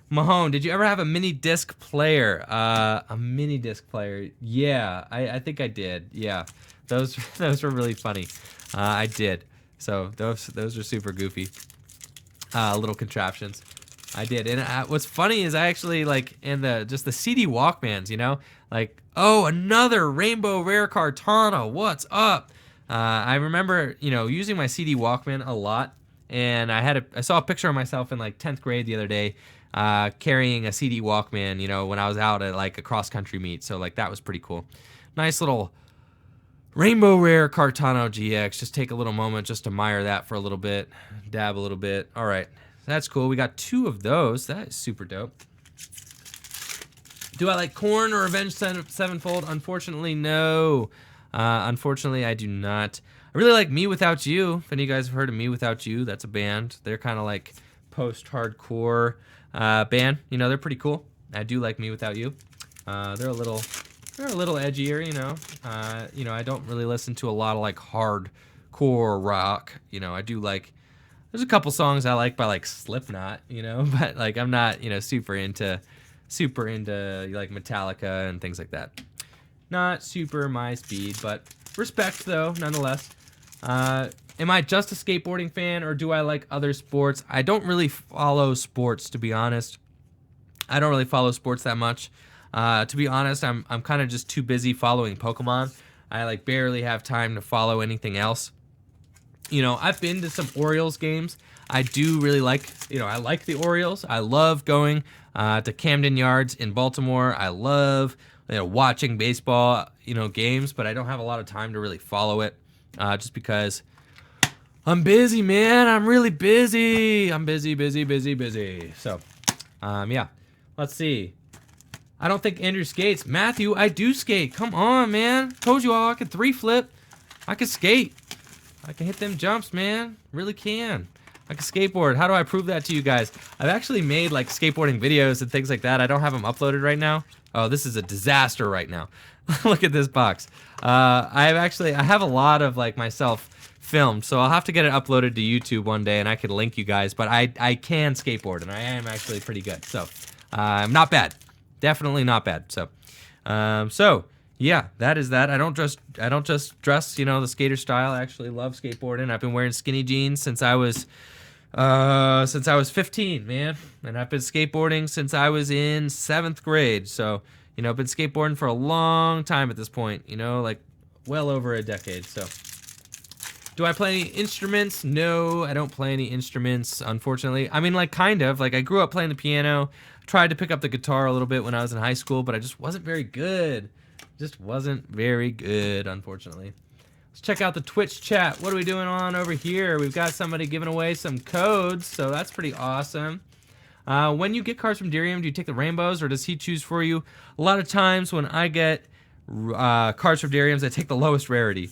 Speaker 1: Mahone, did you ever have a mini disc player? A mini disc player? Yeah, I think I did. Yeah, those were really funny. I did. So those are super goofy. Little contraptions. I did. And what's funny is I actually like in the CD Walkmans, you know, like, oh, another Rainbow Rare Kartana. What's up? I remember, you know, using my CD Walkman a lot, and I saw a picture of myself in like 10th grade the other day, carrying a CD Walkman, you know, when I was out at like a cross country meet. So like that was pretty cool. Nice little Rainbow Rare Kartana GX. Just take a little moment just to admire that for a little bit, dab a little bit. All right. That's cool. We got 2 of those. That is super dope. Do I like Korn or Avenged Sevenfold? Unfortunately, no. Unfortunately, I do not. I really like Me Without You. If any of you guys have heard of Me Without You, that's a band. They're kind of like post-hardcore band. You know, they're pretty cool. I do like Me Without You. They're a little edgier, you know. You know, I don't really listen to a lot of like hardcore rock. You know, I do like. There's a couple songs I like by like Slipknot, you know, but like I'm not, you know, super into like Metallica and things like that. Not super my speed, but respect though, nonetheless. Am I just a skateboarding fan or do I like other sports? I don't really follow sports, to be honest. I don't really follow sports that much. To be honest, I'm kind of just too busy following Pokemon. I like barely have time to follow anything else. You know, I've been to some Orioles games. I do really like, you know, I like the Orioles. I love going to Camden Yards in Baltimore. I love, you know, watching baseball, you know, games, but I don't have a lot of time to really follow it just because I'm busy, man. I'm really busy. I'm busy. So, yeah, let's see. I don't think Andrew skates. Matthew, I do skate. Come on, man. Told you all I could 3-flip. I could skate. I can hit them jumps, man. Really can. I can skateboard. How do I prove that to you guys? I've actually made like skateboarding videos and things like that. I don't have them uploaded right now. Oh, this is a disaster right now. Look at this box. I have a lot of like myself filmed, so I'll have to get it uploaded to YouTube one day and I could link you guys, but I can skateboard and I am actually pretty good. So, I'm not bad. Definitely not bad. So, yeah, that is that. I don't just dress, you know, the skater style. I actually love skateboarding. I've been wearing skinny jeans since I was 15, man. And I've been skateboarding since I was in 7th grade. So, you know, I've been skateboarding for a long time at this point, you know, like well over a decade. So, Do I play any instruments? No, I don't play any instruments, unfortunately. I mean, like, kind of. Like, I grew up playing the piano, tried to pick up the guitar a little bit when I was in high school, but I just wasn't very good. Just wasn't very good, unfortunately. Let's check out the Twitch chat. What are we doing on over here? We've got somebody giving away some codes, so that's pretty awesome. When you get cards from Dirium, do you take the rainbows, or does he choose for you? A lot of times when I get cards from Dirium, I take the lowest rarity.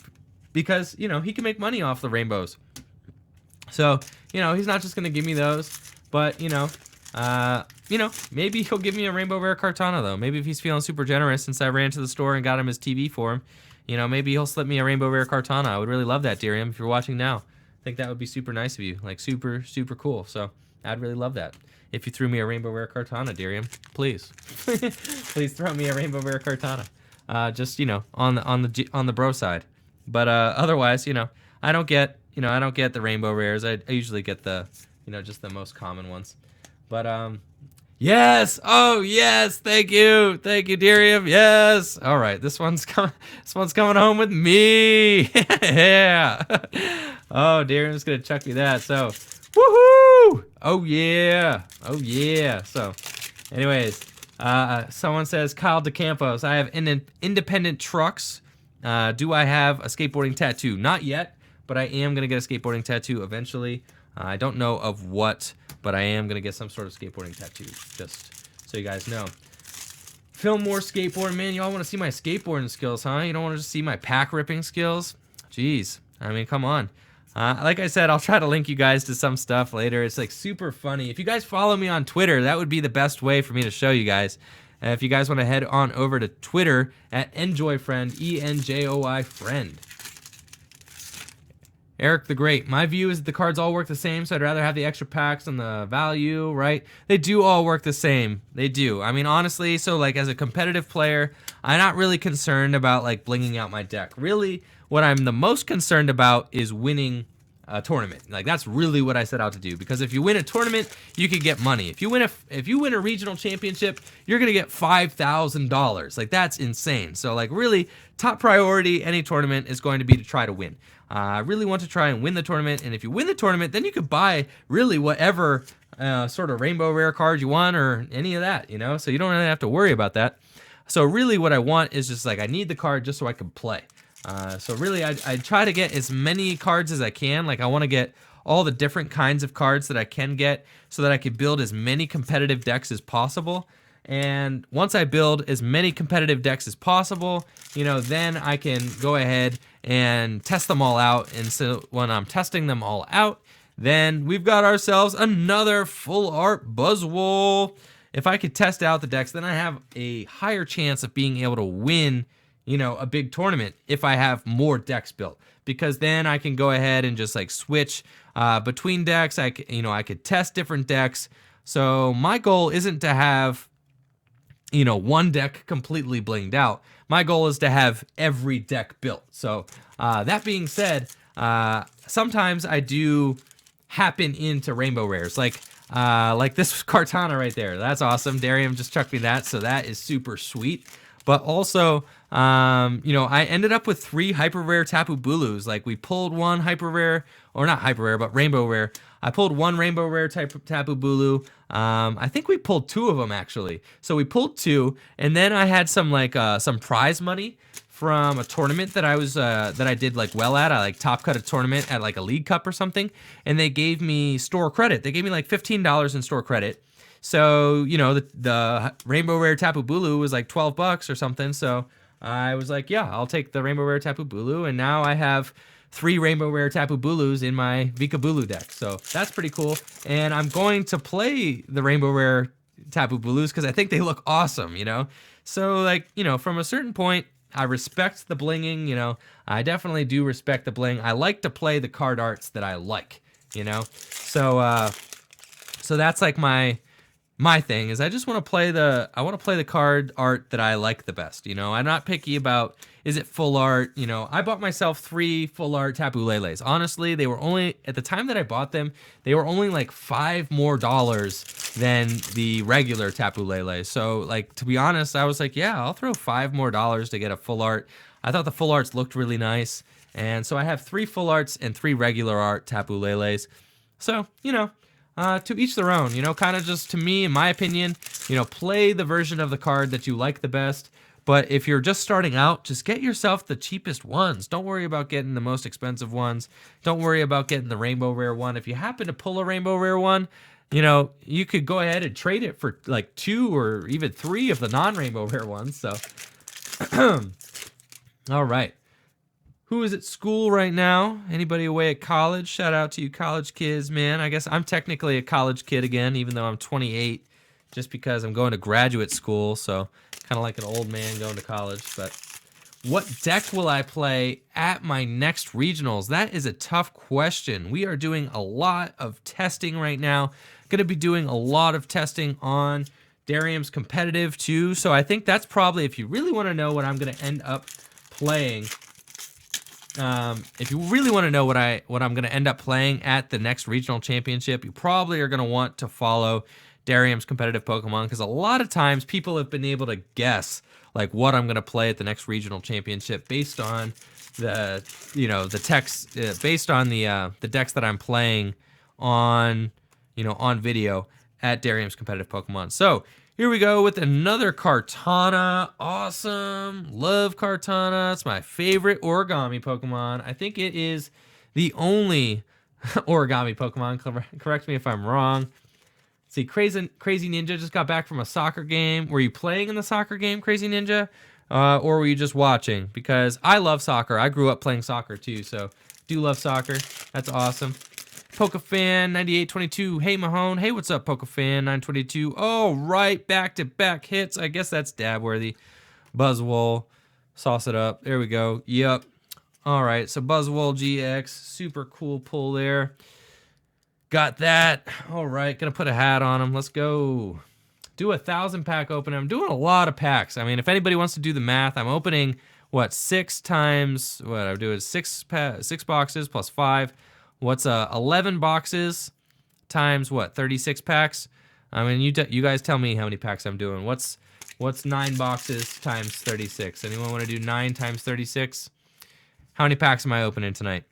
Speaker 1: Because, you know, he can make money off the rainbows. So, you know, he's not just going to give me those. But, you know, maybe he'll give me a rainbow rare Kartana, though. Maybe if he's feeling super generous since I ran to the store and got him his TV for him, you know, maybe he'll slip me a rainbow rare Kartana. I would really love that, Dirium, if you're watching now. I think that would be super nice of you. Like, super, super cool. So, I'd really love that. If you threw me a rainbow rare Kartana, Dirium, please. Please throw me a rainbow rare Kartana. Just, you know, on the bro side. But otherwise, you know, I don't get the rainbow rares. I usually get the, you know, just the most common ones. But yes, oh yes, thank you, Dirium, yes. All right, this one's coming home with me. Yeah. Oh, Dirium's gonna chuck me that. So, woohoo! Oh yeah, oh yeah. So, anyways, someone says Kyle DeCampos. I have independent trucks. Do I have a skateboarding tattoo? Not yet, but I am going to get a skateboarding tattoo eventually. I don't know of what, but I am going to get some sort of skateboarding tattoo, just so you guys know. Film more skateboarding, man. Y'all want to see my skateboarding skills, huh? You don't want to just see my pack ripping skills? Jeez. I mean, come on. Like I said, I'll try to link you guys to some stuff later. It's like super funny. If you guys follow me on Twitter, that would be the best way for me to show you guys. If you guys want to head on over to Twitter at enjoyfriend, E-N-J-O-I friend. Eric the Great. My view is that the cards all work the same, so I'd rather have the extra packs and the value, right? They do all work the same. They do. I mean, honestly, so like as a competitive player, I'm not really concerned about like blinging out my deck. Really, what I'm the most concerned about is winning a tournament. Like that's really what I set out to do, because if you win a tournament, you can get money. If you win a regional championship, you're gonna get $5,000. Like that's insane. So like really top priority any tournament is going to be to try to win. I really want to try and win the tournament, and if you win the tournament, then you could buy really whatever sort of rainbow rare card you want or any of that, you know, so you don't really have to worry about that. So really what I want is just like I need the card just so I can play. So really, I try to get as many cards as I can. Like I want to get all the different kinds of cards that I can get so that I can build as many competitive decks as possible. And once I build as many competitive decks as possible, you know, then I can go ahead and test them all out. And so when I'm testing them all out, then we've got ourselves another full art Buzzwole. If I could test out the decks, then I have a higher chance of being able to win, you know, a big tournament if I have more decks built, because then I can go ahead and just like switch between decks. I could test different decks. So my goal isn't to have, you know, one deck completely blinged out. My goal is to have every deck built. So that being said, sometimes I do happen into rainbow rares, like this Kartana right there. That's awesome. Darium just chucked me that, so that is super sweet. But also, you know, I ended up with 3 hyper rare Tapu Bulus. Like we pulled one hyper rare, or not hyper rare, but rainbow rare. I pulled one rainbow rare Tapu Bulu. I think we pulled 2 of them actually. So we pulled 2, and then I had some like some prize money from a tournament that I did like well at. I like top cut a tournament at like a league cup or something, and they gave me store credit. They gave me like $15 in store credit. So, you know, the rainbow rare Tapu Bulu was like $12 or something. So I was like, yeah, I'll take the rainbow rare Tapu Bulu, and now I have 3 rainbow rare Tapu Bulus in my Vika Bulu deck. So that's pretty cool. And I'm going to play the rainbow rare Tapu Bulus because I think they look awesome, you know? So like, you know, from a certain point, I respect the blinging, you know? I definitely do respect the bling. I like to play the card arts that I like, you know? So that's like my thing is I just want to play the card art that I like the best, you know? I'm not picky about, is it full art? You know, I bought myself 3 full art Tapu Leles. Honestly, they were only, at the time that I bought them, they were only like $5 more than the regular Tapu Lele. So like, to be honest, I was like, yeah, I'll throw $5 more to get a full art. I thought the full arts looked really nice. And so I have 3 full arts and 3 regular art Tapu Leles. So, to each their own, kind of just to me, in my opinion, play the version of the card that you like the best. But if you're just starting out, just get yourself the cheapest ones. Don't worry about getting the most expensive ones. Don't worry about getting the rainbow rare one. If you happen to pull a rainbow rare one, you could go ahead and trade it for like 2 or even 3 of the non-rainbow rare ones. So, all right. Who is at school right now? Anybody away at college? Shout out to you college kids, man. I guess I'm technically a college kid again, even though I'm 28, just because I'm going to graduate school. So kind of like an old man going to college. But what deck will I play at my next regionals? That is a tough question. We are doing a lot of testing right now. Going to be doing a lot of testing on Darium's competitive too. So I think that's probably, if you really want to know what I'm going to end up playing, if you really want to know what I'm going to end up playing at the next regional championship, you probably are going to want to follow Darium's competitive Pokemon, because a lot of times people have been able to guess like what I'm going to play at the next regional championship based on the the text, based on the decks that I'm playing on on video at Darium's competitive Pokemon. So here we go with another Kartana. Awesome. Love Kartana. It's my favorite origami Pokemon. I think it is the only origami Pokemon. Correct me if I'm wrong. See, Crazy Ninja just got back from a soccer game. Were you playing in the soccer game, Crazy Ninja? Or were you just watching? Because I love soccer. I grew up playing soccer too, so do love soccer. That's awesome. PokeFan 9822. Hey Mahone. Hey, what's up, PokeFan 922? Oh, right, back-to-back hits. I guess that's dab worthy. Buzzwole, sauce it up. There we go. Yep. All right, so Buzzwole GX, super cool pull there. Got that. All right, gonna put a hat on him. Let's go. Do a 1,000 pack opening. I'm doing a lot of packs. I mean, if anybody wants to do the math, I'm opening what 6 times. What I'm doing is 6 boxes plus 5. What's 11 boxes times what? 36 packs. I mean, you guys tell me how many packs I'm doing. What's 9 boxes times 36? Anyone want to do 9 times 36? How many packs am I opening tonight?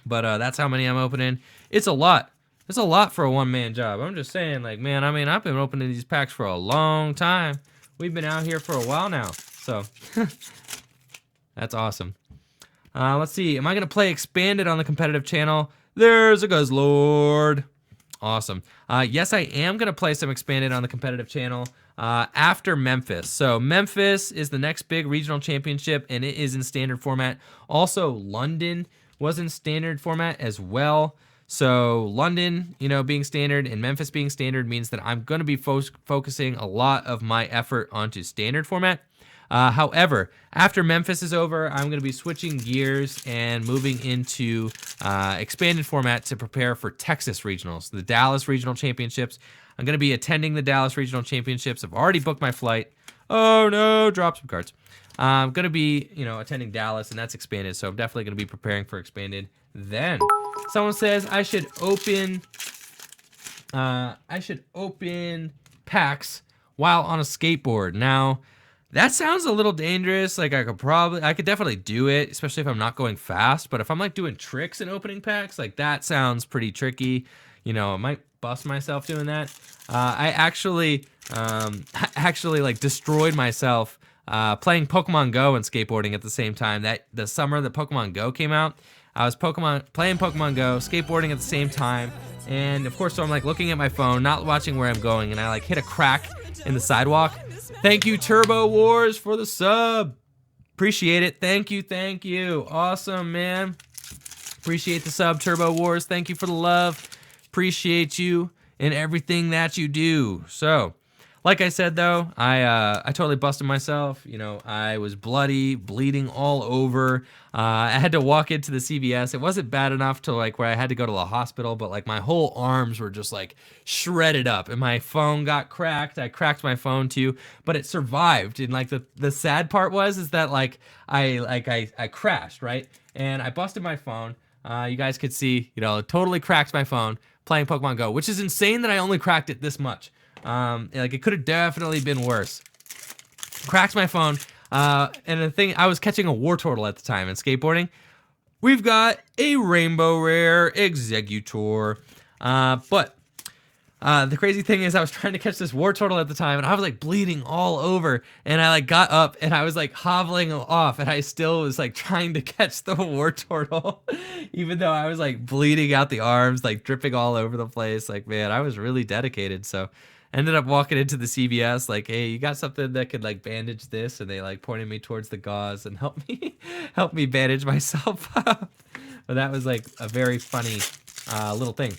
Speaker 1: But that's how many I'm opening. It's a lot. It's a lot for a one-man job. I'm just saying, like, man, I mean, I've been opening these packs for a long time. We've been out here for a while now. So that's awesome. Let's see. Am I going to play Expanded on the competitive channel? There's a Guzzlord. Awesome. Yes, I am going to play some Expanded on the competitive channel after Memphis. So Memphis is the next big regional championship, and it is in standard format. Also, London was in standard format as well. So London, being standard and Memphis being standard means that I'm going to be focusing a lot of my effort onto standard format. However, after Memphis is over, I'm going to be switching gears and moving into expanded format to prepare for Texas regionals, the Dallas Regional Championships. I'm going to be attending the Dallas Regional Championships. I've already booked my flight. Oh no, drop some cards. I'm going to be, attending Dallas, and that's expanded, so I'm definitely going to be preparing for expanded then. Someone says I should open packs while on a skateboard. Now, that sounds a little dangerous. Like I could definitely do it, especially if I'm not going fast. But if I'm like doing tricks and opening packs, like that sounds pretty tricky. I might bust myself doing that. I actually like destroyed myself playing Pokemon Go and skateboarding at the same time. That the summer that Pokemon Go came out, I was playing Pokemon Go, skateboarding at the same time, and of course, so I'm like looking at my phone, not watching where I'm going, and I like hit a crack in the sidewalk. Thank you, Turbo Wars, for the sub. Appreciate it. Thank you. Awesome, man. Appreciate the sub, Turbo Wars. Thank you for the love. Appreciate you and everything that you do. So, like I said, though, I totally busted myself. I was bloody, bleeding all over. I had to walk into the CVS. It wasn't bad enough to like where I had to go to the hospital, but like my whole arms were just like shredded up, and my phone got cracked. I cracked my phone too, but it survived. And like the sad part is that like I crashed, right, and I busted my phone. You guys could see, totally cracked my phone playing Pokemon Go, which is insane that I only cracked it this much. Like it could have definitely been worse. Cracked my phone, and the thing, I was catching a Wartortle at the time and skateboarding. we've got a Rainbow Rare Executor. But the crazy thing is I was trying to catch this war turtle at the time, and I was like bleeding all over, and I like got up and I was like hobbling off, and I still was like trying to catch the war turtle even though I was like bleeding out the arms, like dripping all over the place. Like, man, I was really dedicated. So ended up walking into the CVS like, hey, you got something that could like bandage this? And they like pointed me towards the gauze and help me bandage myself up. But that was like a very funny little thing.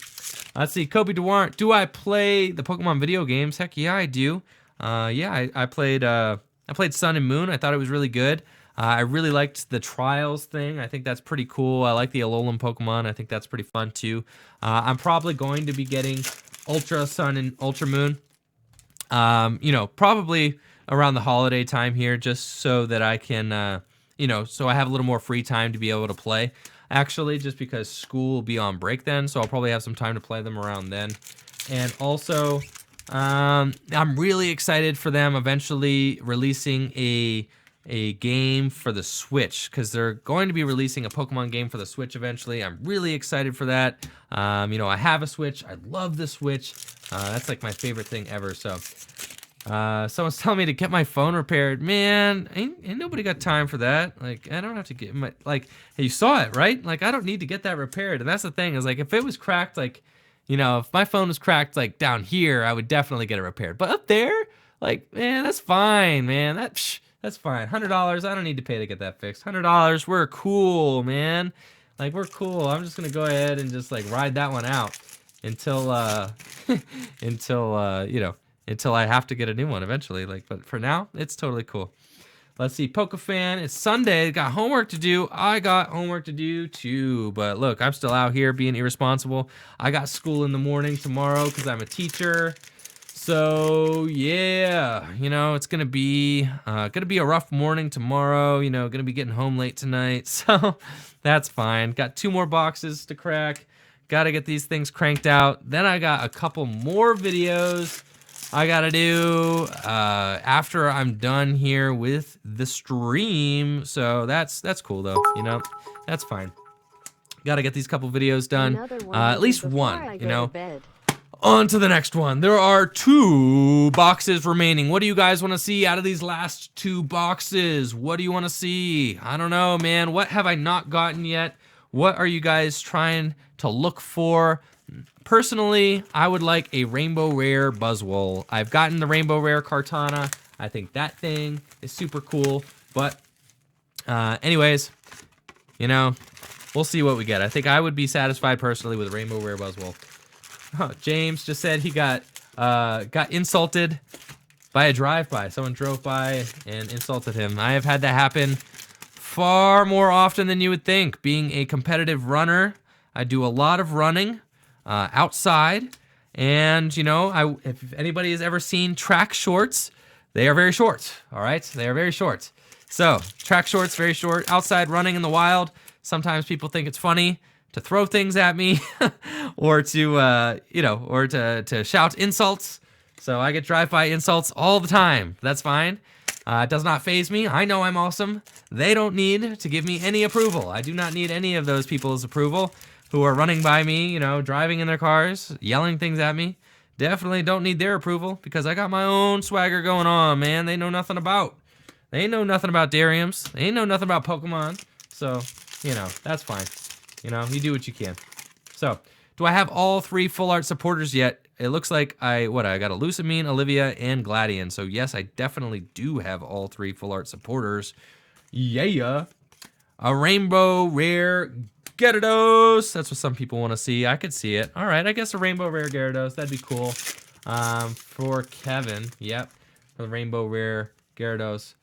Speaker 1: Let's see, Kobe DeWarnt. Do I play the Pokemon video games? Heck yeah, I do. Yeah, I played Sun and Moon. I thought it was really good. I really liked the Trials thing. I think that's pretty cool. I like the Alolan Pokemon. I think that's pretty fun too. I'm probably going to be getting Ultra Sun and Ultra Moon. You know, probably around the holiday time here, just so that I can, you know, so I have a little more free time to be able to play. Actually, just because school will be on break then, so I'll probably have some time to play them around then. And also, I'm really excited for them eventually releasing a game for the Switch, because they're going to be releasing a Pokemon game for the Switch eventually. I'm really excited for that. You know, I have a Switch. I love the Switch. That's like my favorite thing ever. So someone's telling me to get my phone repaired. Man, ain't nobody got time for that. Like, I don't have to get my, like, hey, you saw it, right? Like, I don't need to get that repaired. And that's the thing, is like, if it was cracked, like, you know, if my phone was cracked like down here, I would definitely get it repaired. But up there, like, man, that's fine, man. That's fine. $100, I don't need to pay to get that fixed. $100, we're cool, man. Like, we're cool. I'm just gonna go ahead and just like ride that one out until you know, until I have to get a new one eventually. Like, but for now, it's totally cool. Let's see, Pokefan, it's Sunday, got homework to do. I got homework to do too, but look, I'm still out here being irresponsible. I got school in the morning tomorrow because I'm a teacher. So yeah, you know, it's gonna be a rough morning tomorrow. You know, gonna be getting home late tonight, so that's fine. Got 2 more boxes to crack. Got to get these things cranked out. Then I got a couple more videos I gotta do after I'm done here with the stream. So that's cool though, you know, that's fine. Gotta get these couple videos done, at least one, you know. On to the next one. There are 2 boxes remaining. What do you guys want to see out of these last 2 boxes? What do you want to see? I don't know, man. What have I not gotten yet? What are you guys trying to look for? Personally, I would like a Rainbow Rare Buzzwole. I've gotten the Rainbow Rare Kartana. I think that thing is super cool. But anyways, you know, we'll see what we get. I think I would be satisfied personally with a Rainbow Rare Buzzwole. Oh, James just said he got insulted by a drive-by. Someone drove by and insulted him. I have had that happen far more often than you would think. Being a competitive runner, I do a lot of running outside, and you know, if anybody has ever seen track shorts, they are very short. All right, they are very short. So track shorts, very short. Outside running in the wild. Sometimes people think it's funny to throw things at me, or to you know, or to shout insults. So I get drive-by insults all the time. That's fine. It does not faze me. I know I'm awesome. They don't need to give me any approval. I do not need any of those people's approval who are running by me, you know, driving in their cars, yelling things at me. Definitely don't need their approval, because I got my own swagger going on, man. They know nothing about. They know nothing about Dariums. They know nothing about Pokemon. So, you know, that's fine. You know, you do what you can. So, do I have all 3 full art supporters yet? It looks like I got a Lusamine, Olivia, and Gladion. So yes, I definitely do have all 3 full art supporters. Yeah. A Rainbow Rare Gyarados. That's what some people want to see. I could see it. All right, I guess a Rainbow Rare Gyarados. That'd be cool. For Kevin. Yep. For the Rainbow Rare Gyarados.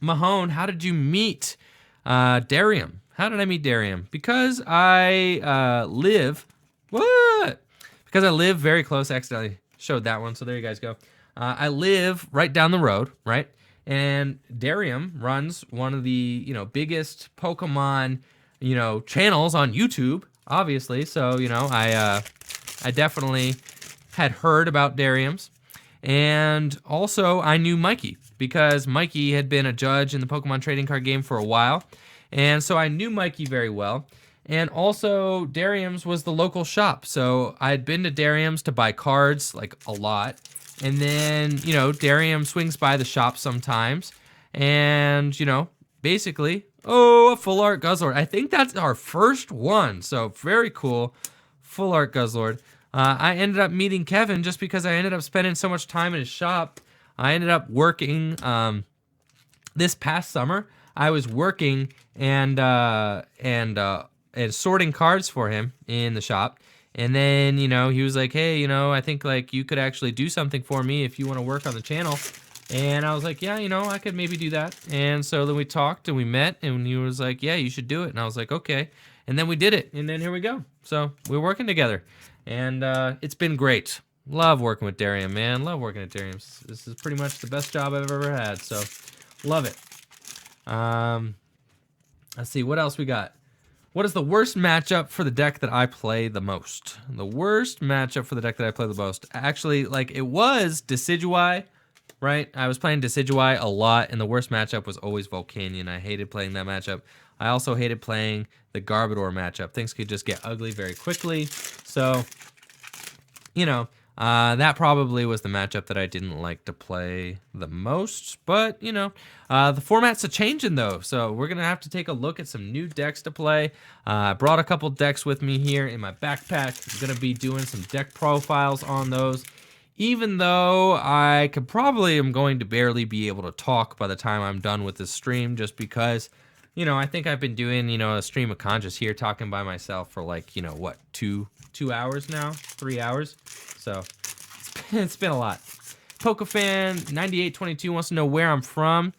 Speaker 1: Mahone, how did you meet Darium? How did I meet Darium? Because I live... What? Because I live very close. I accidentally showed that one, so there you guys go. I live right down the road, right? And Darium runs one of the, you know, biggest Pokemon, you know, channels on YouTube, obviously. So, you know, I definitely had heard about Dariums. And also I knew Mikey, because Mikey had been a judge in the Pokemon trading card game for a while. And so I knew Mikey very well. And also, Darium's was the local shop. So I had been to Darium's to buy cards, like a lot. And then, you know, Darium swings by the shop sometimes. And, you know, basically, oh, a full art Guzzlord. I think that's our first one. So very cool. Full art Guzzlord. I ended up meeting Kevin just because I ended up spending so much time in his shop. I ended up working this past summer. I was working and sorting cards for him in the shop. And then, you know, he was like, hey, you know, I think like you could actually do something for me if you want to work on the channel. And I was like, yeah, you know, I could maybe do that. And so then we talked and we met and he was like, yeah, you should do it. And I was like, okay. And then we did it. And then here we go. So we're working together. And it's been great. Love working with Darium, man. Love working at Darium. This is pretty much the best job I've ever had. So love it. Let's see, what else we got? What is the worst matchup for the deck that I play the most? The worst matchup for the deck that I play the most. Actually, like, it was Decidueye, right? I was playing Decidueye a lot, and the worst matchup was always Volcanion. I hated playing that matchup. I also hated playing the Garbodor matchup. Things could just get ugly very quickly. So, you know, that probably was the matchup that I didn't like to play the most. But, you know, the format's a changing, though. So we're going to have to take a look at some new decks to play. I brought a couple decks with me here in my backpack. I'm going to be doing some deck profiles on those. Even though I could probably am going to barely be able to talk by the time I'm done with this stream, just because, you know, I think I've been doing, you know, a stream of conscious here talking by myself for like, you know, what, two hours now? 3 hours? So it's been a lot. Pokefan 9822 wants to know where I'm from.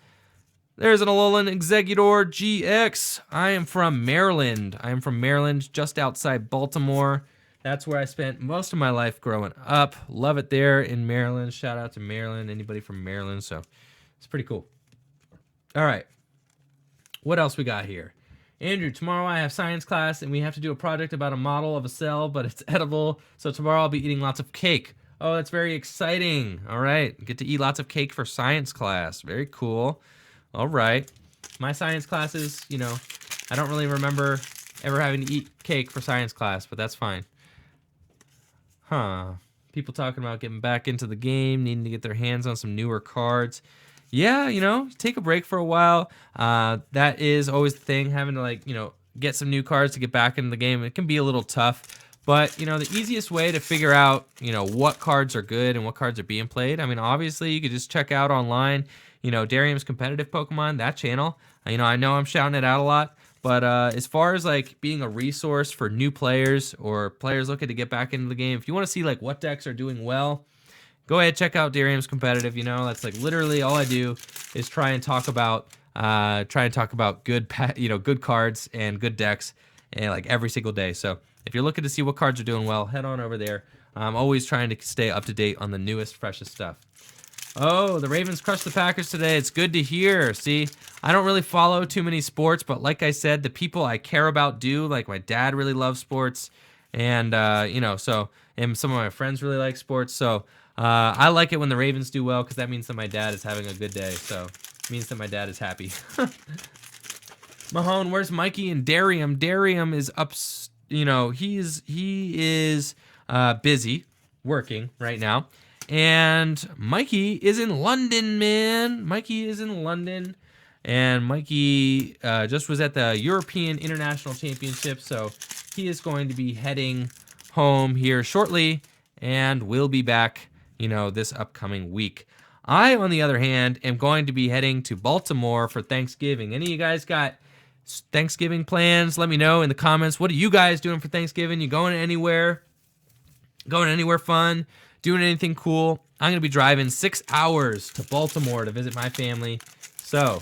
Speaker 1: There's an Alolan Exeggutor GX. I am from Maryland. I am from Maryland, just outside Baltimore. That's where I spent most of my life growing up. Love it there in Maryland. Shout out to Maryland. Anybody from Maryland? So it's pretty cool. All right. What else we got here? Andrew, tomorrow I have science class and we have to do a project about a model of a cell, but it's edible. So tomorrow I'll be eating lots of cake. Oh, that's very exciting. All right. Get to eat lots of cake for science class. Very cool. All right. My science classes, you know, I don't really remember ever having to eat cake for science class, but that's fine. Huh. People talking about getting back into the game, needing to get their hands on some newer cards. Yeah, you know, take a break for a while. That is always the thing, having to, like, you know, get some new cards to get back into the game. It can be a little tough. But, you know, the easiest way to figure out, you know, what cards are good and what cards are being played, I mean, obviously, you could just check out online, you know, Darium's Competitive Pokemon, that channel. You know I'm shouting it out a lot. But as far as, like, being a resource for new players or players looking to get back into the game, if you want to see, like, what decks are doing well, go ahead, check out Darium's Competitive. You know, that's, like, literally all I do is try and talk about good, you know, good cards and good decks, and, like, every single day. So if you're looking to see what cards are doing well, head on over there. I'm always trying to stay up to date on the newest, freshest stuff. Oh, the Ravens crushed the Packers today. It's good to hear. See, I don't really follow too many sports, but like I said, the people I care about do. Like, my dad really loves sports, and you know, so, and some of my friends really like sports. So I like it when the Ravens do well, because that means that my dad is having a good day. So it means that my dad is happy. Mahone, where's Mikey and Darium? Darium is up. You know, he is busy working right now. And Mikey is in London, man. Mikey is in London. And Mikey just was at the European International Championship. So he is going to be heading home here shortly. And we'll be back, you know, this upcoming week. I, on the other hand, am going to be heading to Baltimore for Thanksgiving. Any of you guys got Thanksgiving plans? Let me know in the comments. What are you guys doing for Thanksgiving? You going anywhere? Going anywhere fun? Doing anything cool? I'm going to be driving 6 hours to Baltimore to visit my family. So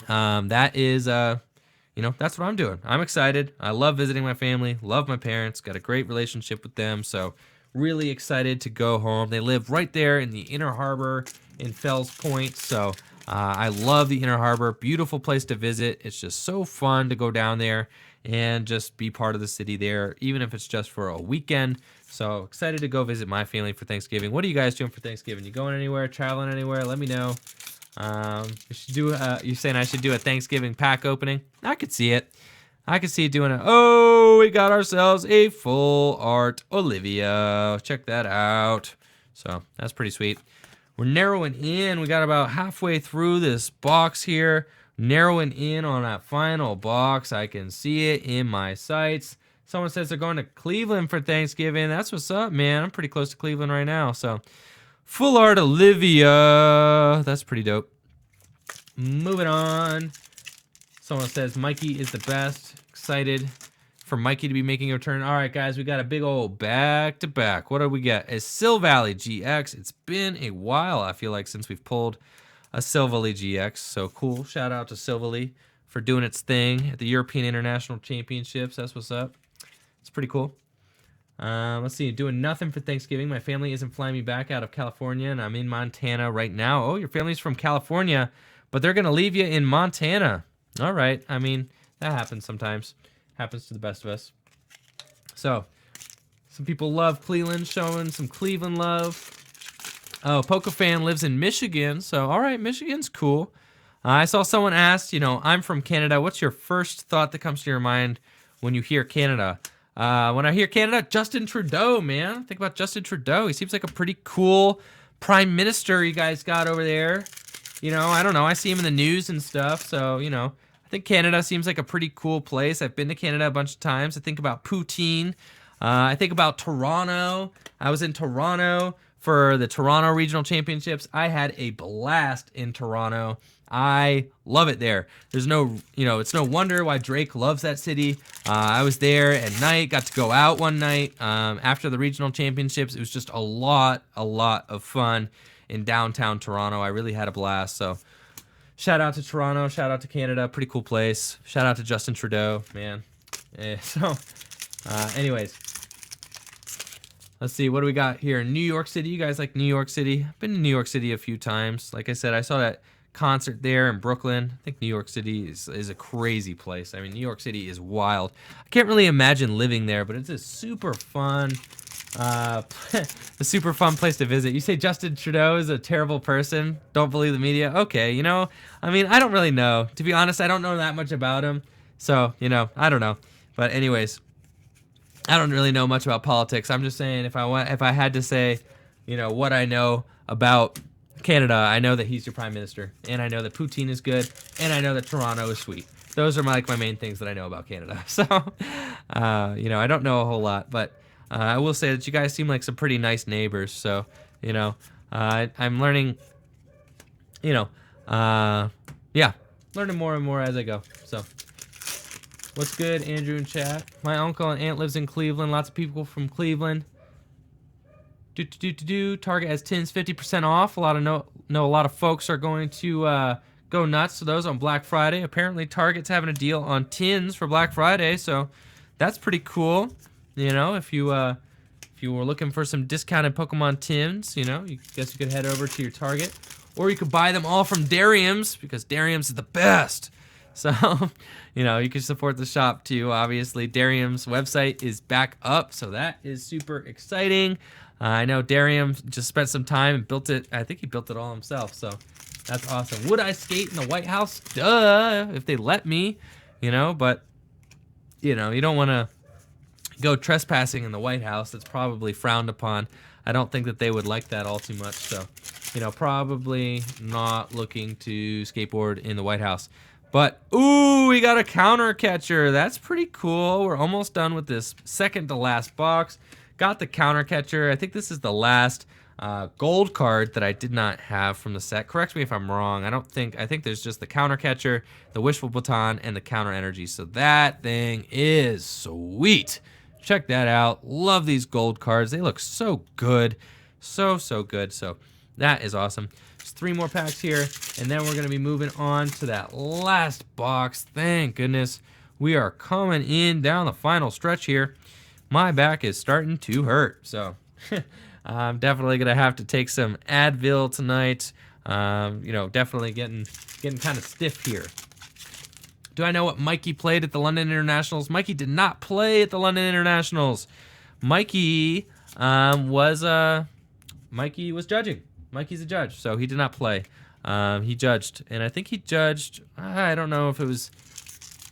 Speaker 1: that is, you know, that's what I'm doing. I'm excited. I love visiting my family. Love my parents. Got a great relationship with them. So really excited to go home. They live right there in the Inner Harbor in Fells Point. So I love the Inner Harbor. Beautiful place to visit. It's just so fun to go down there and just be part of the city there, even if it's just for a weekend. So excited to go visit my family for Thanksgiving. What are you guys doing for Thanksgiving? You going anywhere, traveling anywhere? Let me know. You should do. You saying I should do a Thanksgiving pack opening? I could see it. I could see it doing it. Oh, we got ourselves a full art Olivia. Check that out. So that's pretty sweet. We're narrowing in. We got about halfway through this box here. Narrowing in on that final box. I can see it in my sights. Someone says they're going to Cleveland for Thanksgiving. That's what's up, man. I'm pretty close to Cleveland right now. So full art Olivia. That's pretty dope. Moving on. Someone says Mikey is the best. Excited for Mikey to be making a return. All right, guys, we got a big old back-to-back. What do we get? A Sil Valley GX. It's been a while, I feel like, since we've pulled a Sil Valley GX. So cool. Shout out to Sil Valley for doing its thing at the European International Championships. That's what's up. It's pretty cool. Let's see. Doing nothing for Thanksgiving. My family isn't flying me back out of California, and I'm in Montana right now. Oh, your family's from California, but they're going to leave you in Montana. All right. I mean, that happens sometimes. Happens to the best of us. So, some people love Cleveland, showing some Cleveland love. Oh, Poke Fan lives in Michigan. So, all right, Michigan's cool. I saw someone asked, I'm from Canada. What's your first thought that comes to your mind when you hear Canada? When I hear Canada, Justin Trudeau, man. Think about Justin Trudeau. He seems like a pretty cool prime minister you guys got over there. I don't know. I see him in the news and stuff. So, I think Canada seems like a pretty cool place. I've been to Canada a bunch of times. I think about poutine. I think about Toronto. I was in Toronto for the Toronto Regional Championships. I had a blast in Toronto. I love it there. There's no, it's no wonder why Drake loves that city. I was there at night, got to go out one night after the regional championships. It was just a lot of fun in downtown Toronto. I really had a blast. So shout out to Toronto, shout out to Canada, pretty cool place. Shout out to Justin Trudeau, man. Anyways, let's see, what do we got here? New York City. You guys like New York City? I've been to New York City a few times. Like I said, I saw that concert there in Brooklyn. I think New York City is a crazy place. I mean, New York City is wild. I can't really imagine living there, but it's a super fun place to visit. You say Justin Trudeau is a terrible person? Don't believe the media? Okay, I mean, I don't really know. To be honest, I don't know that much about him. So, I don't know. But anyways, I don't really know much about politics. I'm just saying if I had to say, what I know about Canada, I know that he's your prime minister, and I know that poutine is good, and I know that Toronto is sweet. Those are my main things that I know about Canada. So, I don't know a whole lot, but I will say that you guys seem like some pretty nice neighbors. So, I'm learning, learning more and more as I go. So, what's good, Andrew in chat? My uncle and aunt lives in Cleveland. Lots of people from Cleveland. Target has tins 50% off. A lot of folks are going to go nuts to those on Black Friday. Apparently, Target's having a deal on tins for Black Friday, so that's pretty cool. If you were looking for some discounted Pokemon tins, you guess you could head over to your Target, or you could buy them all from Darium's because Darium's is the best. So, you can support the shop too. Obviously, Darium's website is back up, so that is super exciting. I know Darium just spent some time and built it. I think he built it all himself, so that's awesome. Would I skate in the White House? Duh, if they let me, but, you don't want to go trespassing in the White House. That's probably frowned upon. I don't think that they would like that all too much, so, probably not looking to skateboard in the White House. But, ooh, we got a counter catcher. That's pretty cool. We're almost done with this second to last box. Got the counter catcher. I think this is the last gold card that I did not have from the set. Correct me if I'm wrong. I think there's just the counter catcher, the wishful baton, and the counter energy. So that thing is sweet. Check that out. Love these gold cards. They look so good. So good. So that is awesome. There's 3 more packs here, and then we're going to be moving on to that last box. Thank goodness. We are coming in down the final stretch here. My back is starting to hurt, so I'm definitely gonna have to take some Advil tonight. Definitely getting kind of stiff here. Do I know what Mikey played at the London Internationals? Mikey did not play at the London Internationals. Mikey was judging. Mikey's a judge, so he did not play. He judged, and I think he judged. I don't know if it was.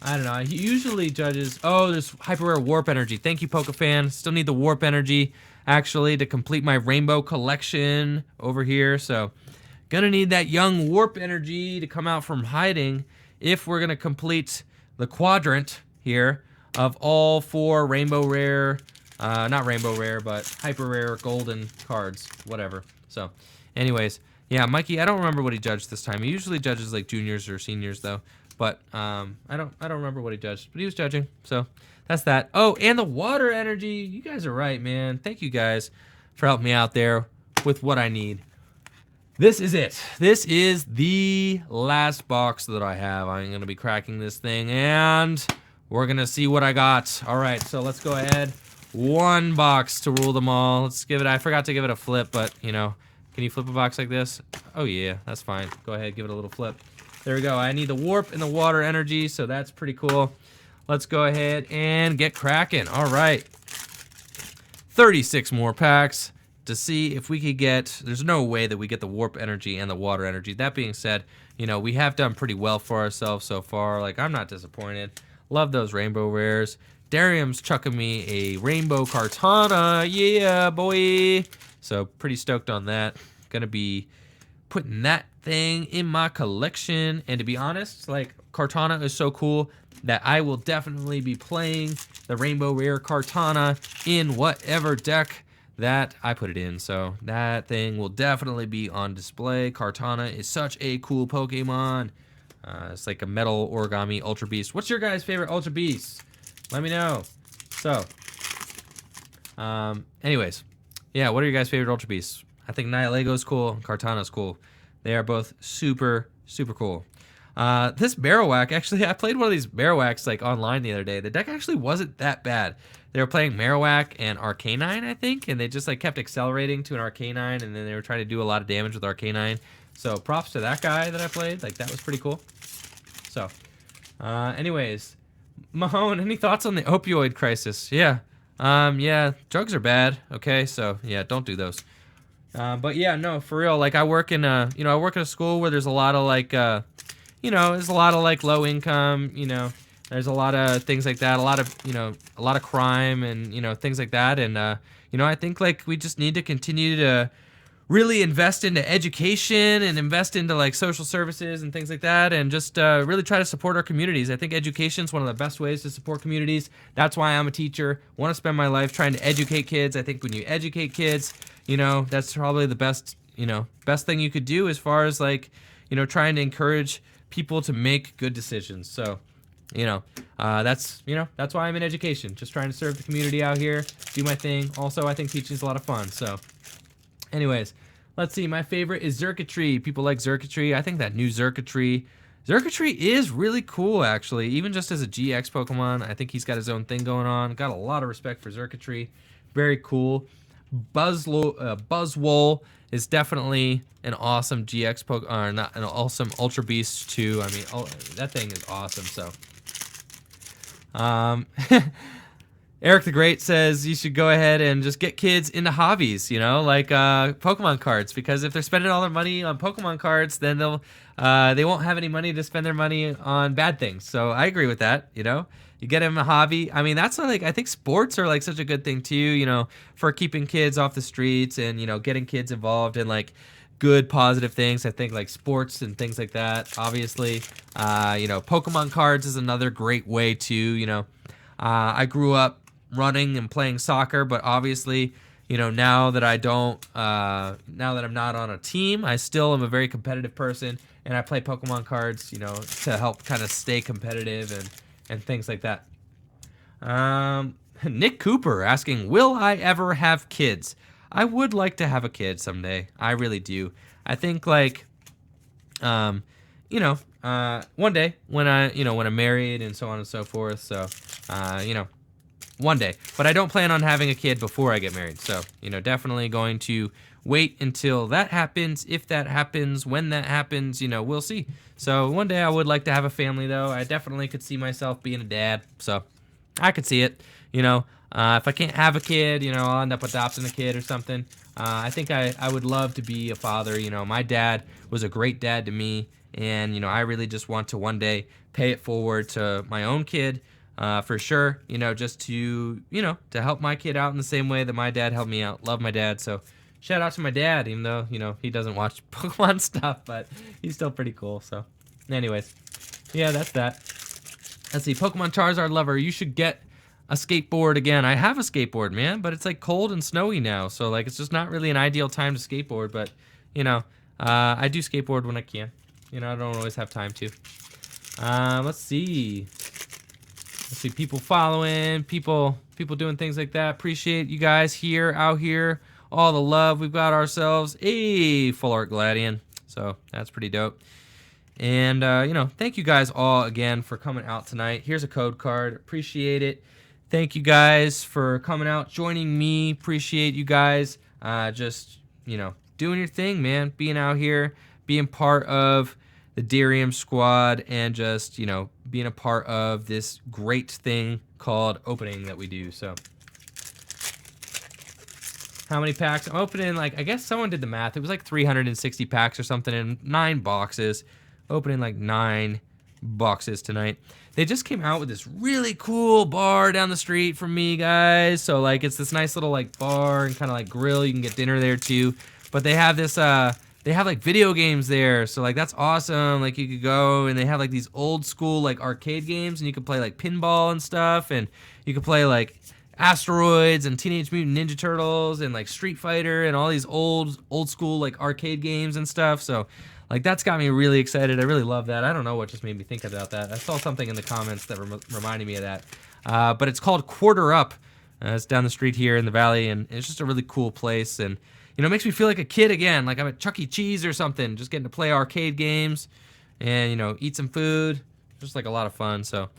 Speaker 1: I don't know. He usually judges. Oh, there's hyper rare warp energy. Thank you, Pokefan. Still need the warp energy actually to complete my rainbow collection over here. So, gonna need that young warp energy to come out from hiding if we're gonna complete the quadrant here of all 4 rainbow rare, not rainbow rare, but hyper rare golden cards, whatever. So, anyways, yeah, Mikey, I don't remember what he judged this time. He usually judges like juniors or seniors though. But I don't remember what he judged, but he was judging. So that's that. Oh, and the water energy. You guys are right, man. Thank you guys for helping me out there with what I need. This is it. This is the last box that I have. I'm going to be cracking this thing, and we're going to see what I got. All right, so let's go ahead. 1 box to rule them all. Let's give it, I forgot to give it a flip, but, you know, can you flip a box like this? Oh, yeah, that's fine. Go ahead, give it a little flip. There we go. I need the warp and the water energy, so that's pretty cool. Let's go ahead and get cracking. All right. 36 more packs to see if we could get... There's no way that we get the warp energy and the water energy. That being said, you know, we have done pretty well for ourselves so far. Like, I'm not disappointed. Love those rainbow rares. Darium's chucking me a rainbow Kartana. Yeah, boy. So, pretty stoked on that. Gonna be putting that thing in my collection, and to be honest, like, Kartana is so cool that I will definitely be playing the rainbow rare Kartana in whatever deck that I put it in. So that thing will definitely be on display. Kartana is such a cool Pokemon. It's like a metal origami Ultra Beast. What's your guys' favorite Ultra Beast? Let me know. So anyways, yeah, what are your guys' favorite Ultra Beasts? I think Nihilago's cool and Kartana's cool. They are both super, super cool. This Marowak, actually, I played one of these Marowaks like online the other day. The deck actually wasn't that bad. They were playing Marowak and Arcanine, I think, and they just like kept accelerating to an Arcanine, and then they were trying to do a lot of damage with Arcanine. So props to that guy that I played. Like, that was pretty cool. So, anyways, Mahone, any thoughts on the opioid crisis? Yeah. Yeah, drugs are bad. Okay, so yeah, don't do those. But yeah, no, for real. Like, I work in a, I work in a school where there's a lot of like, there's a lot of like low income, there's a lot of things like that, a lot of crime and, things like that. And, I think like we just need to continue to really invest into education and invest into like social services and things like that, and just really try to support our communities. I think education is one of the best ways to support communities. That's why I'm a teacher. Want to spend my life trying to educate kids. I think when you educate kids, that's probably the best thing you could do as far as like, trying to encourage people to make good decisions. So, that's why I'm in education, just trying to serve the community out here, do my thing. Also, I think teaching is a lot of fun. So, anyways, let's see. My favorite is Xurkitree. People like Xurkitree. I think that new Xurkitree is really cool, actually. Even just as a GX Pokemon, I think he's got his own thing going on. Got a lot of respect for Xurkitree. Very cool. Buzzwole is definitely an awesome GX Pokemon, or not an awesome Ultra Beast too. I mean, that thing is awesome. So, Eric the Great says you should go ahead and just get kids into hobbies, like Pokemon cards, because if they're spending all their money on Pokemon cards, then they won't have any money to spend their money on bad things. So I agree with that. You get them a hobby. I mean, that's like, I think sports are like such a good thing too, for keeping kids off the streets and, getting kids involved in like good positive things. I think like sports and things like that. Obviously, Pokemon cards is another great way too. I grew up running and playing soccer, but obviously, now that now that I'm not on a team, I still am a very competitive person, and I play Pokemon cards, to help kind of stay competitive and things like that. Nick Cooper asking, will I ever have kids? I would like to have a kid someday. I really do. I think like, one day when I'm married and so on and so forth. So, one day. But I don't plan on having a kid before I get married. So, definitely going to wait until that happens. If that happens, when that happens, we'll see. So one day I would like to have a family, though. I definitely could see myself being a dad. So I could see it. If I can't have a kid, I'll end up adopting a kid or something. I think I would love to be a father. My dad was a great dad to me, and I really just want to one day pay it forward to my own kid, for sure. Just to help my kid out in the same way that my dad helped me out. Love my dad, so shout out to my dad, even though he doesn't watch Pokemon stuff, but he's still pretty cool. So, anyways, yeah, that's that. Let's see, Pokemon Charizard lover, you should get a skateboard again. I have a skateboard, man, but it's like cold and snowy now, so like it's just not really an ideal time to skateboard. But I do skateboard when I can. I don't always have time to. Let's see. People following, people doing things like that. Appreciate you guys out here. All the love. We've got ourselves a full art Gladian, so that's pretty dope. And thank you guys all again for coming out tonight. Here's a code card. Appreciate it. Thank you guys for coming out, joining me. Appreciate you guys just, doing your thing, man. Being out here, being part of the Darium squad, and just, being a part of this great thing called opening that we do. So, how many packs? I'm opening, I guess someone did the math. It was like 360 packs or something in 9 boxes. Opening like 9 boxes tonight. They just came out with this really cool bar down the street from me, guys. So it's this nice little bar and kind of grill. You can get dinner there too. But they have this they have video games there. So that's awesome. You could go, and they have these old school arcade games, and you could play pinball and stuff, and you could play Asteroids and Teenage Mutant Ninja Turtles and Street Fighter and all these old school arcade games and stuff. So that's got me really excited. I really love that. I don't know what just made me think about that. I saw something in the comments that reminded me of that. But it's called Quarter Up. It's down the street here in the valley, and it's just a really cool place. And, it makes me feel like a kid again, like I'm at Chuck E. Cheese or something, just getting to play arcade games and, eat some food. Just a lot of fun. So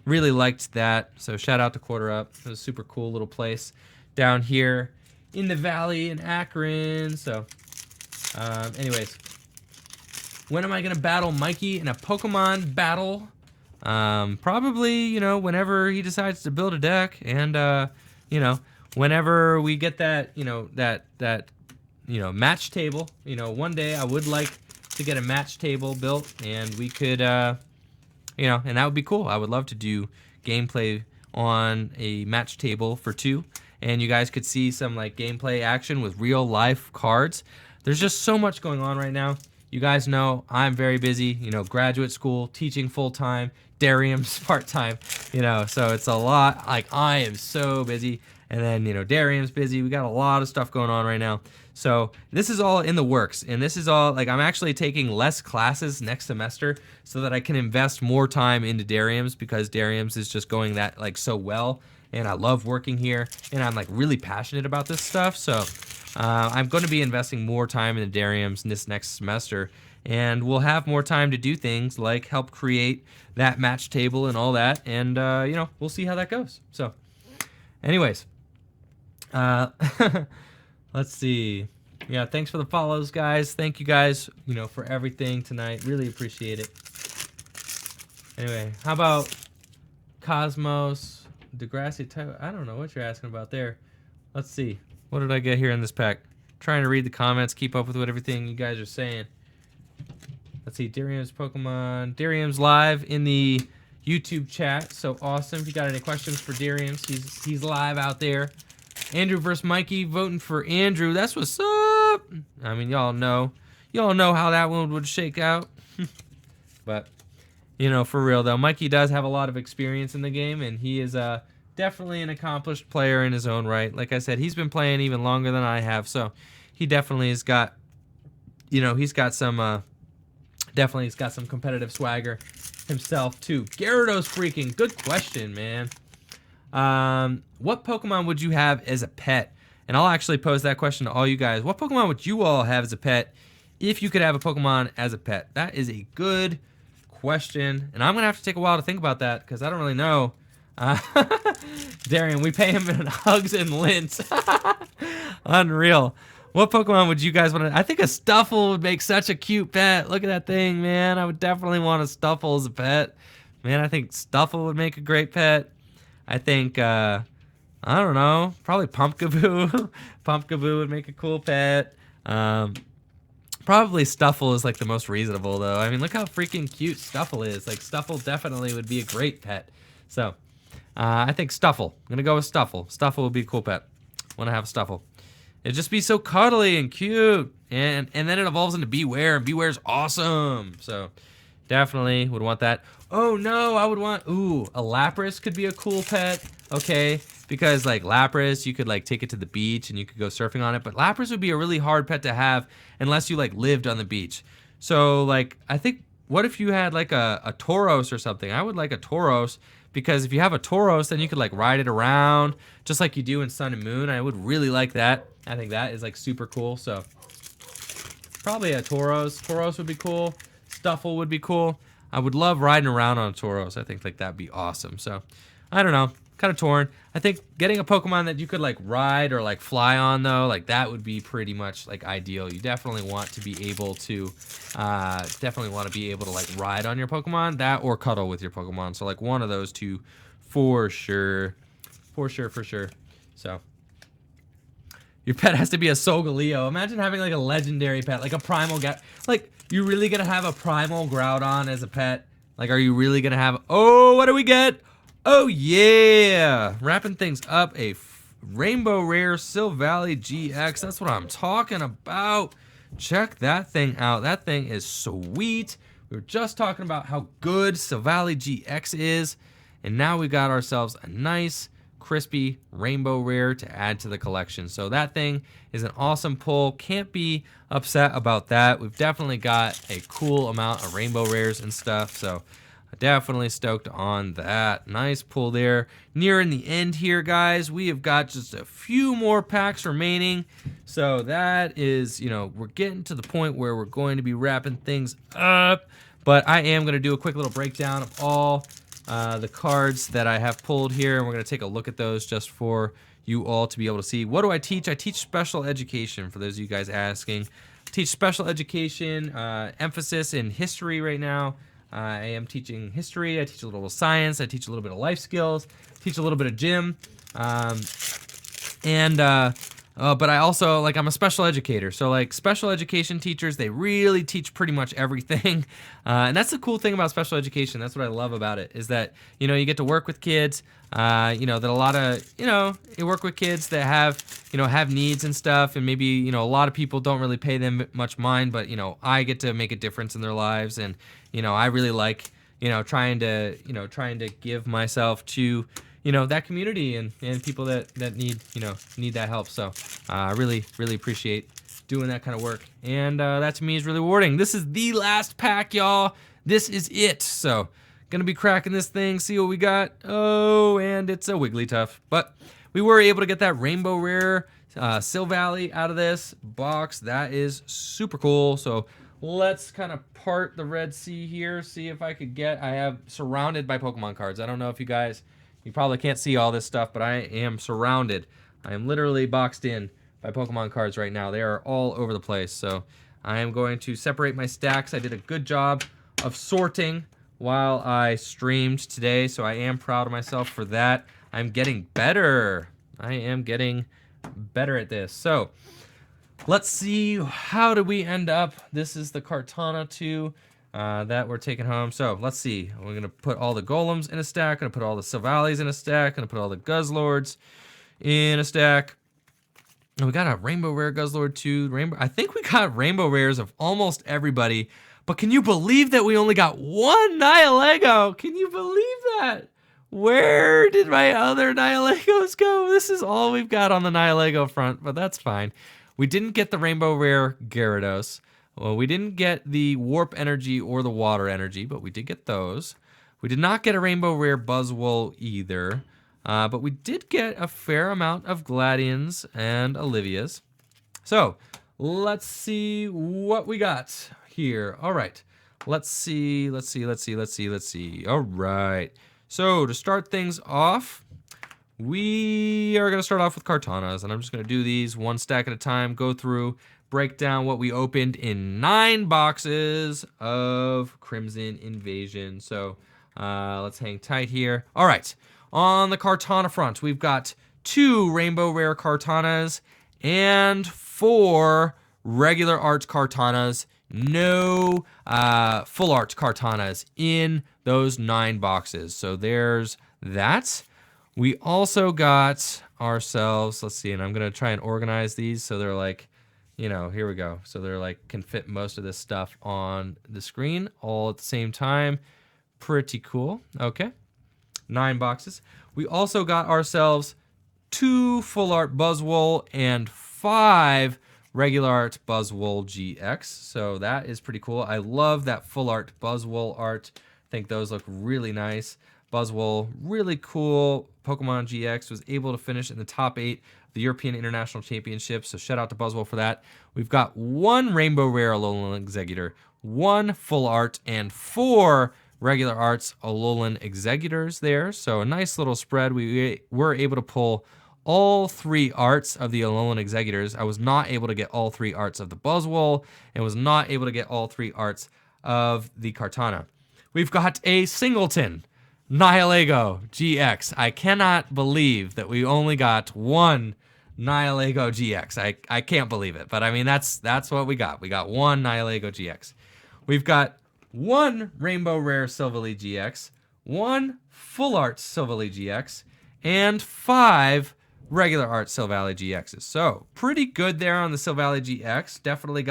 Speaker 1: really liked that. So shout out to Quarter Up. It was a super cool little place down here in the valley in Akron. So anyways. When am I going to battle Mikey in a Pokemon battle? Probably, whenever he decides to build a deck, and, whenever we get that, that match table. One day I would like to get a match table built, and we could, and that would be cool. I would love to do gameplay on a match table for 2, and you guys could see some gameplay action with real life cards. There's just so much going on right now. You guys know I'm very busy, graduate school, teaching full-time, Darium's part-time, so it's a lot. I am so busy. And then, Darium's busy. We got a lot of stuff going on right now. So this is all in the works. And this is all, I'm actually taking less classes next semester so that I can invest more time into Darium's, because Darium's is just going that, so well. And I love working here. And I'm, really passionate about this stuff. So I'm going to be investing more time in the Darium's this next semester, and we'll have more time to do things like help create that match table and all that, and we'll see how that goes. So anyways, let's see. Yeah, thanks for the follows, guys. Thank you guys, for everything tonight. Really appreciate it. Anyway, how about Cosmos, Degrassi? I don't know what you're asking about there. Let's see. What did I get here in this pack? Trying to read the comments, keep up with everything you guys are saying. Let's see, Darium's Pokemon. Darium's live in the YouTube chat, so awesome. If you got any questions for Darium's, he's live out there. Andrew versus Mikey, voting for Andrew. That's what's up. I mean, y'all know how that one would shake out. But, for real though, Mikey does have a lot of experience in the game, and he is definitely an accomplished player in his own right. Like I said, he's been playing even longer than I have, so he definitely has got, he's got some competitive swagger himself too. Gyarados freaking, good question, man. What Pokemon would you have as a pet? And I'll actually pose that question to all you guys. What Pokemon would you all have as a pet if you could have a Pokemon as a pet? That is a good question, and I'm gonna have to take a while to think about that because I don't really know. Darian, we pay him in hugs and lints. Unreal. What Pokemon would you guys want to... I think a Stuffle would make such a cute pet. Look at that thing, man. I would definitely want a Stuffle as a pet. Man, I think Stuffle would make a great pet. I think, I don't know. Probably Pumpkaboo. Pumpkaboo would make a cool pet. Probably Stuffle is like the most reasonable though. I mean, look how freaking cute Stuffle is. Like Stuffle definitely would be a great pet. So I think Stuffle. I'm gonna go with Stuffle. Stuffle would be a cool pet. Want to have Stuffle. It'd just be so cuddly and cute. And then it evolves into Beware, and Beware's awesome. So definitely would want that. Oh no, I would want, ooh, a Lapras could be a cool pet. Okay, because like Lapras, you could like take it to the beach and you could go surfing on it. But Lapras would be a really hard pet to have unless you like lived on the beach. So like, I think, what if you had like a Tauros or something? I would like a Tauros because if you have a Tauros, then you could like ride it around just like you do in Sun and Moon. I would really like that. I think that is like super cool. So probably a Tauros. Tauros would be cool. Stuffle would be cool. I would love riding around on a Tauros. I think like that'd be awesome. So I don't know. Kind of torn. I think getting a Pokemon that you could like ride or like fly on though, like that would be pretty much like ideal. You definitely want to be able to like ride on your Pokemon, that or cuddle with your Pokemon. So like one of those two for sure. For sure. So your pet has to be a Solgaleo. Imagine having like a legendary pet, like a primal guy. Like, you really gonna have a primal Groudon as a pet? Like, are you really gonna have, oh, what do we get? Oh yeah, wrapping things up, a Rainbow Rare Silvally GX. That's what I'm talking about. Check that thing out. That thing is sweet. We were just talking about how good Silvally GX is, and now we got ourselves a nice, crispy Rainbow Rare to add to the collection. So that thing is an awesome pull. Can't be upset about that. We've definitely got a cool amount of Rainbow Rares and stuff. So definitely stoked on that. Nice pull there. Nearing the end here, guys. We have got just a few more packs remaining. So that is, you know, we're getting to the point where we're going to be wrapping things up. But I am going to do a quick little breakdown of all the cards that I have pulled here. And we're going to take a look at those just for you all to be able to see. What do I teach? I teach special education, for those of you guys asking. I teach special education, emphasis in history right now. I am teaching history, I teach a little science, I teach a little bit of life skills, teach a little bit of gym, but I also, like, I'm a special educator. So, like, special education teachers, they really teach pretty much everything. And that's the cool thing about special education. That's what I love about it, is that, you know, you get to work with kids, you know, that a lot of, you know, you work with kids that have, you know, have needs and stuff. And maybe, you know, a lot of people don't really pay them much mind, but, you know, I get to make a difference in their lives. And, you know, I really like, you know, trying to give myself to, you know, that community and people that need that help. So I really appreciate doing that kind of work. And that to me is really rewarding. This is the last pack, y'all. This is it. So gonna be cracking this thing, see what we got. Oh, and it's a Wigglytuff. But we were able to get that Rainbow Rare Silvally out of this box. That is super cool. So let's kind of part the Red Sea here, see if I could get, I have surrounded by Pokemon cards. I don't know if you guys, you probably can't see all this stuff, but I am surrounded. I am literally boxed in by Pokemon cards right now. They are all over the place. So I am going to separate my stacks. I did a good job of sorting while I streamed today, so I am proud of myself for that. I'm getting better. I am getting better at this. So let's see, how did we end up? This is the Kartana 2 that we're taking home. So let's see. We're going to put all the Golems in a stack. Going to put all the Silvallis in a stack. Going to put all the Guzzlords in a stack. And we got a Rainbow Rare Guzzlord 2. I think we got Rainbow Rares of almost everybody. But can you believe that we only got one Nihilego? Can you believe that? Where did my other Nihilegos go? This is all we've got on the Nihilego front, but that's fine. We didn't get the Rainbow Rare Gyarados. Well, we didn't get the Warp Energy or the Water Energy, but we did get those. We did not get a Rainbow Rare Buzzwole either, but we did get a fair amount of Gladions and Olivias. So let's see what we got here. All right, let's see. All right, so to start things off, we are going to start off with Kartanas, and I'm just going to do these one stack at a time, go through, break down what we opened in 9 boxes of Crimson Invasion. So let's hang tight here. All right, on the Kartana front, we've got 2 rainbow rare Kartanas, and 4 regular art Kartanas. No full art Kartanas in those 9 boxes. So there's that. We also got ourselves, let's see, and I'm going to try and organize these so they're like, you know, here we go. So they're like, can fit most of this stuff on the screen all at the same time. Pretty cool. Okay. 9 boxes. We also got ourselves 2 full art Buzzwole and 5 regular art Buzzwole GX. So that is pretty cool. I love that full art Buzzwole art. I think those look really nice. Buzzwole, really cool. Pokemon GX was able to finish in the top 8 of the European International Championships. So shout out to Buzzwole for that. We've got 1 Rainbow Rare Alolan Exeggutor, 1 full art, and 4 regular arts Alolan Exeggutors there. So a nice little spread. We were able to pull all 3 arts of the Alolan Exeggutors. I was not able to get all 3 arts of the Buzzwole and was not able to get all 3 arts of the Kartana. We've got a Singleton Nihilego GX. I cannot believe that we only got 1 Nihilego GX. I can't believe it, but I mean that's what we got. We got 1 Nihilego GX. We've got 1 Rainbow Rare Silvally GX, 1 Full Art Silvally GX, and 5 regular art Silvally GXs. So pretty good there on the Silvally GX. Definitely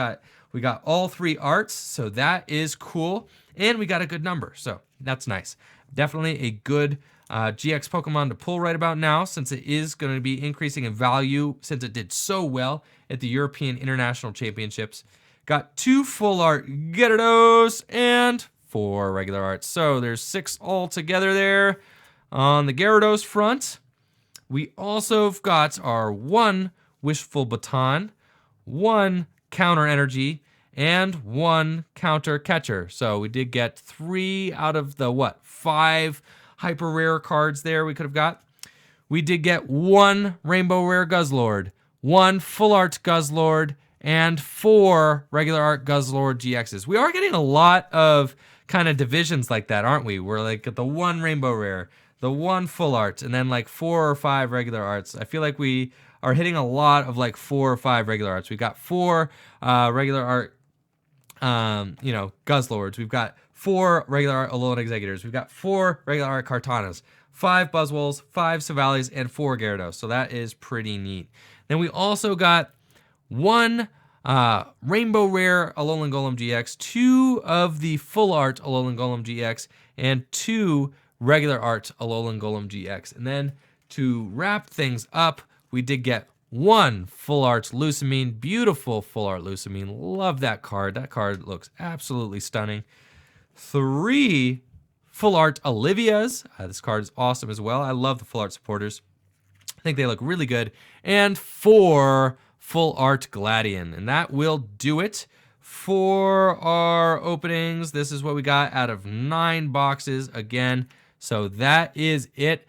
Speaker 1: we got all 3 arts, so that is cool. And we got a good number, so that's nice. Definitely a good GX Pokemon to pull right about now, since it is going to be increasing in value since it did so well at the European International Championships. Got 2 full art Gyarados and 4 regular arts. So there's 6 all together there on the Gyarados front. We also have got our 1 Wishful Baton, 1 Counter Energy, and 1 Counter Catcher. So we did get 3 out of the, 5 hyper rare cards there we could have got. We did get 1 Rainbow Rare Guzzlord, 1 Full Art Guzzlord, and 4 regular art Guzzlord GXs. We are getting a lot of kind of divisions like that, aren't we? We're like at the 1 Rainbow Rare, the 1 Full Art, and then like 4 or 5 regular arts. I feel like we are hitting a lot of like 4 or 5 regular arts. We got 4 regular art, Guzzlords. We've got 4 regular art Alolan Exeggutors. We've got 4 regular art Kartanas, 5 Buzzwoles, 5 Silvallis, and 4 Gyarados. So that is pretty neat. Then we also got 1 Rainbow Rare Alolan Golem GX, 2 of the Full Art Alolan Golem GX, and 2 regular art Alolan Golem GX. And then to wrap things up, we did get 1 Full Art Lucamine, beautiful Full Art Lucamine. Love that card. That card looks absolutely stunning. 3 Full Art Olivias. This card is awesome as well. I love the Full Art supporters. I think they look really good. And 4 Full Art Gladion. And that will do it for our openings. This is what we got out of 9 boxes again. So that is it.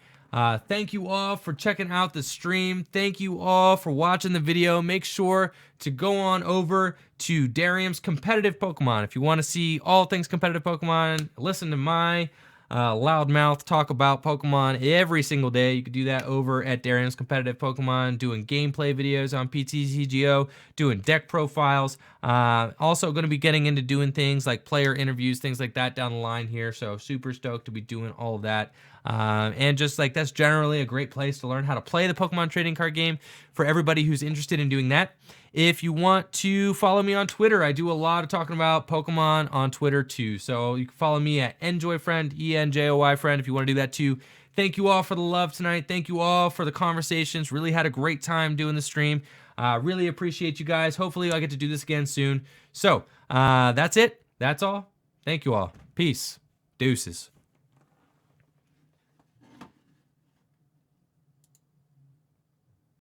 Speaker 1: Thank you all for checking out the stream. Thank you all for watching the video. Make sure to go on over to Darium's Competitive Pokemon. If you want to see all things competitive Pokemon, listen to my loudmouth talk about Pokemon every single day. You can do that over at Darium's Competitive Pokemon, doing gameplay videos on PTCGO, doing deck profiles. Also going to be getting into doing things like player interviews, things like that down the line here. So super stoked to be doing all of that. And just like that's generally a great place to learn how to play the Pokemon trading card game for everybody who's interested in doing that. If you want to follow me on Twitter, I do a lot of talking about Pokemon on Twitter too. So you can follow me at enjoyfriend, ENJOY friend, if you want to do that too. Thank you all for the love tonight. Thank you all for the conversations. Really had a great time doing the stream. Really appreciate you guys. Hopefully I get to do this again soon. So that's it. That's all. Thank you all. Peace. Deuces.